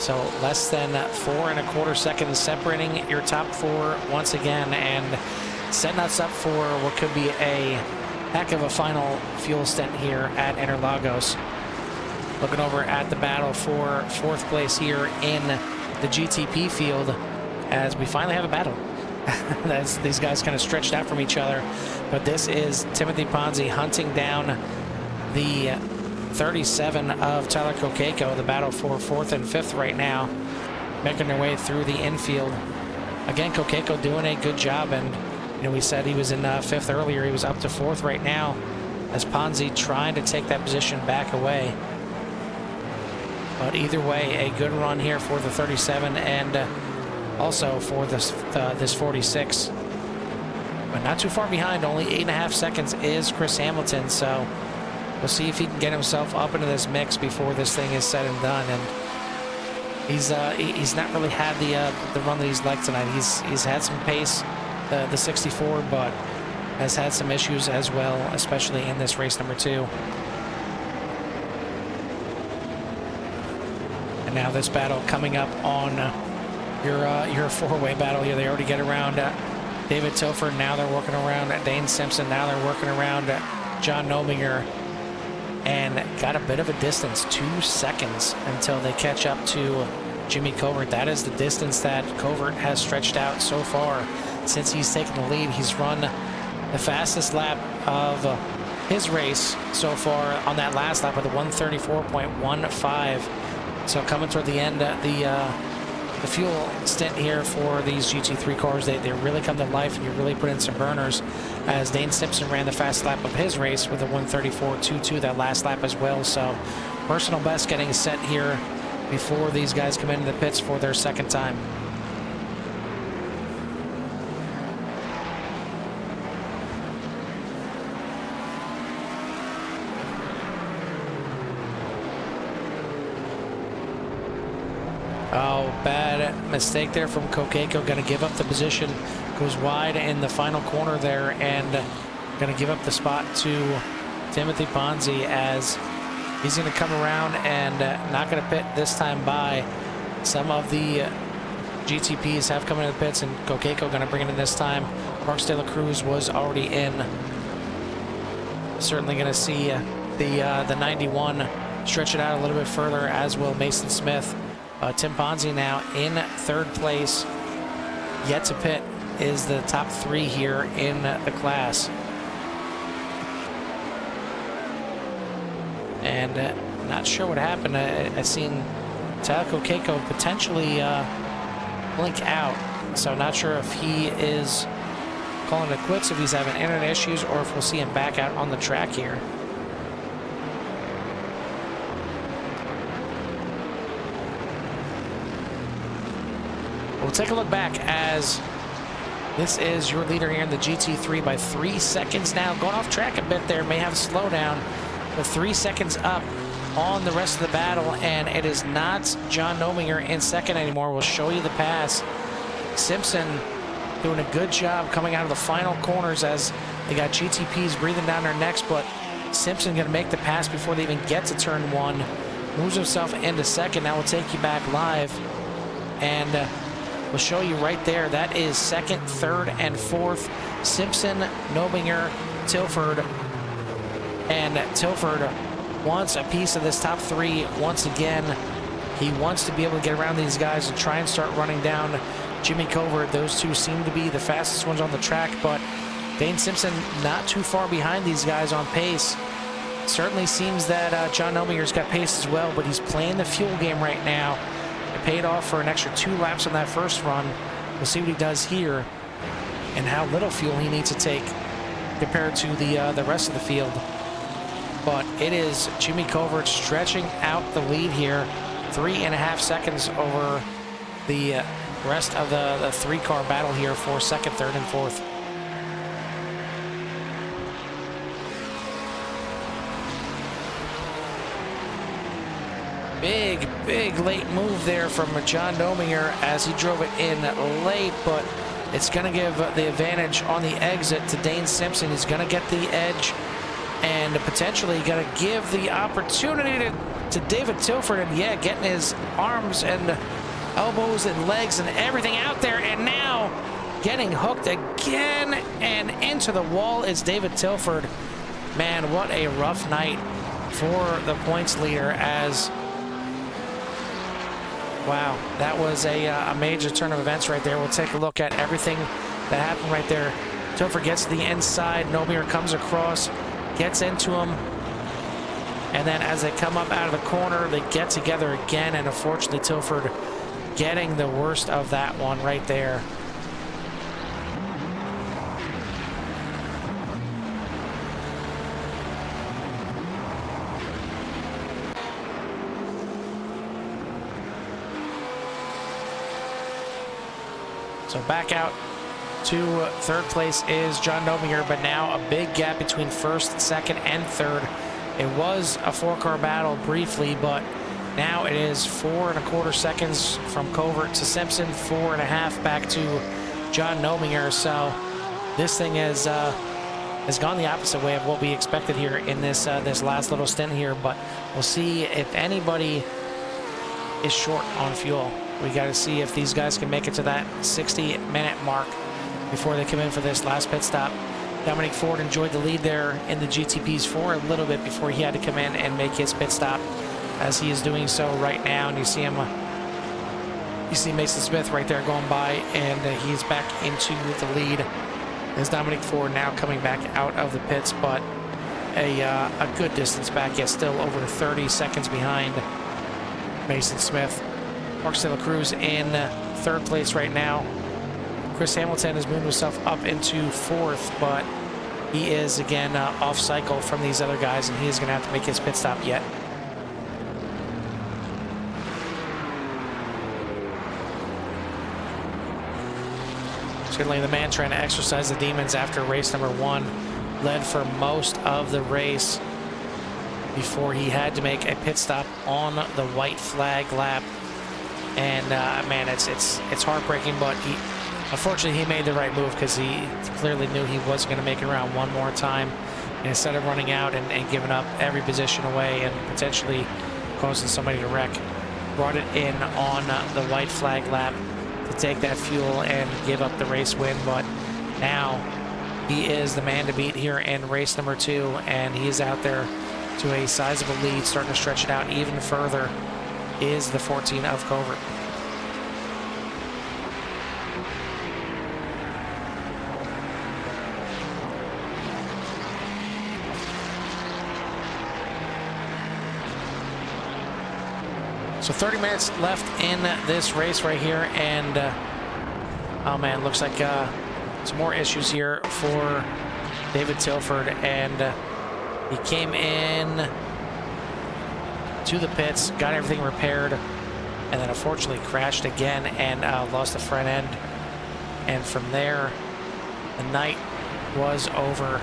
So less than 4 1/4 seconds separating your top 4 once again, and setting us up for what could be a heck of a final fuel stint here at Interlagos. Looking over at the battle for 4th place here in the GTP field as we finally have a battle. As these guys kind of stretched out from each other. But this is Timothy Ponzi hunting down the 37 of Tyler Kokeko. The battle for 4th and 5th right now, making their way through the infield. Again, Kokeko doing a good job, and you know, we said he was in 5th earlier. He was up to 4th right now as Ponzi trying to take that position back away. But either way, a good run here for the 37 and also for this 46. But not too far behind, only 8.5 seconds is Chris Hamilton. So we'll see if he can get himself up into this mix before this thing is said and done. And he's not really had the run that he's liked tonight. He's had some pace, the 64, but has had some issues as well, especially in this race number 2. Now this battle coming up on your 4-way battle here. They already get around David Tilford. Now they're working around Dane Simpson. Now they're working around John Nominger. And got a bit of a distance, 2 seconds until they catch up to Jimmy Covert. That is the distance that Covert has stretched out so far since he's taken the lead. He's run the fastest lap of his race so far on that last lap with a 134.15. So coming toward the end, the the fuel stint here for these GT3 cars, they really come to life, and you really put in some burners, as Dane Simpson ran the fast lap of his race with a 1:34.22 that last lap as well. So personal best getting set here before these guys come into the pits for their second time. Oh, bad mistake there from Kokeko. Going to give up the position. Goes wide in the final corner there, and going to give up the spot to Timothy Ponzi, as he's going to come around and not going to pit this time by. Some of the GTPs have come into the pits, and Kokeko going to bring it in this time. Mark De La Cruz was already in. Certainly going to see the 91 stretch it out a little bit further, as will Mason Smith. Tim Ponzi now in third place. Yet to pit is the top three here in the class. And not sure what happened. I've seen Taco Keiko potentially blink out. So not sure if he is calling it quits, if he's having internet issues, or if we'll see him back out on the track here. We'll take a look back, as this is your leader here in the GT3 by 3 seconds now. Going off track a bit there, may have a slowdown, but 3 seconds up on the rest of the battle, and it is not John Nominger in second anymore. We'll show you the pass. Simpson doing a good job coming out of the final corners, as they got GTPs breathing down their necks, but Simpson going to make the pass before they even get to turn one. Moves himself into second. Now we'll take you back live, and we'll show you right there. That is second, third, and fourth. Simpson, Nominger, Tilford. And Tilford wants a piece of this top three once again. He wants to be able to get around these guys and try and start running down Jimmy Covert. Those two seem to be the fastest ones on the track, but Dane Simpson not too far behind these guys on pace. Certainly seems that John Nominger's got pace as well, but he's playing the fuel game right now. It paid off for an extra 2 laps on that first run. We'll see what he does here and how little fuel he needs to take compared to the rest of the field. But it is Jimmy Covert stretching out the lead here, 3.5 seconds over the rest of the 3-car battle here for second, third, and fourth. Big late move there from John Nominger as he drove it in late, but it's going to give the advantage on the exit to Dane Simpson. He's going to get the edge and potentially going to give the opportunity to David Tilford, and yeah, getting his arms and elbows and legs and everything out there, and now getting hooked again and into the wall is David Tilford. Man, what a rough night for the points leader, as wow, that was a major turn of events right there. We'll take a look at everything that happened right there. Tilford gets to the inside. Nominger comes across, gets into him. And then as they come up out of the corner, they get together again. And unfortunately, Tilford getting the worst of that one right there. So back out to third place is John Nominger, but now a big gap between first, second, and third. It was a 4-car battle briefly, but now it is 4.25 seconds from Covert to Simpson, 4.5 back to John Nominger. So this thing has gone the opposite way of what we expected here in this last little stint here. But we'll see if anybody is short on fuel. We got to see if these guys can make it to that 60-minute mark before they come in for this last pit stop. Dominic Ford enjoyed the lead there in the GTPs for a little bit before he had to come in and make his pit stop, as he is doing so right now. And you see him, you see Mason Smith right there going by, and he's back into the lead. As Dominic Ford now coming back out of the pits, but a good distance back, yet still over 30 seconds behind Mason Smith. Mark De La Cruz in third place right now. Chris Hamilton has moved himself up into fourth, but he is again off cycle from these other guys, and he is going to have to make his pit stop yet. Certainly the man trying to exercise the demons after race number 1 led for most of the race before he had to make a pit stop on the white flag lap. And man, it's heartbreaking, but unfortunately he made the right move, because he clearly knew he wasn't going to make it around one more time. And instead of running out and giving up every position away and potentially causing somebody to wreck, brought it in on the white flag lap to take that fuel and give up the race win. But now he is the man to beat here in race number 2, and he is out there to a sizable lead, starting to stretch it out even further, is the 14 of Covert. So 30 minutes left in this race right here, and oh man, looks like some more issues here for David Tilford, and he came in to the pits, got everything repaired, and then unfortunately crashed again and lost the front end. And from there, the night was over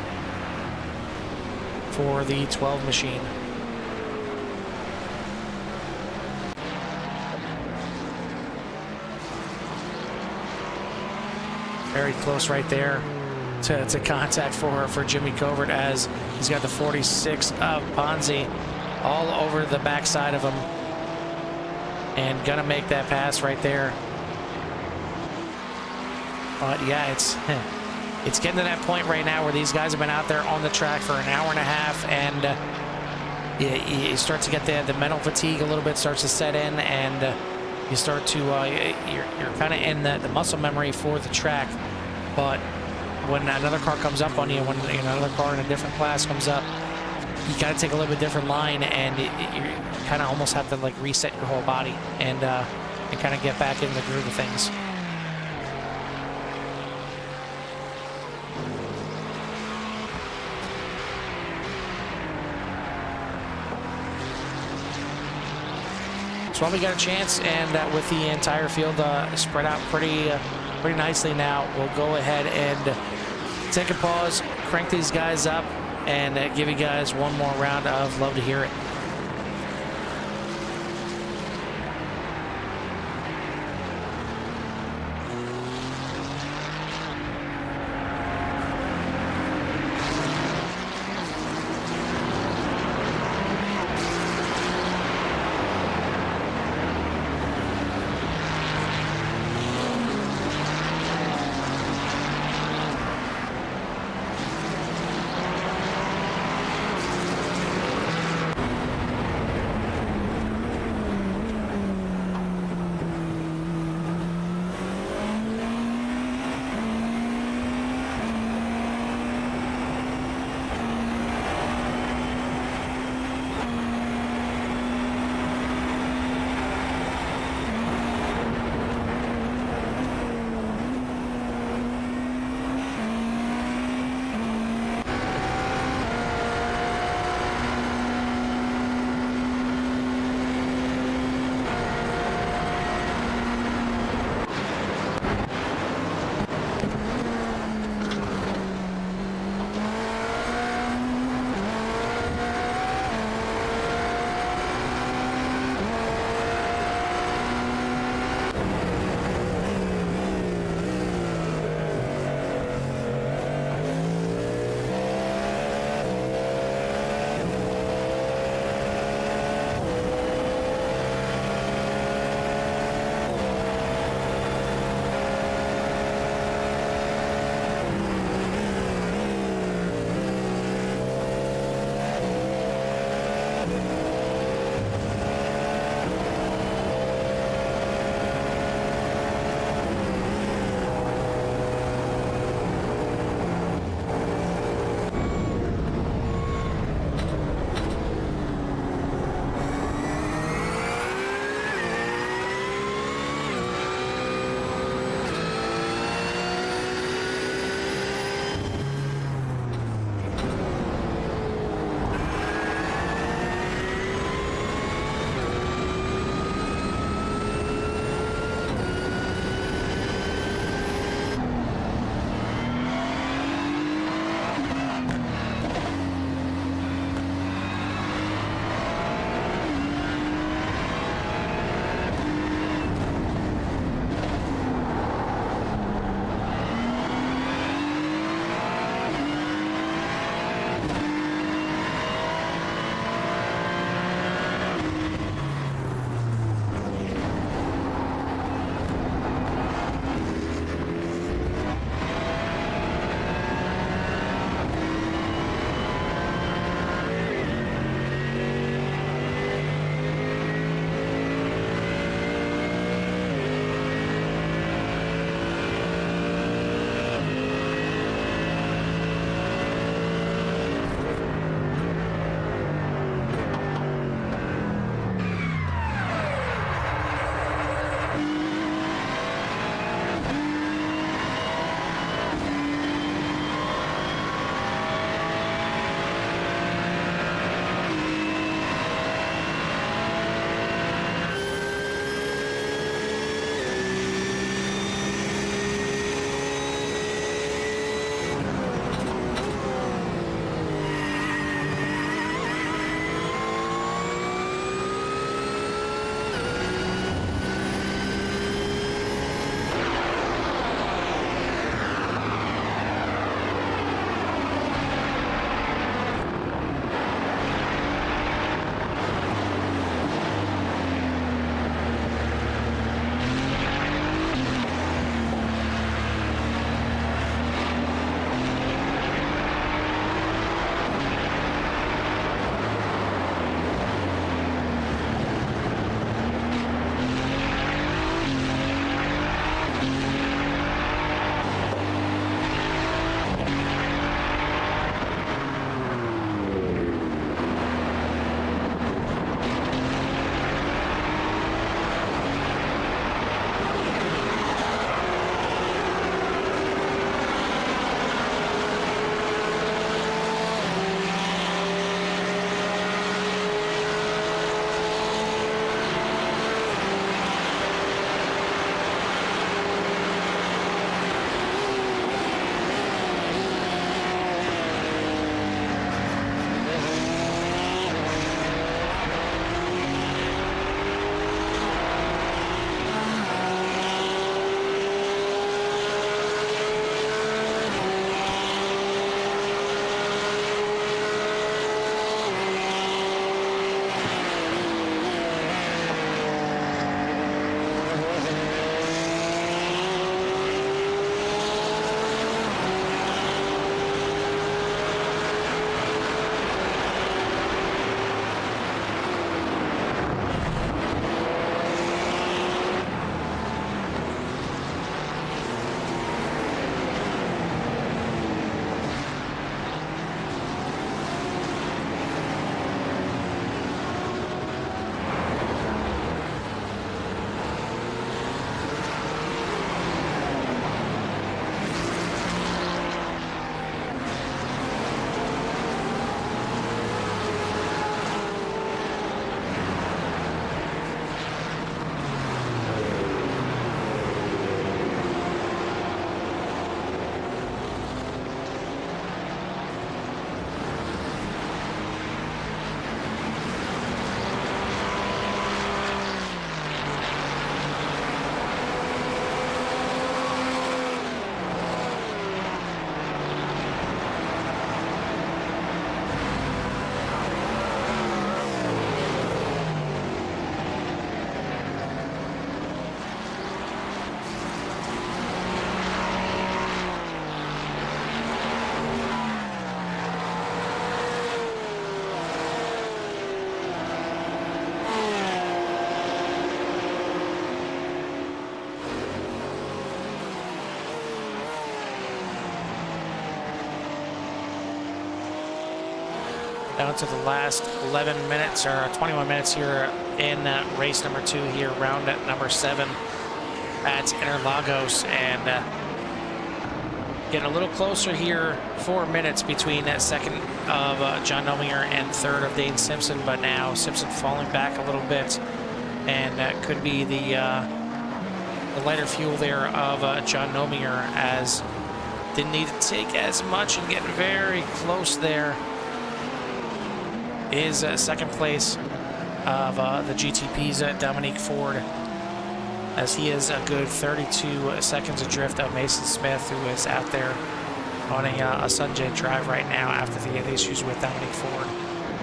for the 12 machine. Very close right there to contact for Jimmy Covert, as he's got the 46 of Ponzi all over the backside of him, and gonna make that pass right there. But yeah, it's getting to that point right now where these guys have been out there on the track for an hour and a half, and you start to get the mental fatigue a little bit starts to set in, and you start to you're kind of in the muscle memory for the track. But when another car comes up on you, when another car in a different class comes up, you got to take a little bit different line, and you kind of almost have to like reset your whole body and kind of get back in the groove of things. So while we got a chance, and with the entire field spread out pretty nicely now, we'll go ahead and take a pause, crank these guys up, and give you guys one more round of Love to Hear It. down to the last 11 minutes or 21 minutes here in race number 2 here, round at number 7 at Interlagos, and getting a little closer here. 4 minutes between second of John Nominger and third of Dane Simpson, but now Simpson falling back a little bit, and that could be the lighter fuel there of John Nominger, as didn't need to take as much and getting very close there. Is second place of the GTP's Dominique Ford, as he is a good 32 seconds adrift of Mason Smith, who is out there on a Sunday drive right now after the issues with Dominique Ford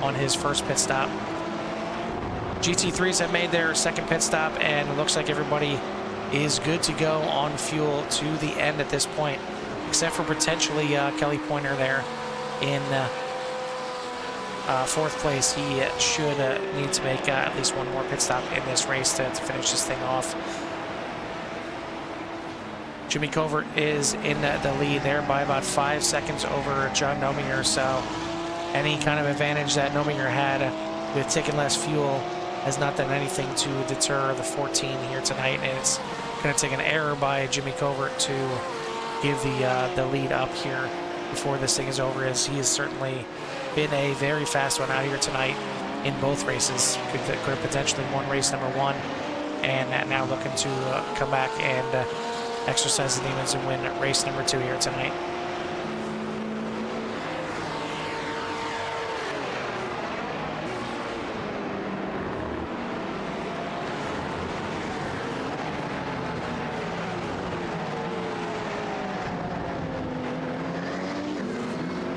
on his first pit stop. GT3s have made their second pit stop, and it looks like everybody is good to go on fuel to the end at this point, except for potentially Kelly Pointer there in fourth place. He should need to make at least one more pit stop in this race to finish this thing off. Jimmy Covert is in the lead there by about 5 seconds over John Nominger, so any kind of advantage that Nominger had with taking less fuel has not done anything to deter the 14 here tonight, and it's going to take an error by Jimmy Covert to give the lead up here before this thing is over, as he has certainly been a very fast one out here tonight in both races. Could potentially won race number 1, and now looking to come back and exercise the demons and win race number 2 here tonight.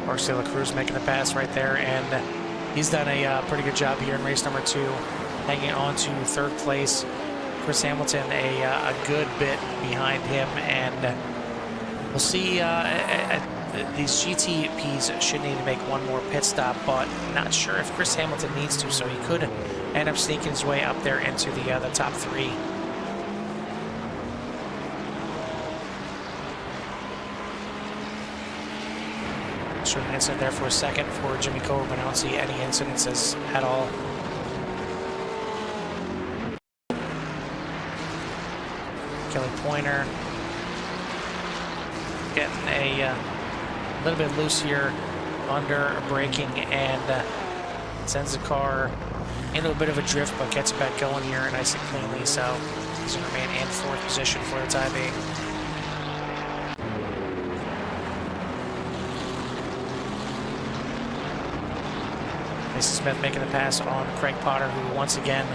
Porsche de la Cruz making the pass right there, and he's done a pretty good job here in race number 2, hanging on to third place. Chris Hamilton a good bit behind him, and we'll see. These GTPs should need to make one more pit stop, but not sure if Chris Hamilton needs to, so he could end up sneaking his way up there into the top 3. Short incident there for a second for Jimmy Covert, but I don't see any incidences at all. Kelly Pointer getting a little bit loose here under braking, and sends the car into a bit of a drift, but gets it back going here nice and cleanly, so he's going to remain in fourth position for the time being. Mason Smith making the pass on Craig Potter, who once again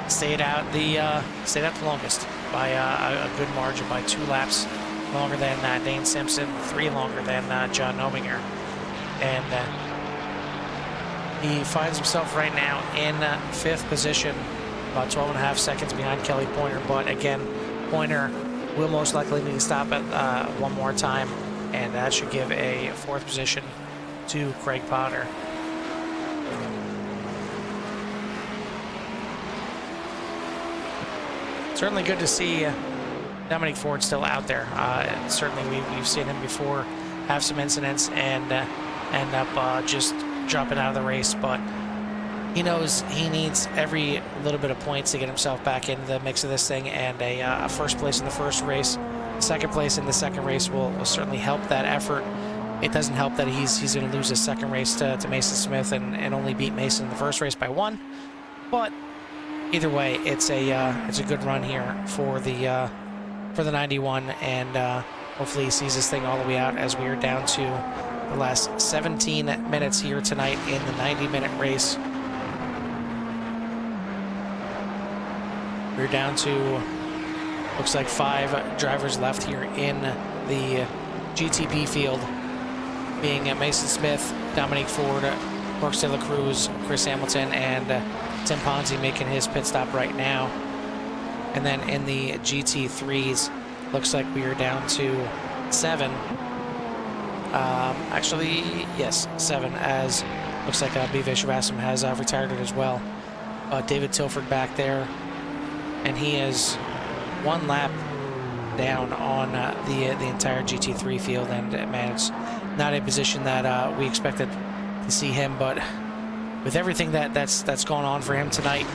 stayed out the longest by a good margin, by 2 laps longer than Dane Simpson, 3 longer than John Nominger, and he finds himself right now in 5th position, about 12.5 seconds behind Kelly Pointer. But again, Pointer will most likely need to stop at one more time, and that should give a 4th position to Craig Potter. Certainly good to see Dominique Ford still out there. Certainly we've seen him before have some incidents and end up just dropping out of the race, but he knows he needs every little bit of points to get himself back into the mix of this thing, and a first place in the first race, second place in the second race will certainly help that effort. It doesn't help that he's going to lose his second race to Mason Smith and only beat Mason in the first race by 1, but either way, it's a good run here for the 91, and hopefully he sees this thing all the way out, as we are down to the last 17 minutes here tonight in the 90-minute race. We're down to, looks like 5 drivers left here in the GTP field, being Mason Smith, Dominique Ford, Porsche de la Cruz, Chris Hamilton, and Tim Ponzi making his pit stop right now. And then in the GT3s, looks like we are down to 7. Actually, yes, 7, as looks like B.V. Shavasam has retired it as well. David Tilford back there, and he is 1 lap down on the entire GT3 field, and man, it's not a position that we expected to see him, but with everything that's going on for him tonight,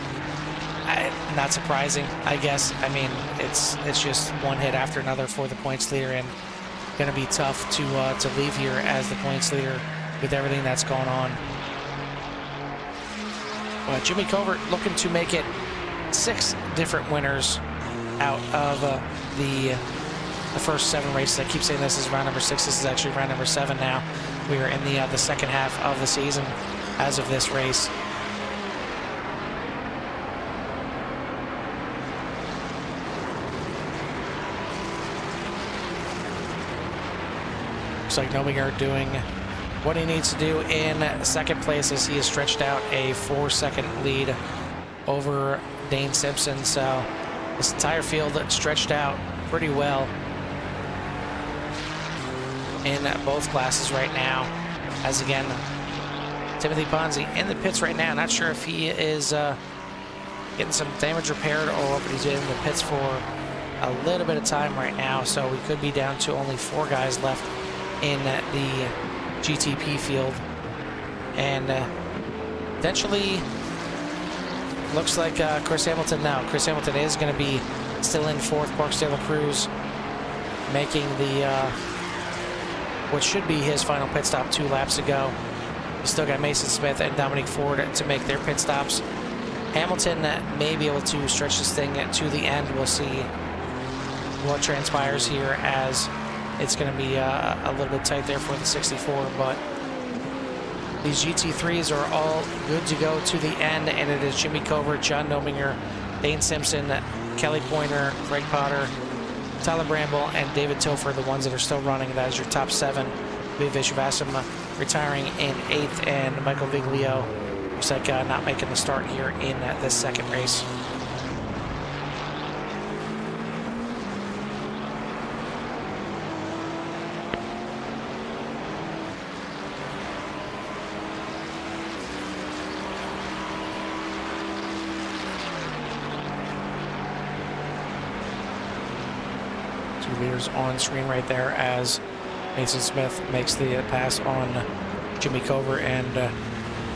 not surprising, I guess. I mean, it's just one hit after another for the points leader, and going to be tough to leave here as the points leader with everything that's going on. But Jimmy Covert looking to make it 6 different winners out of the first 7 races. I keep saying this is round number 6. This is actually round number 7 now. We are in the second half of the season as of this race. Looks like Nominger doing what he needs to do in second place as he has stretched out a 4-second lead over Dane Simpson. So this entire field stretched out pretty well in both classes right now. As again, Timothy Ponzi in the pits right now. Not sure if he is getting some damage repaired or but he's in the pits for a little bit of time right now. So we could be down to only 4 guys left in the GTP field, and potentially looks like Chris Hamilton now. Chris Hamilton is going to be still in 4th. Barksdale Cruz making the what should be his final pit stop 2 laps ago. You still got Mason Smith and Dominic Ford to make their pit stops. Hamilton may be able to stretch this thing to the end. We'll see what transpires here, as it's going to be a little bit tight there for the 64, but these GT3s are all good to go to the end, and it is Jimmy Covert, John Nominger, Dane Simpson, Kelly Pointer, Greg Potter, Tyler Bramble, and David Topher, the ones that are still running. That is your top 7. Viv Vishwasam retiring in 8th, and Michael Viglio looks like not making the start here in this second race. Leaders on screen right there as Mason Smith makes the pass on Jimmy Covert, and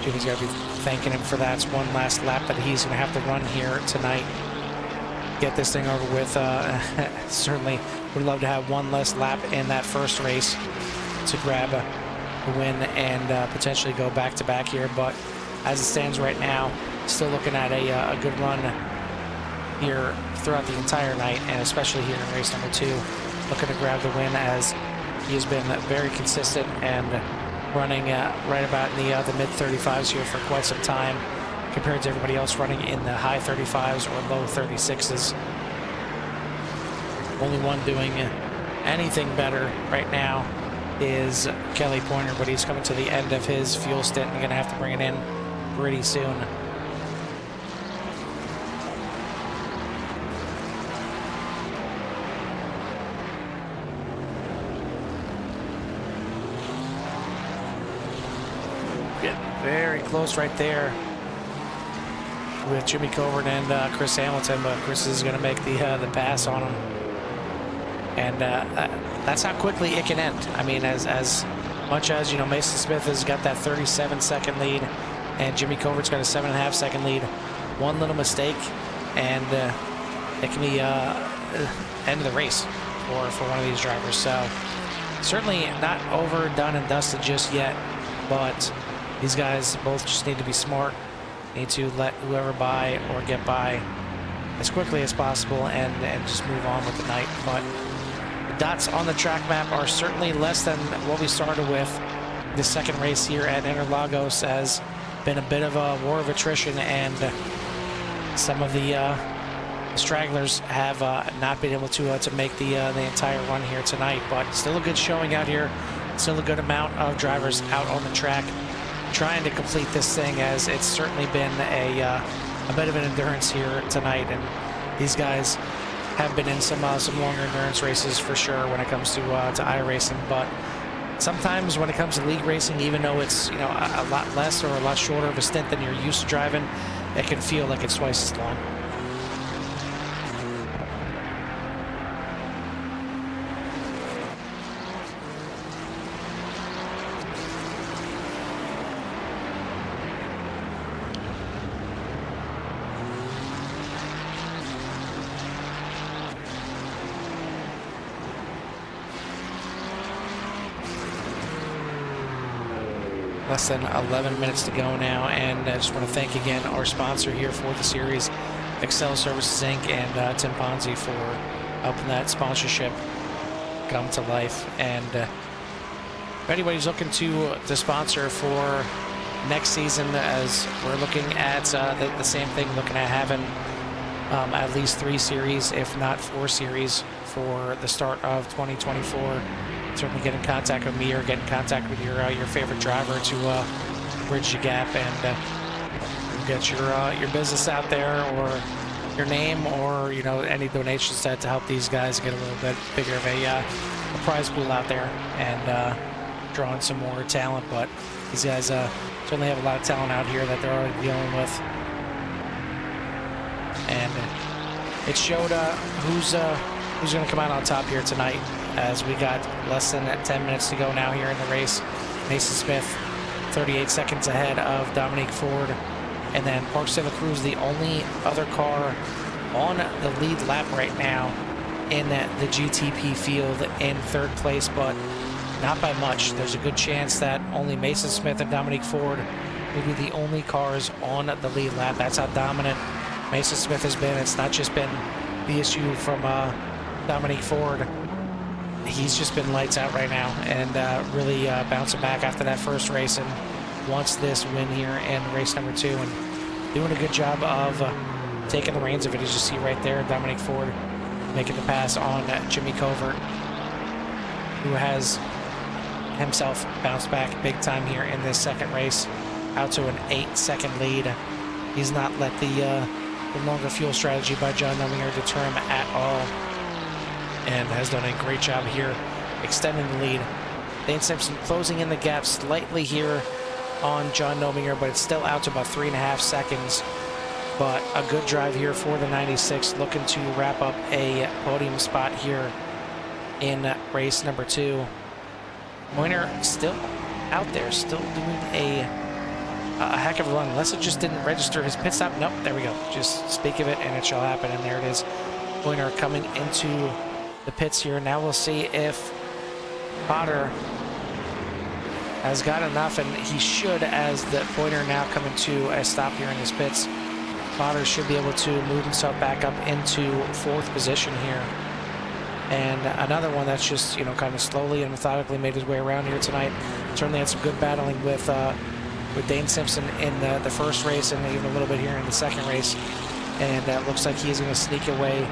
Jimmy's got to be thanking him for that. It's one last lap that he's going to have to run here tonight. Get this thing over with. Certainly would love to have one less lap in that first race to grab the win and potentially go back-to-back here, but as it stands right now, still looking at a good run here throughout the entire night, and especially here in race number 2, looking to grab the win as he has been very consistent and running right about in the mid-35s here for quite some time, compared to everybody else running in the high 35s or low 36s. Only one doing anything better right now is Kelly Pointer, but he's coming to the end of his fuel stint and going to have to bring it in pretty soon. Very close right there with Jimmy Covert and Chris Hamilton, but Chris is going to make the pass on him, and that's how quickly it can end. I mean, as much as, you know, Mason Smith has got that 37-second lead, and Jimmy Covert's got a 7.5-second lead. One little mistake, and it can be end of the race for one of these drivers. So certainly not over, done, and dusted just yet, but these guys both just need to be smart, need to let whoever by or get by as quickly as possible and just move on with the night. But the dots on the track map are certainly less than what we started with. The second race here at Interlagos has been a bit of a war of attrition, and some of the stragglers have not been able to make the entire run here tonight. But still a good showing out here, still a good amount of drivers out on the track trying to complete this thing, as it's certainly been a bit of an endurance here tonight, and these guys have been in some longer endurance races for sure when it comes to iRacing. But sometimes when it comes to league racing, even though it's, you know, a lot less or a lot shorter of a stint than you're used to driving, it can feel like it's twice as long. Less than 11 minutes to go now, and I just want to thank again our sponsor here for the series, Excel Services Inc. and Tim Ponzi for helping that sponsorship come to life. And if anybody's looking to sponsor for next season, as we're looking at the same thing, looking at having at least 3 series, if not 4 series, for the start of 2024. Certainly get in contact with me or get in contact with your favorite driver to bridge the gap and get your business out there, or your name, or any donations to help these guys get a little bit bigger of a prize pool out there and draw in some more talent. But these guys certainly have a lot of talent out here that they're already dealing with, and it showed who's going to come out on top here tonight, as we got less than 10 minutes to go now here in the race. Mason Smith 38 seconds ahead of Dominique Ford, and then Parks de la Cruz, the only other car on the lead lap right now in the GTP field, in 3rd place, but not by much. There's a good chance that only Mason Smith and Dominique Ford will be the only cars on the lead lap. That's how dominant Mason Smith has been. It's not just been the issue from Dominique Ford. He's just been lights out right now, and really bouncing back after that first race, and wants this win here in race number 2, and doing a good job of taking the reins of it. As you see right there, Dominique Ford making the pass on Jimmy Covert, who has himself bounced back big time here in this 2nd race, out to an 8-second lead. He's not let the longer fuel strategy by John Nominger deter him at all, and has done a great job here extending the lead. Dane Simpson closing in the gap slightly here on John Nominger, but it's still out to about 3.5 seconds. But a good drive here for the 96, looking to wrap up a podium spot here in race number 2. Moiner still out there, still doing a heck of a run, unless it just didn't register his pit stop. Nope, there we go. Just speak of it and it shall happen, and there it is. Moiner coming into the pits here. Now we'll see if Potter has got enough, and he should, as the Pointer now coming to a stop here in his pits. Potter should be able to move himself back up into 4th position here. And another one that's just, kind of slowly and methodically made his way around here tonight. Certainly had some good battling with Dane Simpson in the first race, and even a little bit here in the 2nd race. And looks like he's going to sneak away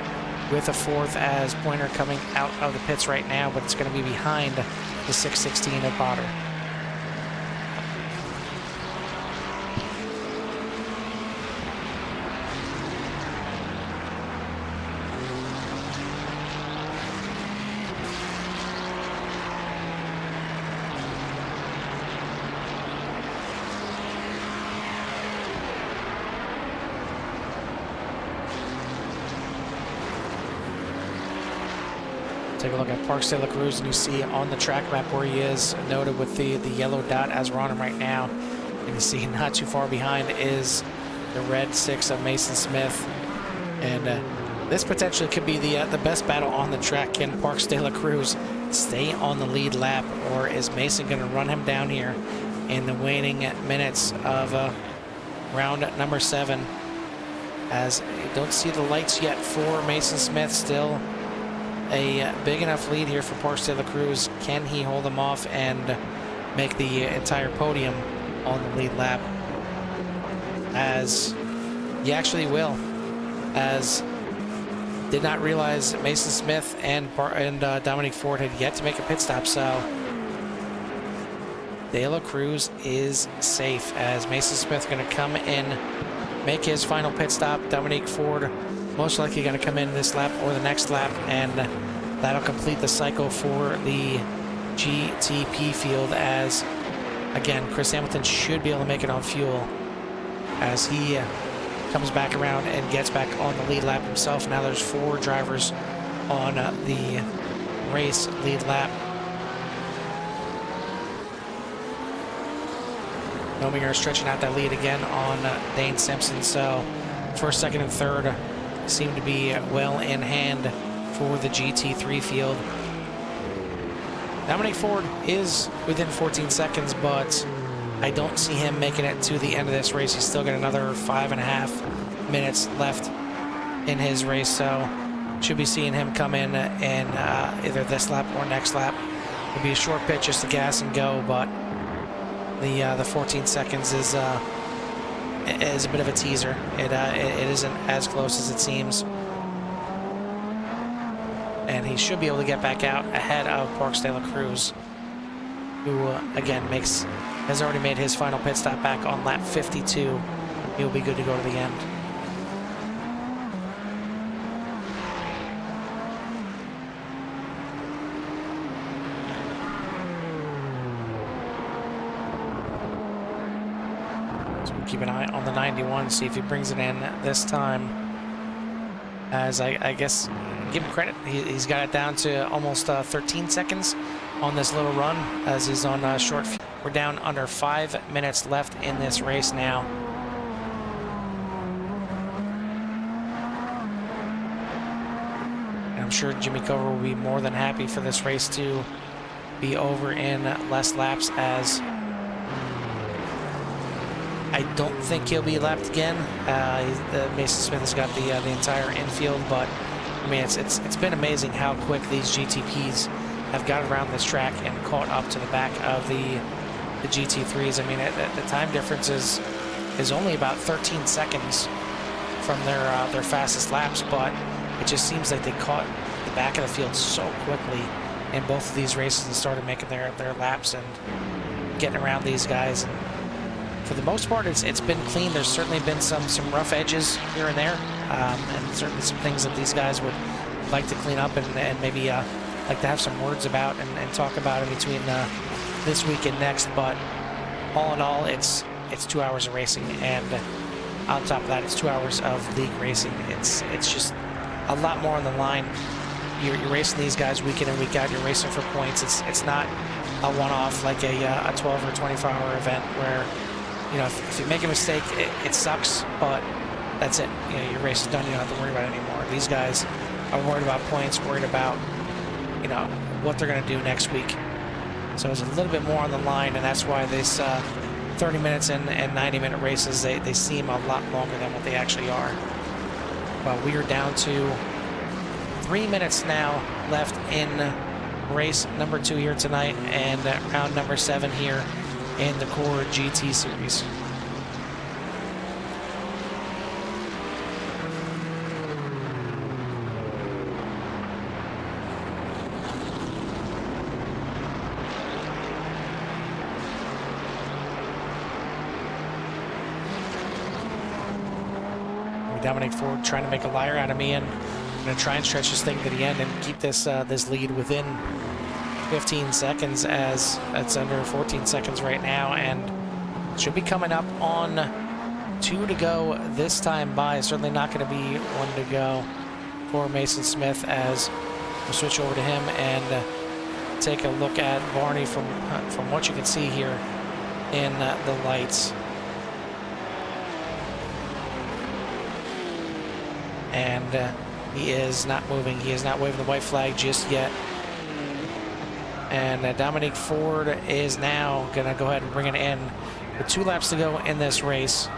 with a 4th, as Pointer coming out of the pits right now, but it's going to be behind the 616 of Potter. Take a look at Parks de la Cruz, and you see on the track map where he is, noted with the yellow dot as we're on him right now. And you see not too far behind is the red 6 of Mason Smith. And this potentially could be the best battle on the track. Can Parks de la Cruz stay on the lead lap, or is Mason going to run him down here in the waning minutes of round number 7? As you don't see the lights yet for Mason Smith. Still a big enough lead here for Parks de la Cruz. Can he hold him off and make the entire podium on the lead lap? As he actually will, as did not realize Mason Smith and Dominique Ford had yet to make a pit stop. So de la Cruz is safe, as Mason Smith going to come in, make his final pit stop. Dominique Ford most likely going to come in this lap or the next lap, and that'll complete the cycle for the GTP field, as again Chris Hamilton should be able to make it on fuel as he comes back around and gets back on the lead lap himself. Now there's 4 drivers on the race lead lap. Nominger stretching out that lead again on Dane Simpson. So 1st, 2nd, and 3rd seem to be well in hand for the GT3 field. Dominique Ford is within 14 seconds, but I don't see him making it to the end of this race. He's still got another 5.5 minutes left in his race, so should be seeing him come in either this lap or next lap. It'll be a short pit just to gas and go, but the 14 seconds is a bit of a teaser. It isn't as close as it seems, and he should be able to get back out ahead of Parks de la Cruz, who again has already made his final pit stop back on lap 52. He'll be good to go to the end. So we'll keep an eye on the 91, see if he brings it in this time. As I guess, give him credit, he's got it down to almost 13 seconds on this little run as he's on short. We're down under 5 minutes left in this race now. And I'm sure Jimmy Cover will be more than happy for this race to be over in less laps, as I don't think he'll be lapped again. Mason Smith has got the entire infield, but I mean it's been amazing how quick these GTPs have got around this track and caught up to the back of the GT3s. I mean, the time difference is only about 13 seconds from their fastest laps, but it just seems like they caught the back of the field so quickly in both of these races and started making their laps and getting around these guys. And for the most part, it's been clean. There's certainly been some rough edges here and there, and certainly some things that these guys would like to clean up and maybe like to have some words about and talk about in between this week and next. But all in all, it's 2 hours of racing, and on top of that, it's 2 hours of league racing. It's just a lot more on the line. You're racing these guys week in and week out. You're racing for points. It's not a one-off like a 12 or 24-hour event where, you know, if you make a mistake, it sucks, but that's it. You know, your race is done. You don't have to worry about it anymore. These guys are worried about points, worried about, you know, what they're going to do next week. So it's a little bit more on the line, and that's why this 30 minutes and 90-minute races, they seem a lot longer than what they actually are. But we are down to 3 minutes now left in race number 2 here tonight, and round number 7 here in the Core GT series. Dominic Ford trying to make a liar out of me, and I'm going to try and stretch this thing to the end and keep this this lead within 15 seconds, as it's under 14 seconds right now, and should be coming up on 2 to go this time by. Certainly not going to be 1 to go for Mason Smith, as we'll switch over to him and take a look at Barney from what you can see here in the lights. And he is not moving. He is not waving the white flag just yet. And Dominic Ford is now going to go ahead and bring it in with 2 laps to go in this race.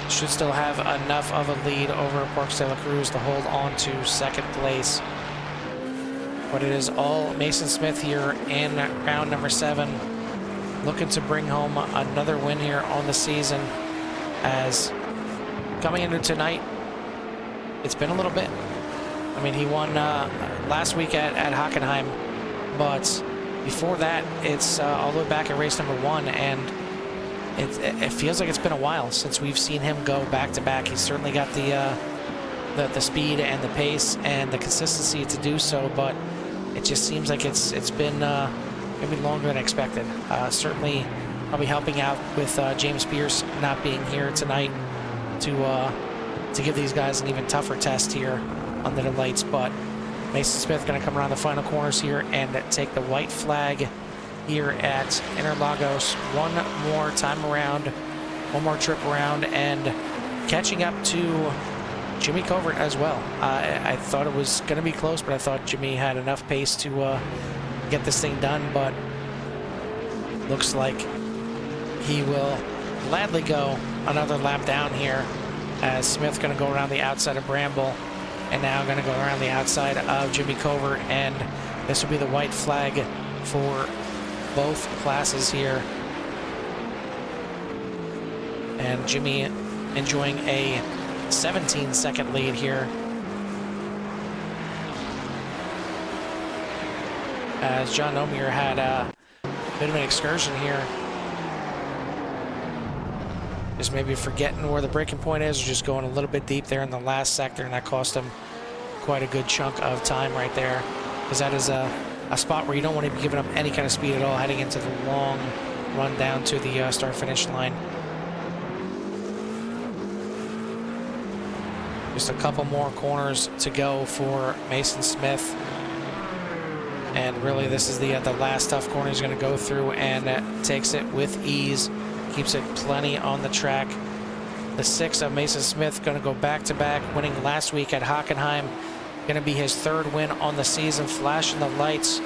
Should still have enough of a lead over Parks de la Cruz to hold on to 2nd place. But it is all Mason Smith here in round number 7, looking to bring home another win here on the season, as coming into tonight, it's been a little bit. I mean, he won last week at Hockenheim, but before that, it's all the way back at race number 1, and it feels like it's been a while since we've seen him go back-to-back. He's certainly got the speed and the pace and the consistency to do so, but it just seems like it's been maybe longer than expected. Certainly probably helping out with James Pierce not being here tonight to give these guys an even tougher test here under the lights. But Mason Smith going to come around the final corners here and take the white flag here at Interlagos one more time around, one more trip around, and catching up to Jimmy Covert as well. I thought it was going to be close, but I thought Jimmy had enough pace to get this thing done. But looks like he will gladly go another lap down here, as Smith going to go around the outside of Bramble, and now going to go around the outside of Jimmy Covert, and this will be the white flag for both classes here. And Jimmy enjoying a 17-second lead here, as John Omier had a bit of an excursion here, just maybe forgetting where the braking point is, or just going a little bit deep there in the last sector, and that cost him quite a good chunk of time right there, because that is a spot where you don't want to be giving up any kind of speed at all heading into the long run down to the start-finish line. Just a couple more corners to go for Mason Smith, and really this is the last tough corner he's going to go through, and takes it with ease, keeps it plenty on the track. The 6 of Mason Smith going to go back-to-back, winning last week at Hockenheim, going to be his 3rd win on the season, flashing the lights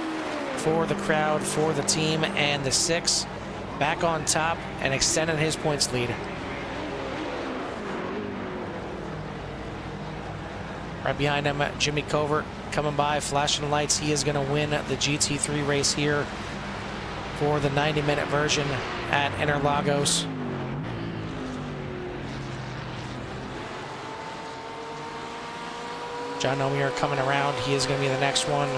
for the crowd, for the team, and the 6 back on top and extending his points lead. Right behind him, Jimmy Covert coming by, flashing lights. He is going to win the GT3 race here for the 90-minute version at Interlagos. John Omier coming around. He is going to be the next one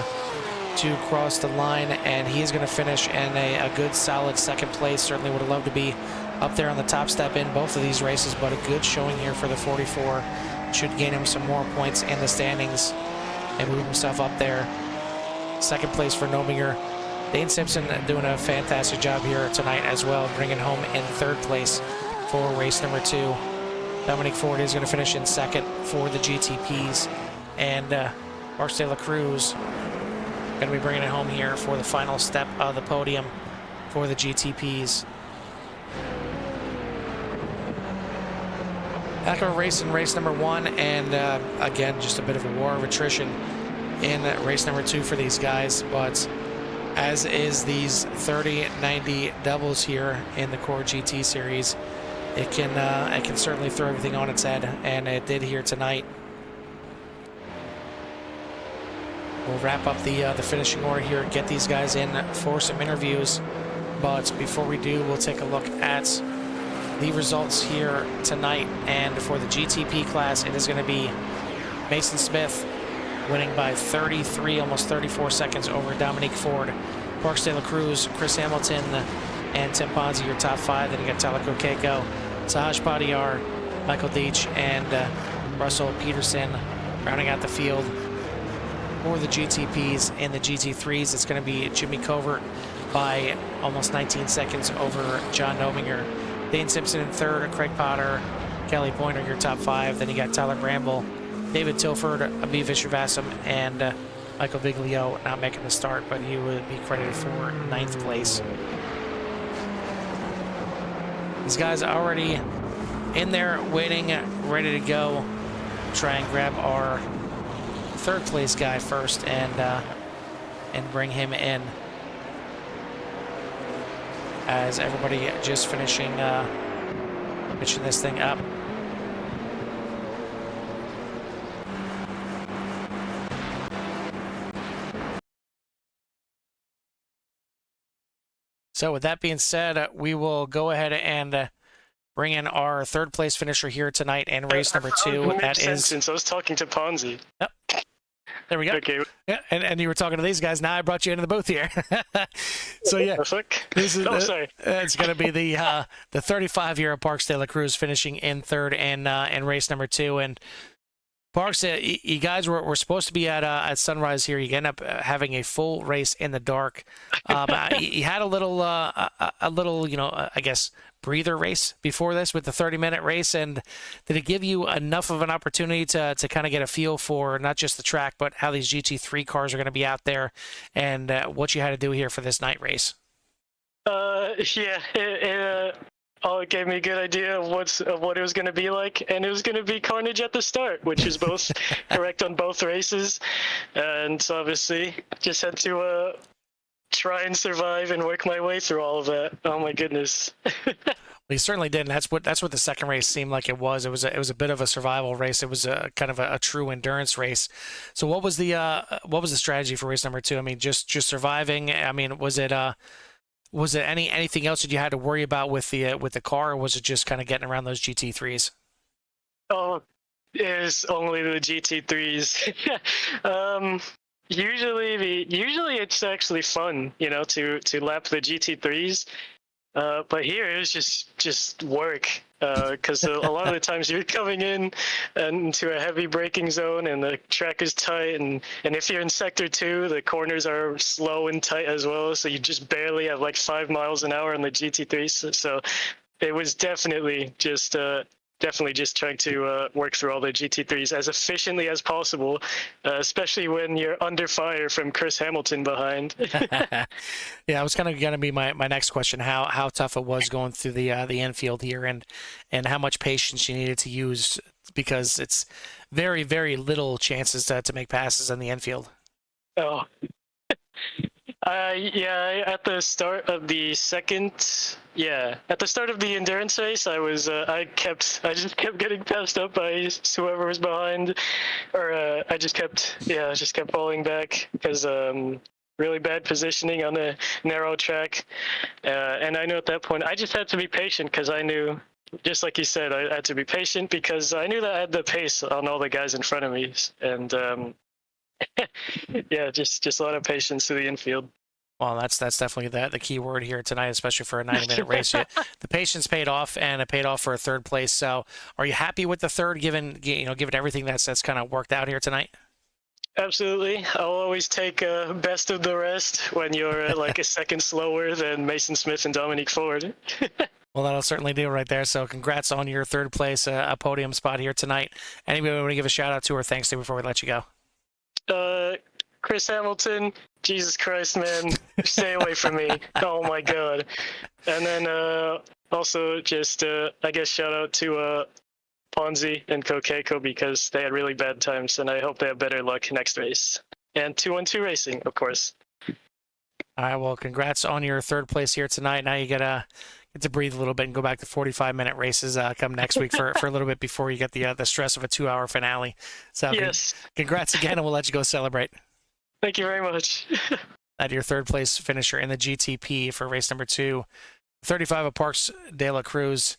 to cross the line, and he is going to finish in a good, solid 2nd place. Certainly would have loved to be up there on the top step in both of these races, but a good showing here for the 44. Should gain him some more points in the standings and move himself up there. 2nd place for Nominger. Dane Simpson doing a fantastic job here tonight as well, bringing home in 3rd place for race number 2. Dominic Ford is going to finish in 2nd for the GTPs, and Mark De La Cruz going to be bringing it home here for the final step of the podium for the GTPs. Acura racing race number 1, and again, just a bit of a war of attrition in race number 2 for these guys, but as is these 30-90 doubles here in the Core GT series, it can certainly throw everything on its head, and it did here tonight. We'll wrap up the finishing order here, get these guys in for some interviews, but before we do, we'll take a look at the results here tonight. And for the GTP class, it is going to be Mason Smith winning by 33, almost 34 seconds over Dominique Ford. Parks De La Cruz, Chris Hamilton, and Tim Ponzi, your top 5. Then you got Tyler Keiko, Sahaj Padiyar, Michael Deitch, and Russell Peterson rounding out the field. For the GTPs and the GT3s, it's going to be Jimmy Covert by almost 19 seconds over John Nominger. Dane Simpson in 3rd, Craig Potter, Kelly Pointer, your top 5. Then you got Tyler Bramble, David Tilford, Abiy Vishwasam, and Michael Biglio not making the start, but he would be credited for 9th place. These guys are already in there, waiting, ready to go. Try and grab our 3rd place guy first and bring him in, as everybody just finishing this thing up. So with that being said, we will go ahead and bring in our 3rd place finisher here tonight in race number 2. That is, since I was talking to Ponzi. Yep. There we go. Okay. Yeah, and you were talking to these guys. Now I brought you into the booth here. So yeah, this is it's going to be the 35-year-old Parks De La Cruz finishing in 3rd in race number 2. And Parks, you guys were supposed to be at Sunrise here. You end up having a full race in the dark. You had a little, I guess, breather race before this with the 30-minute race, and did it give you enough of an opportunity to kind of get a feel for not just the track, but how these GT3 cars are going to be out there, and what you had to do here for this night race? Yeah, it gave me a good idea of what it was going to be like, and it was going to be carnage at the start, which is both correct on both races. And so obviously just had to try and survive and work my way through all of that. Oh my goodness. He certainly did, and that's what the second race seemed like it was. It was a bit of a survival race. It was a kind of a true endurance race. So what was the strategy for race number 2? I mean, just surviving. I mean, was it anything else that you had to worry about with the car, or was it just kind of getting around those GT3s? Oh, it is only the GT3s. Usually it's actually fun, you know, to lap the GT3s. But here it was just work, because a lot of the times you're coming in into a heavy braking zone and the track is tight, and if you're in sector 2, the corners are slow and tight as well, so you just barely have like 5 miles an hour on the GT3. So it was definitely just trying to work through all the GT3s as efficiently as possible, especially when you're under fire from Chris Hamilton behind. Yeah, it was kind of going to be my next question, how tough it was going through the infield here, and how much patience you needed to use, because it's very, very little chances to make passes in the infield. Oh. Yeah, at the start of the endurance race, I just kept getting passed up by whoever was behind, or I just kept falling back because really bad positioning on a narrow track, and I knew at that point I just had to be patient, because I knew, just like you said, I had to be patient because I knew that I had the pace on all the guys in front of me, and yeah, just a lot of patience to the infield. Well, that's definitely the key word here tonight, especially for a 90-minute race. The patience paid off, and it paid off for a third place. So, are you happy with the third, given everything that's kind of worked out here tonight? Absolutely. I'll always take best of the rest when you're like a second slower than Mason Smith and Dominique Ford. Well, that'll certainly do right there. So, congrats on your third place, a podium spot here tonight. Anybody want to give a shout out to or thanks to before we let you go? Chris Hamilton, Jesus Christ, man, stay away from me. Oh my God. And then also just, I guess, shout out to Ponzi and Kokeko, because they had really bad times, and I hope they have better luck next race. And 212 Racing, of course. All right, well, congrats on your third place here tonight. Now you get to breathe a little bit and go back to 45-minute races come next week for a little bit before you get the stress of a 2-hour finale. So yes. Congrats again, and we'll let you go celebrate. Thank you very much. At your third place finisher in the GTP for race number 2, 35 of Parks de la Cruz.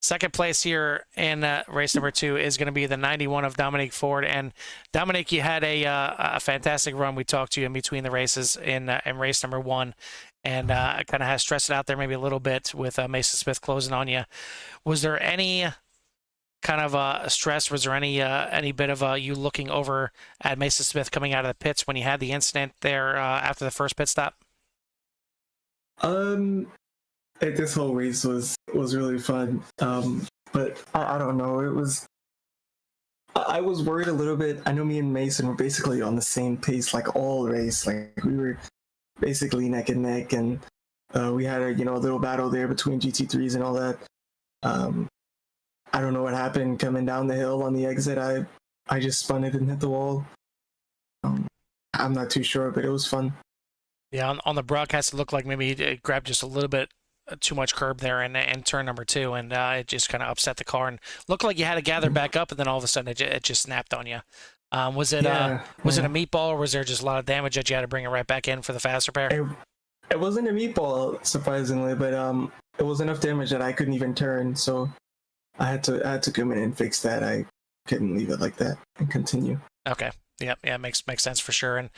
Second place here in race number 2 is going to be the 91 of Dominique Ford. And Dominique, you had a fantastic run. We talked to you in between the races in race number 1, and kind of has stressed it out there maybe a little bit with Mason Smith closing on you. Was there any kind of stress? Was there any bit of you looking over at Mason Smith coming out of the pits when you had the incident there after the first pit stop? This whole race was really fun. But I don't know. I was worried a little bit. I know me and Mason were basically on the same pace like all race. Like we were basically neck and neck, and we had a little battle there between GT3s and all that. I don't know what happened coming down the hill on the exit. I just spun it and hit the wall. I'm not too sure, but it was fun. Yeah, on the broadcast, it looked like maybe he grabbed just a little bit too much curb there in turn number 2, and it just kind of upset the car and looked like you had to gather back up, and then all of a sudden it just snapped on you. Was it a meatball, or was there just a lot of damage that you had to bring it right back in for the fast repair? It wasn't a meatball, surprisingly, but it was enough damage that I couldn't even turn, so I had to come in and fix that. I couldn't leave it like that and continue. Okay. Yeah, makes sense for sure. And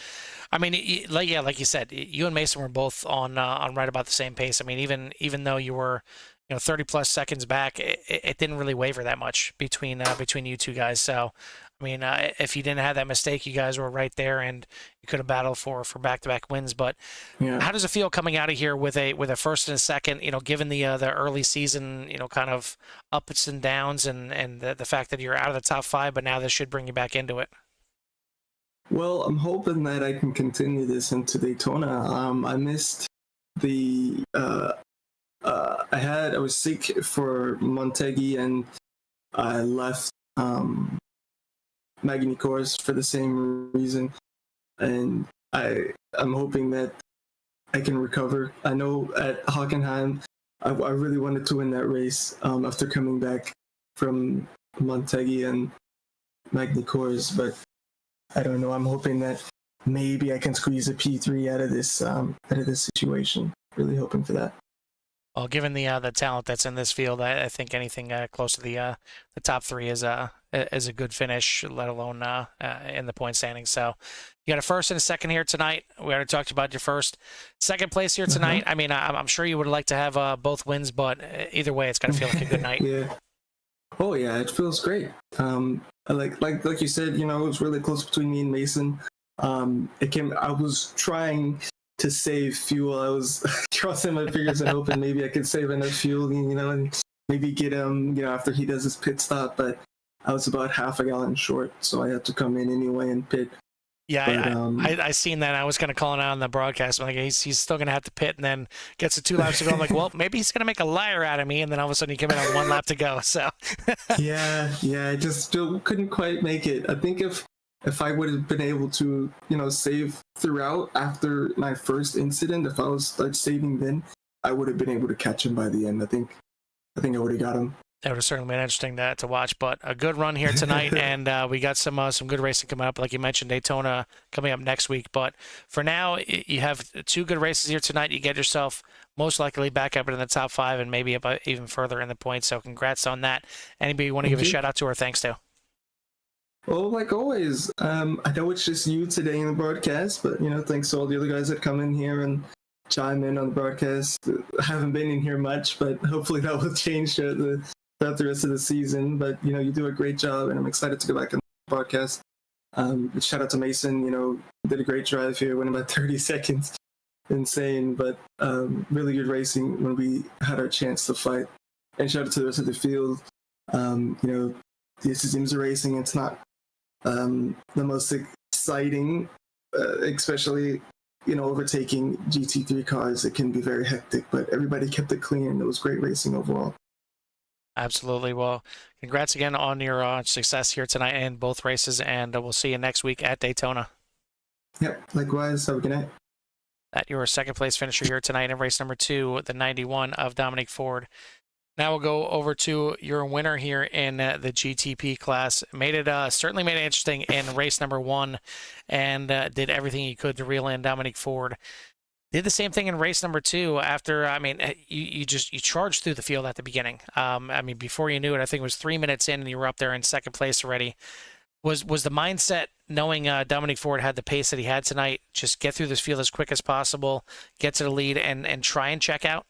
I mean, like you said, you and Mason were both on right about the same pace. I mean, even though you were 30 plus seconds back, it didn't really waver that much between you two guys. So I mean, if you didn't have that mistake, you guys were right there, and you could have battled for back-to-back wins. But how does it feel coming out of here with a first and a second? Given the early season, kind of ups and downs, and the fact that you're out of the top 5, but now this should bring you back into it. Well, I'm hoping that I can continue this into Daytona. I missed the I was sick for Montegi, and I left Magny Course for the same reason, and I'm hoping that I can recover. I know at Hockenheim, I really wanted to win that race after coming back from Montegi and Magny Cours, but I don't know. I'm hoping that maybe I can squeeze a P3 out of this situation. Really hoping for that. Well, given the talent that's in this field, I think anything close to the top three is a good finish, let alone in the point standing. So you got a first and a second here tonight. We already talked about your first, second place here tonight. I mean, I'm sure you would like to have both wins, but either way, it's going to feel like a good night. Yeah. Oh yeah, it feels great. Like you said, you know, it was really close between me and Mason. I was trying to save fuel. I was crossing my fingers and hoping maybe I could save enough fuel, you know, and maybe get him, you know, after he does his pit stop. But I was about half a gallon short, so I had to come in anyway and pit. Yeah, but, I seen that. I was going to call it out on the broadcast. I'm like, he's still going to have to pit, and then gets the 2 laps to go. I'm like, well, maybe he's going to make a liar out of me, and then all of a sudden he came in on 1 lap to go. So yeah, I just still couldn't quite make it. I think if I would have been able to, you know, save throughout after my first incident, if I was like saving then, I would have been able to catch him by the end. I think I would have got him. That would have certainly been interesting to watch, but a good run here tonight, and we got some good racing coming up. Like you mentioned, Daytona coming up next week. But for now, you have 2 good races here tonight. You get yourself most likely back up in the top 5 and maybe up even further in the points. So congrats on that. Anybody you want to give a shout out to or thanks to? Well, like always, I know it's just you today in the broadcast, but, you know, thanks to all the other guys that come in here and chime in on the broadcast. I haven't been in here much, but hopefully that will change throughout the rest of the season. But, you know, you do a great job, and I'm excited to go back on the broadcast. Shout out to Mason, you know, did a great drive here, went about 30 seconds. Insane, but really good racing when we had our chance to fight. And shout out to the rest of the field. You know, this is IMSA racing. It's not the most exciting, especially, you know, overtaking GT3 cars. It can be very hectic, but everybody kept it clean, and it was great racing overall. Absolutely. Well, congrats again on your success here tonight in both races, and we'll see you next week at Daytona. Yep, likewise. Have a good night. That your second place finisher here tonight in race number 2, the 91 of Dominic Ford. Now we'll go over to your winner here in the GTP class. Certainly made it interesting in race number 1, and did everything he could to reel in Dominic Ford. Did the same thing in race number 2 after, I mean, you charged through the field at the beginning. I mean, before you knew it, I think it was 3 minutes in and you were up there in second place already. Was the mindset, knowing Dominic Ford had the pace that he had tonight, just get through this field as quick as possible, get to the lead, and try and check out?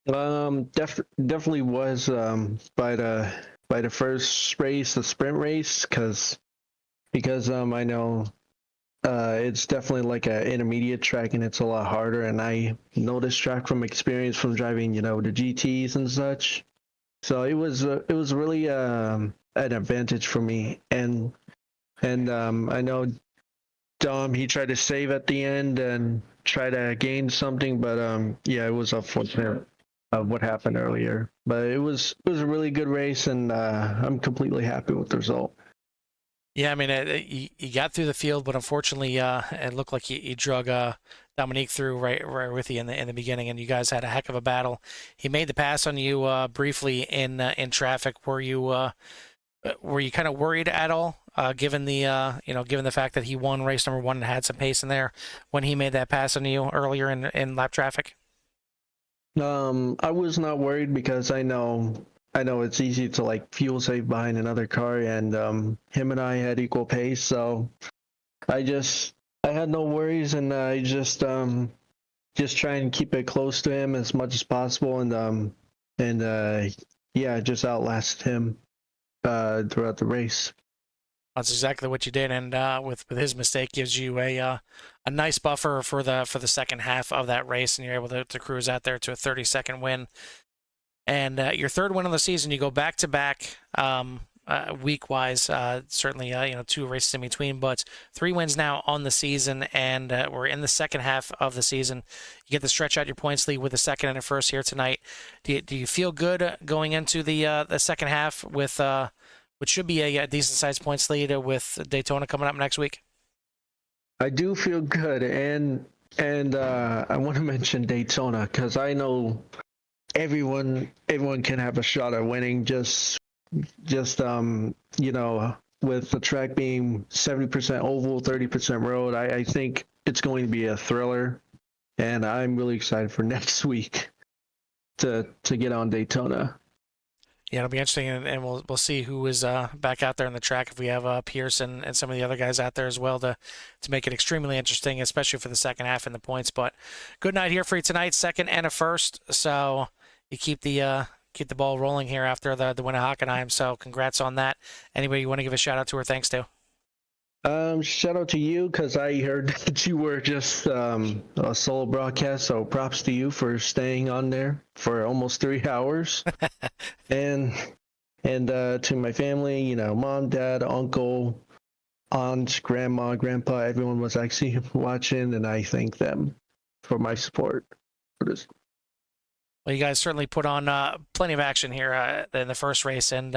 Definitely was by the first race, the sprint race, because I know it's definitely like an intermediate track, and it's a lot harder, and I know this track from experience from driving, you know, the GTs and such. So it was really an advantage for me, and I know Dom, he tried to save at the end and try to gain something, but yeah, it was unfortunate of what happened earlier. But it was a really good race, and I'm completely happy with the result. Yeah, I mean, you got through the field, but unfortunately, it looked like you drug Dominique through right with you in the beginning, and you guys had a heck of a battle. He made the pass on you briefly in traffic. Were you kind of worried at all, given the fact that he won race number 1 and had some pace in there when he made that pass on you earlier in lap traffic? I was not worried because I know it's easy to like fuel save behind another car, and him and I had equal pace, so I had no worries, and I just try and keep it close to him as much as possible, and yeah, just outlast him throughout the race. That's exactly what you did, and with his mistake, gives you a nice buffer for the second half of that race, and you're able to cruise out there to a 30-second win. And your third win of the season, you go back-to-back week-wise. Certainly, 2 races in between, but 3 wins now on the season, and we're in the second half of the season. You get to stretch out your points lead with a second and a first here tonight. Do you feel good going into the second half with what should be a decent-sized points lead with Daytona coming up next week? I do feel good, and And I want to mention Daytona because I know everyone can have a shot at winning. Just with the track being 70% oval, 30% road, I think it's going to be a thriller, and I'm really excited for next week to get on Daytona. Yeah, it'll be interesting, and we'll see who is back out there on the track if we have Pierce and some of the other guys out there as well to make it extremely interesting, especially for the second half in the points. But good night here for you tonight, second and a first. So you keep the ball rolling here after the win at Hockenheim. So congrats on that. Anybody you want to give a shout out to or thanks to? Shout out to you because I heard that you were just a solo broadcast, so props to you for staying on there for almost 3 hours. and to my family, mom, dad, uncle, aunt, grandma, grandpa, everyone was actually watching, and I thank them for my support for this. Well, you guys certainly put on plenty of action here in the first race, and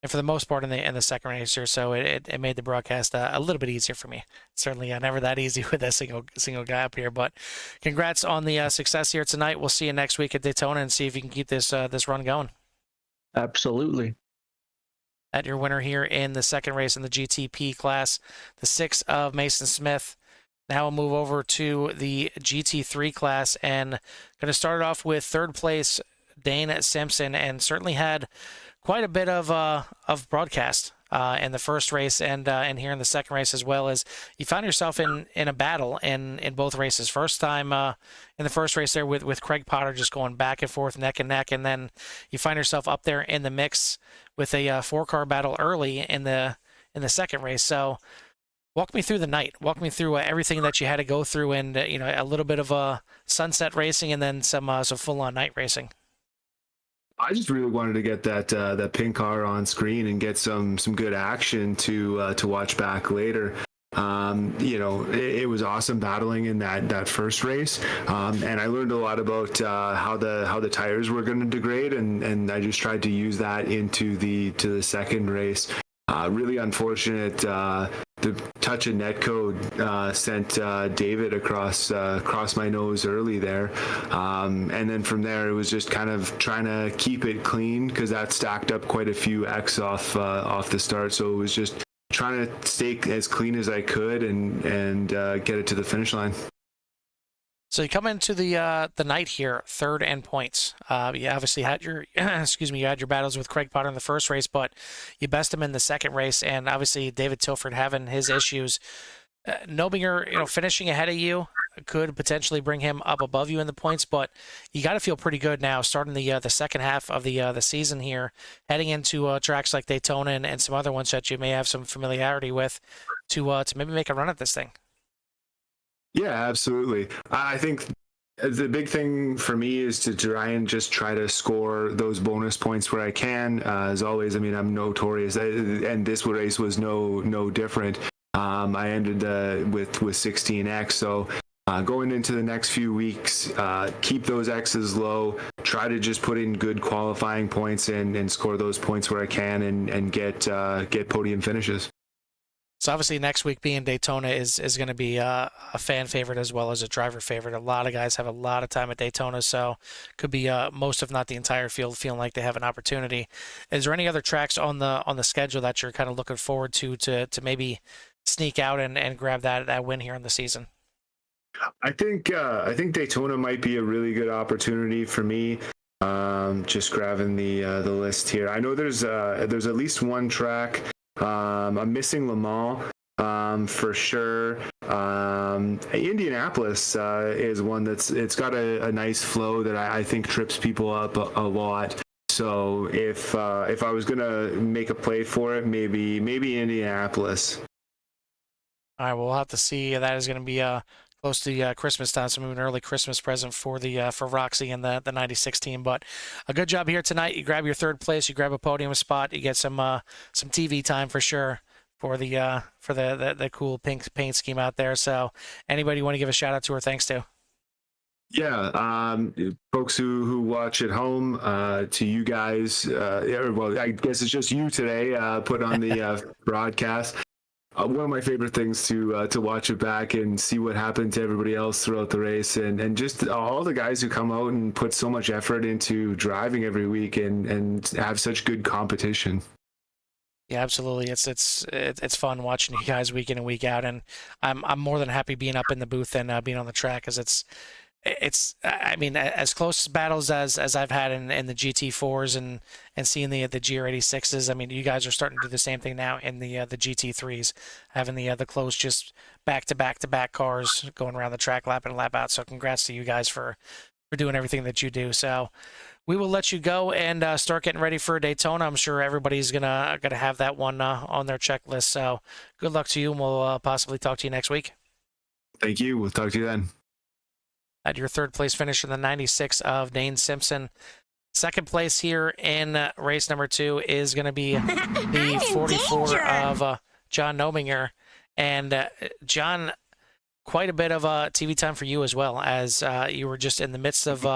for the most part in the second race here, so it made the broadcast a little bit easier for me. Certainly never that easy with a single guy up here, but congrats on the success here tonight. We'll see you next week at Daytona and see if you can keep this run going. Absolutely. At your winner here in the second race in the GTP class, the 6 of Mason Smith. Now we'll move over to the GT3 class and going to start off with third place Dane Simpson, and certainly had quite a bit of broadcast in the first race and here in the second race, as well as you found yourself in a battle in both races. First time in the first race there with Craig Potter just going back and forth, neck and neck, and then you find yourself up there in the mix with a 4-car battle early in the second race. So walk me through the night. Walk me through everything that you had to go through, and a little bit of sunset racing and then some full-on night racing. I just really wanted to get that pink car on screen and get some good action to watch back later. It was awesome battling in that first race, and I learned a lot about how the tires were going to degrade, and I just tried to use that into the second race. Really unfortunate. The touch of netcode sent David across my nose early there, and then from there it was just kind of trying to keep it clean because that stacked up quite a few X off the start. So it was just trying to stay as clean as I could and get it to the finish line. So you come into the night here, third and points. You obviously had your you had your battles with Craig Potter in the first race, but you best him in the second race, and obviously David Tilford having his issues. Nobinger, finishing ahead of you could potentially bring him up above you in the points, but you got to feel pretty good now, starting the second half of the season here, heading into tracks like Daytona and some other ones that you may have some familiarity with, to maybe make a run at this thing. Yeah, absolutely. I think the big thing for me is to try to score those bonus points where I can. As always, I mean, I'm notorious, and this race was no different. I ended with 16X, so going into the next few weeks, keep those X's low, try to just put in good qualifying points and score those points where I can and get podium finishes. So obviously next week being Daytona is going to be a fan favorite as well as a driver favorite. A lot of guys have a lot of time at Daytona, so could be most, if not the entire field, feeling like they have an opportunity. Is there any other tracks on the schedule that you're kind of looking forward to maybe sneak out and grab that win here in the season? I think Daytona might be a really good opportunity for me. Just grabbing the list here. I know there's at least one track. I'm missing Le Mans for sure. Indianapolis is one it's got a nice flow that I think trips people up a lot. So if I was gonna make a play for it, maybe Indianapolis. All right, well, we'll have to see. That is going to be close to Christmas time, so maybe an early Christmas present for Roxy and the 96 team. But a good job here tonight. You grab your third place, you grab a podium spot, you get some TV time for sure for the cool pink paint scheme out there. So anybody you want to give a shout out to or thanks to? Yeah, folks who watch at home, to you guys, well, I guess it's just you today, put on the broadcast. one of my favorite things to watch it back and see what happened to everybody else throughout the race, and just all the guys who come out and put so much effort into driving every week and have such good competition. Yeah, absolutely. It's fun watching you guys week in and week out, and I'm more than happy being up in the booth and being on the track, because it's I mean, as close battles as I've had in the GT4s and seeing the GR86s. I mean, you guys are starting to do the same thing now in the GT3s, having the close, just back to back cars going around the track lap in and lap out. So congrats to you guys for doing everything that you do. So we will let you go and start getting ready for Daytona. I'm sure everybody's gonna have that one on their checklist. So good luck to you, and we'll possibly talk to you next week. Thank you. We'll talk to you then. At your third place finish in the 96 of Dane Simpson. Second place here in race number 2 is going to be the 44 of John Nominger. And John, quite a bit of TV time for you as well, as you were just in the midst of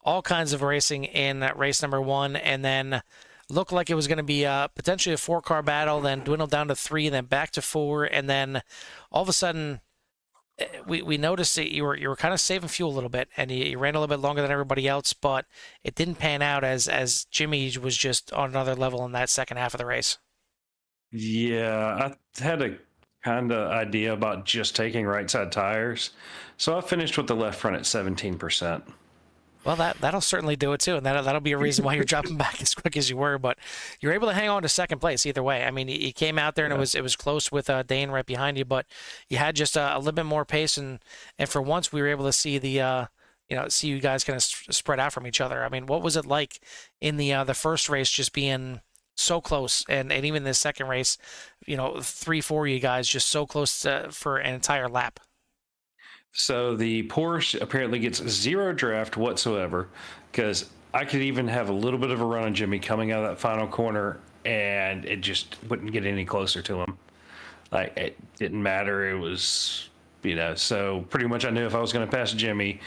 all kinds of racing in race number 1, and then looked like it was going to be potentially a 4-car battle, then dwindled down to 3, then back to 4, and then all of a sudden we noticed that you were kind of saving fuel a little bit, and you ran a little bit longer than everybody else, but it didn't pan out as Jimmy was just on another level in that second half of the race. Yeah, I had a kind of idea about just taking right side tires, so I finished with the left front at 17%. Well, that'll certainly do it too, and that'll be a reason why you're dropping back as quick as you were. But you're able to hang on to second place either way. I mean, you came out there and it was close with Dane right behind you, but you had just a little bit more pace, and for once we were able to see see you guys kind of spread out from each other. I mean, what was it like in the first race, just being so close, and even the second race, 3-4 you guys just so close for an entire lap? So the Porsche apparently gets 0 draft whatsoever, because I could even have a little bit of a run on Jimmy coming out of that final corner, and it just wouldn't get any closer to him. Like, it didn't matter. It was, so pretty much I knew if I was going to pass Jimmy,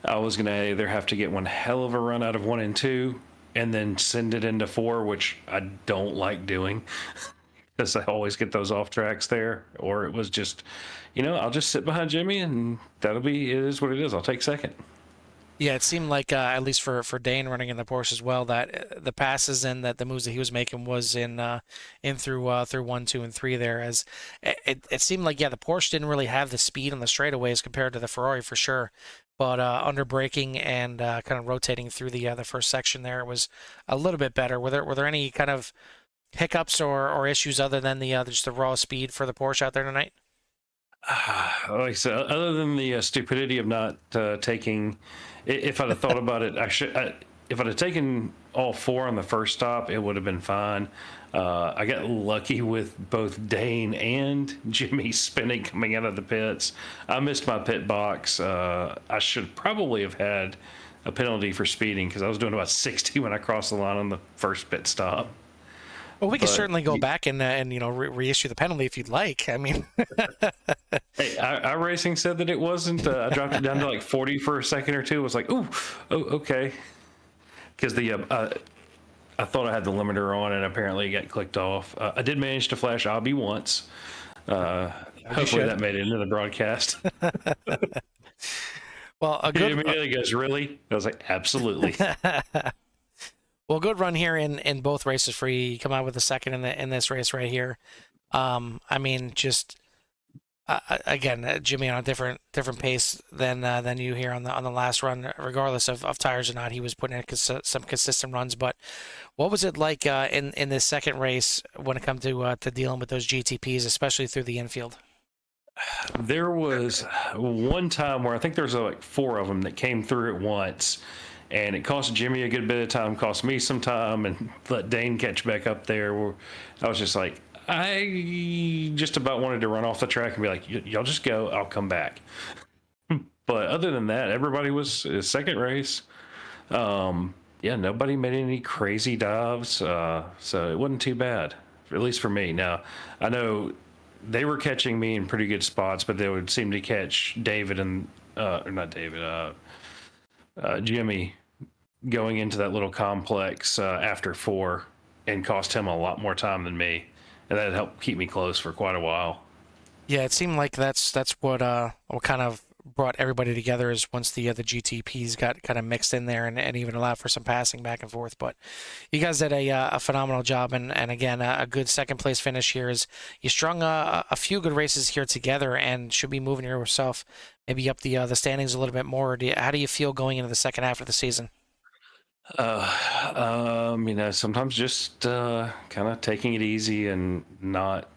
I was going to either have to get one hell of a run out of 1 and 2 and then send it into 4, which I don't like doing because I always get those off tracks there, or it was just, I'll just sit behind Jimmy and it is what it is. I'll take second. Yeah, it seemed like, at least for Dane running in the Porsche as well, that the passes and that the moves that he was making was in through 1, 2, and 3 there. As it seemed like, the Porsche didn't really have the speed on the straightaways compared to the Ferrari for sure, but under braking and kind of rotating through the first section there, it was a little bit better. Were there any kind of hiccups or issues other than just the raw speed for the Porsche out there tonight? Like I said, other than the stupidity of not taking, if I'd have thought about it, if I'd have taken all 4 on the first stop, it would have been fine. I got lucky with both Dane and Jimmy spinning coming out of the pits. I missed my pit box. I should probably have had a penalty for speeding, because I was doing about 60 when I crossed the line on the first pit stop. Well, we can certainly go back and reissue the penalty if you'd like. I mean, hey, iRacing said that it wasn't. I dropped it down to like 40 for a second or two. I was like, oh, okay, because I thought I had the limiter on, and apparently it got clicked off. I did manage to flash Abby once. Hopefully that made it into the broadcast. Well, a He good. immediately goes, really? I was like, absolutely. Well, good run here in both races for you. You come out with a second in this race right here. I mean, just again, Jimmy on a different pace than you here on the last run. Regardless of tires or not, he was putting in some consistent runs. But what was it like in this second race when it comes to dealing with those GTPs, especially through the infield? There was one time where I think there's like 4 of them that came through at once. And it cost Jimmy a good bit of time, cost me some time, and let Dane catch back up there. I was just like, I just about wanted to run off the track and be like, y'all just go, I'll come back. But other than that, everybody was second race. Nobody made any crazy dives, so it wasn't too bad, at least for me. Now, I know they were catching me in pretty good spots, but they would seem to catch David and, or not David, Jimmy going into that little complex after 4, and cost him a lot more time than me. and that helped keep me close for quite a while. Yeah, it seemed like that's what kind of brought everybody together is once the GTPs got kind of mixed in there and even allowed for some passing back and forth. But you guys did a phenomenal job, and again a good second place finish here. Is you strung a few good races here together and should be moving yourself maybe up the standings a little bit more. How do you feel going into the second half of the season? Sometimes just kind of taking it easy and not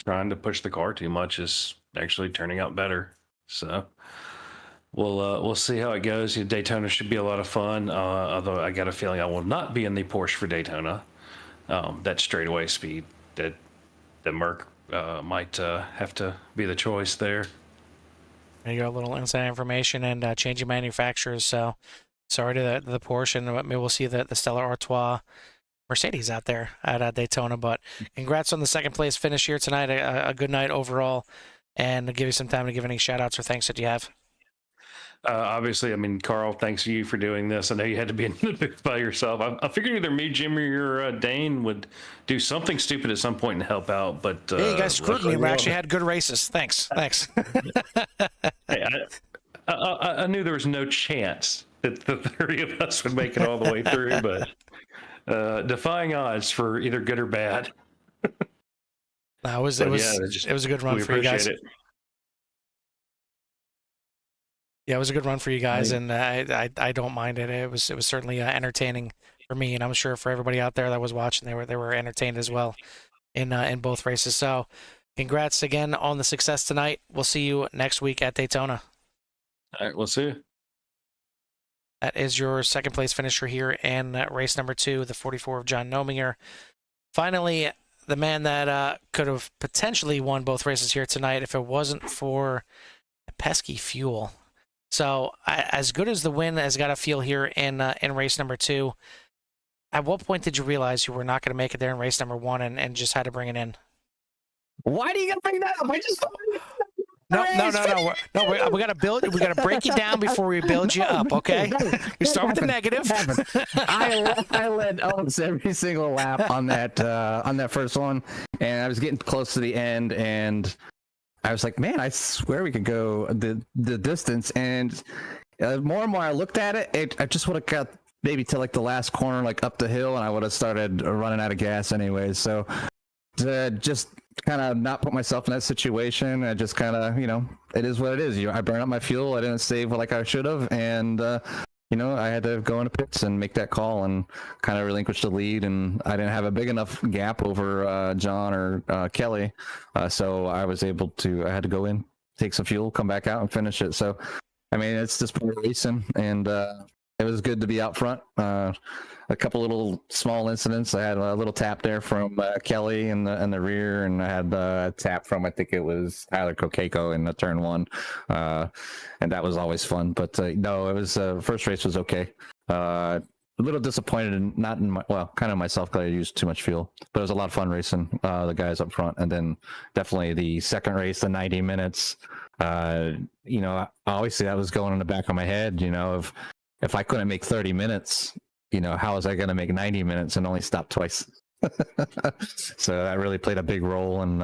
trying to push the car too much is actually turning out better. So we'll see how it goes. Daytona should be a lot of fun. Although I got a feeling I will not be in the Porsche for Daytona. That straightaway speed that Merc might have to be the choice there. There you go, a little inside information and changing manufacturers. So sorry to the Porsche, and maybe we'll see the Stella Artois Mercedes out there at Daytona. But congrats on the second place finish here tonight. A good night overall, and I'll give you some time to give any shout outs or thanks that you have. Obviously, Carl, thanks to you for doing this. I know you had to be in the booth by yourself. I figured either me, Jimmy, or Dane would do something stupid at some point and help out. But hey, you guys screwed me. We actually had good races. Thanks. Hey, I knew there was no chance that the 30 of us would make it all the way through, but defying odds for either good or bad. It was a good run for you guys. Yeah, it was a good run for you guys, and I don't mind it. It was certainly entertaining for me, and I'm sure for everybody out there that was watching, they were entertained as well in both races. So, congrats again on the success tonight. We'll see you next week at Daytona. All right, we'll see you. That is your second place finisher here in race number 2, the 44 of John Nominger. Finally, the man that could have potentially won both races here tonight if it wasn't for pesky fuel. So as good as the win has got to feel here in race number 2, at what point did you realize you were not going to make it there in race number 1 and just had to bring it in? Why do you got to bring that up? I just No. We got to build. We got to break you down before we build you up. Okay. We start with the negative. I led almost every single lap on that first one, and I was getting close to the end, and I was like, man, I swear we could go the distance. And more and more I looked at it, I just would have got maybe to like the last corner, like up the hill, and I would have started running out of gas anyways. So to just kind of not put myself in that situation, I just kind of, it is what it is. I burned up my fuel. I didn't save like I should have, and I had to go into pits and make that call and kind of relinquish the lead, and I didn't have a big enough gap over John or Kelly, so I was able to. I had to go in, take some fuel, come back out, and finish it. So, it's just part of racing, and it was good to be out front. A couple little small incidents. I had a little tap there from Kelly in the rear, and I had a tap from, I think it was Tyler Kokeko in the turn 1, and that was always fun. But no, it was first race was okay. A little disappointed kind of myself because I used too much fuel, but it was a lot of fun racing the guys up front. And then definitely the second race, the 90 minutes. Obviously that was going in the back of my head. If I couldn't make 30 minutes. How was I going to make 90 minutes and only stop twice? So that really played a big role, and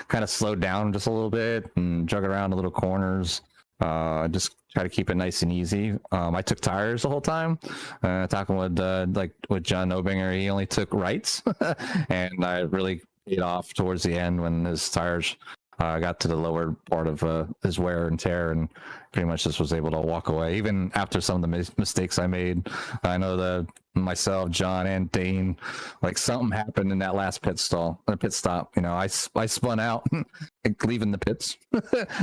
kind of slowed down just a little bit and jug around the little corners. Just try to keep it nice and easy. I took tires the whole time. Talking with John Nobinger, he only took rights, and I really paid off towards the end when his tires got to the lower part of his wear and tear, and pretty much just was able to walk away. Even after some of the mistakes I made, I know that myself, John, and Dane, like something happened in that last pit stop. I spun out, leaving the pits.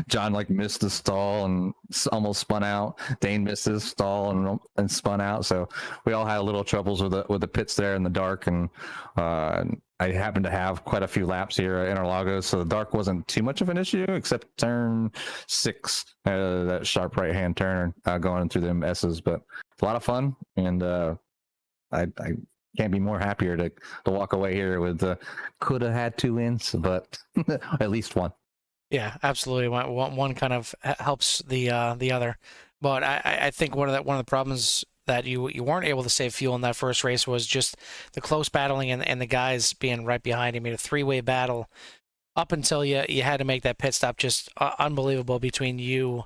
John missed the stall and almost spun out. Dane missed his stall and spun out. So we all had a little troubles with the pits there in the dark, and I happened to have quite a few laps here at Interlagos, so the dark wasn't too much of an issue, except turn 6, that sharp right-hand turn going through the S's. But it's a lot of fun, and I can't be more happier to walk away here with could have had 2 wins, but at least 1. Yeah, absolutely. One kind of helps the other. But I think one of the problems that you weren't able to save fuel in that first race was just the close battling and the guys being right behind you. I mean, a three-way battle up until you had to make that pit stop. Just unbelievable between you,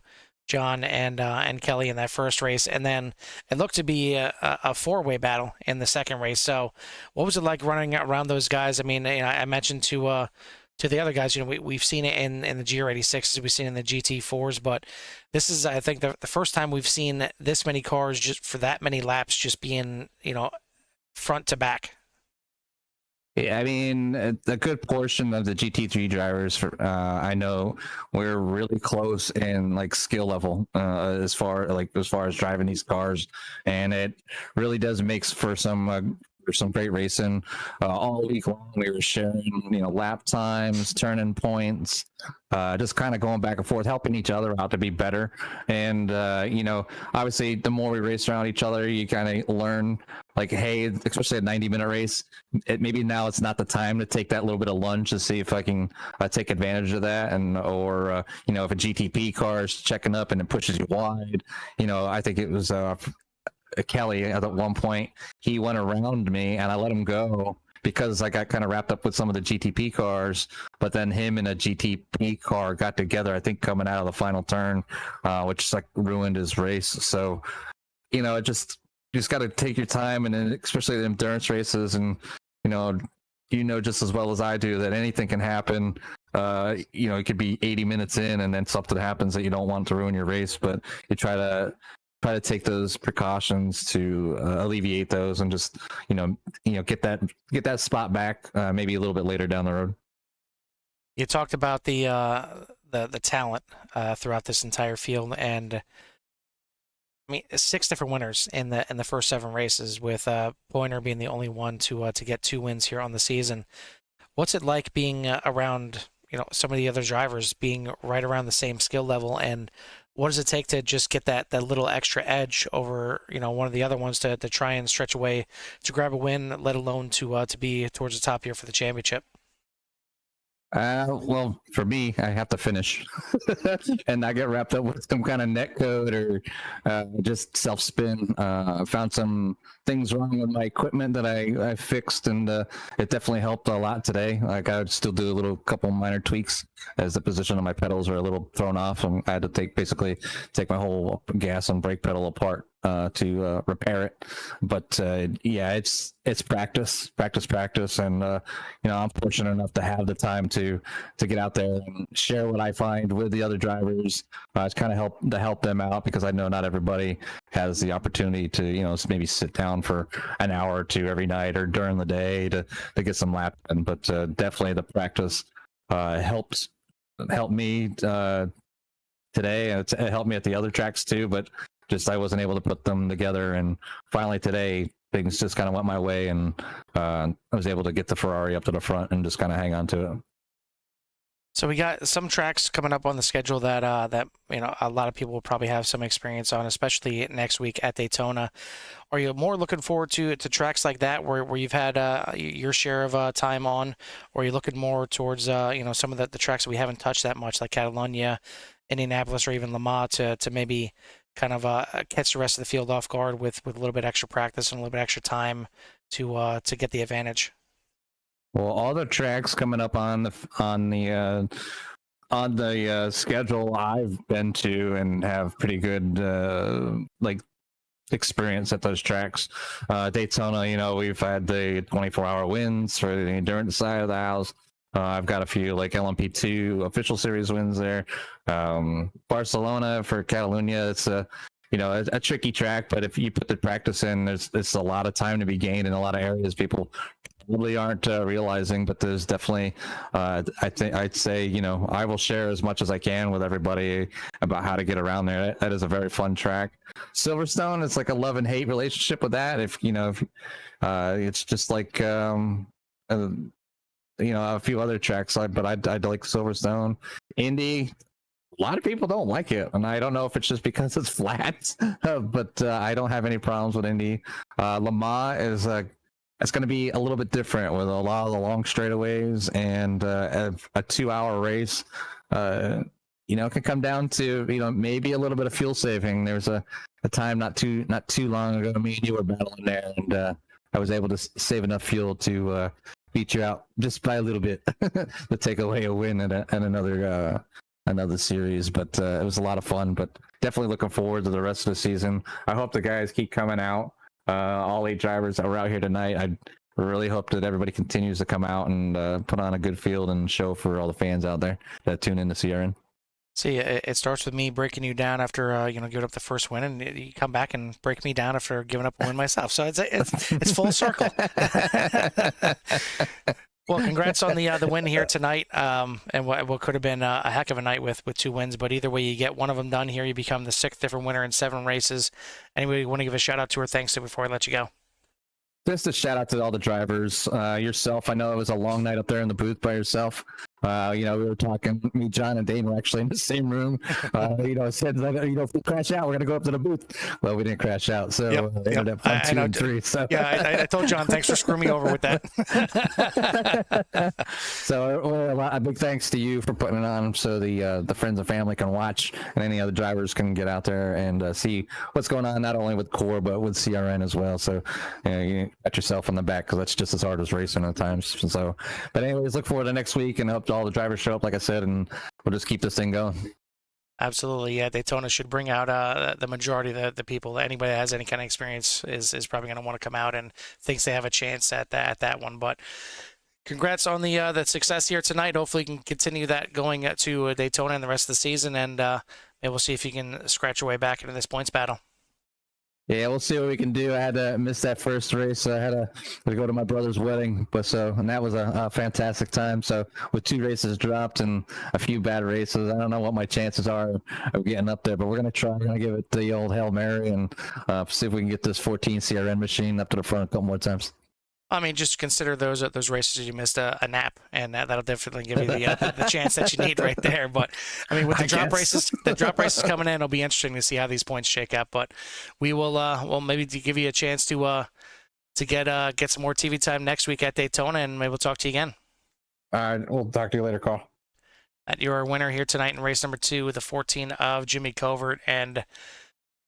John, and Kelly in that first race, and then it looked to be a four-way battle in the second race. So, what was it like running around those guys? I mean, I mentioned to the other guys, we've seen it in the GR86s, we've seen it in the GT4s, but this is, I think, the first time we've seen this many cars just for that many laps just being, front to back. Yeah, I mean, a good portion of the GT3 drivers, I know, we're really close in like skill level as far as driving these cars, and it really does make for some great racing all week long. We were sharing, lap times, turning points, just kind of going back and forth, helping each other out to be better. And obviously, the more we race around each other, you kind of learn, like, hey, especially a 90-minute race, maybe now it's not the time to take that little bit of lunge to see if I can take advantage of that, or if a GTP car is checking up and it pushes you wide. I think it was Kelly at one point, he went around me and I let him go because I got kind of wrapped up with some of the GTP cars, but then him and a GTP car got together, I think, coming out of the final turn, which like ruined his race. So, it just got to take your time, and then especially the endurance races, and just as well as I do that anything can happen. It could be 80 minutes in and then something happens that you don't want to ruin your race, but you try to take those precautions to alleviate those, and just get that spot back maybe a little bit later down the road. You talked about the talent throughout this entire field, and I mean 6 different winners in the first 7 races, with Pointer being the only one to get 2 wins here on the season. What's it like being around some of the other drivers being right around the same skill level, and what does it take to just get that little extra edge over one of the other ones to try and stretch away to grab a win, let alone to be towards the top here for the championship? Well, for me, I have to finish, and I get wrapped up with some kind of net code or just self spin. Found some things wrong with my equipment that I fixed, and it definitely helped a lot today. Like, I would still do a couple minor tweaks as the position of my pedals are a little thrown off, and I had to basically take my whole gas and brake pedal apart to repair it. But yeah, it's practice, and I'm fortunate enough to have the time to get out there and share what I find with the other drivers. It's kind of help them out, because I know not everybody has the opportunity to maybe sit down for an hour or two every night or during the day to get some laps in. But definitely the practice helped me today, and it helped me at the other tracks too. But just I wasn't able to put them together, and finally today things just kind of went my way, and I was able to get the Ferrari up to the front and just kind of hang on to it. So we got some tracks coming up on the schedule that a lot of people will probably have some experience on, especially next week at Daytona. Are you more looking forward to tracks like that where you've had your share of time on, or are you looking more towards some of the tracks that we haven't touched that much, like Catalonia, Indianapolis, or even Le Mans, to maybe kind of catch the rest of the field off guard with a little bit extra practice and a little bit extra time to get the advantage? Well, all the tracks coming up on the schedule I've been to and have pretty good experience at those tracks. Daytona, we've had the 24-hour wins for the endurance side of the house. I've got a few like LMP2 official series wins there. Barcelona for Catalunya, it's a tricky track, but if you put the practice in, it's a lot of time to be gained in a lot of areas people probably aren't realizing. But there's definitely, I'd say, I will share as much as I can with everybody about how to get around there. That is a very fun track. Silverstone, it's like a love and hate relationship with that. If it's just like a few other tracks, but I'd like Silverstone. Indy, a lot of people don't like it, and I don't know if it's just because it's flat, but I don't have any problems with Indy. Le Mans is it's going to be a little bit different with a lot of the long straightaways and a 2-hour race. It can come down to maybe a little bit of fuel saving. There's a a time not too long ago. Me and you were battling there, and I was able to save enough fuel to beat you out just by a little bit to take away a win at another series. But it was a lot of fun. But definitely looking forward to the rest of the season. I hope the guys keep coming out. All 8 drivers that were out here tonight. I really hope that everybody continues to come out and put on a good field and show for all the fans out there that tune in to CRN. See, it starts with me breaking you down after giving up the first win, and you come back and break me down after giving up a win myself. So it's full circle. Well, congrats on the win here tonight, and what could have been a heck of a night with 2 wins. But either way, you get one of them done here. You become the 6th different winner in 7 races. Anybody want to give a shout out to or thanks to before I let you go? Just a shout out to all the drivers, yourself. I know it was a long night up there in the booth by yourself. We were talking, me, John, and Dane were actually in the same room. Said, if we crash out, we're going to go up to the booth. Well, we didn't crash out, so they ended up on 2 and 3. So. Yeah, I told John, thanks for screwing me over with that. So a big thanks to you for putting it on so the friends and family can watch, and any other drivers can get out there and see what's going on, not only with Core, but with CRN as well. So you pat yourself on the back, because that's just as hard as racing at times. So, but anyways, look forward to next week, and hope all the drivers show up, like I said, and we'll just keep this thing going. Absolutely, yeah. Daytona should bring out the majority of the people. Anybody that has any kind of experience is probably going to want to come out and thinks they have a chance at that one. But congrats on the success here tonight. Hopefully, you can continue that going to Daytona and the rest of the season, and maybe we'll see if you can scratch your way back into this points battle. Yeah, we'll see what we can do. I had to miss that first race. So I had to go to my brother's wedding, and that was a fantastic time. So with 2 races dropped and a few bad races, I don't know what my chances are of getting up there, but we're going to try. We're going to give it the old Hail Mary and see if we can get this 14 CRN machine up to the front a couple more times. I mean, just consider those races you missed a nap, and that'll definitely give you the chance that you need right there. But I mean, with the drop races coming in, it'll be interesting to see how these points shake up. But we will maybe give you a chance to get some more TV time next week at Daytona, and maybe we'll talk to you again. All right, we'll talk to you later, Carl. You're our winner here tonight in race number 2 with the 14 of Jimmy Covert, and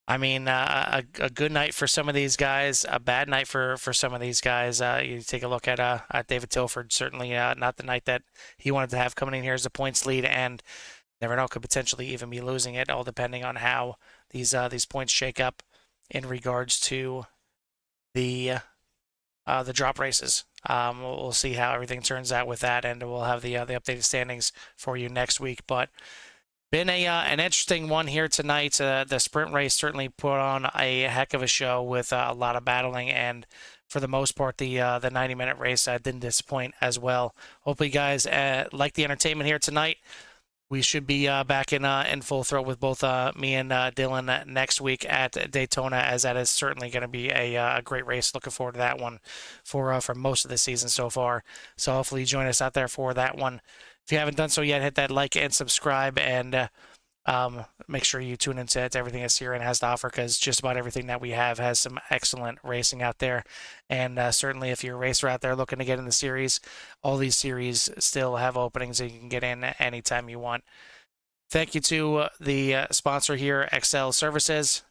I mean, a good night for some of these guys, a bad night for some of these guys. You take a look at David Tilford, certainly not the night that he wanted to have coming in here as a points lead, and never know, could potentially even be losing it, all depending on how these points shake up in regards to the drop races. We'll see how everything turns out with that, and we'll have the updated standings for you next week. But been an interesting one here tonight. The sprint race certainly put on a heck of a show with a lot of battling, and for the most part, the 90-minute race didn't disappoint as well. Hopefully, you guys like the entertainment here tonight. We should be back in full throat with both me and Dylan next week at Daytona, as that is certainly going to be a great race. Looking forward to that one for most of the season so far. So hopefully you join us out there for that one. If you haven't done so yet, hit that like and subscribe, and make sure you tune into everything that CRN has to offer, because just about everything that we have has some excellent racing out there. And certainly if you're a racer out there looking to get in the series, all these series still have openings and you can get in anytime you want. Thank you to the sponsor here, Excel Services.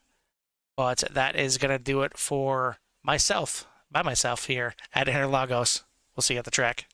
But that is going to do it for by myself here at Interlagos. We'll see you at the track.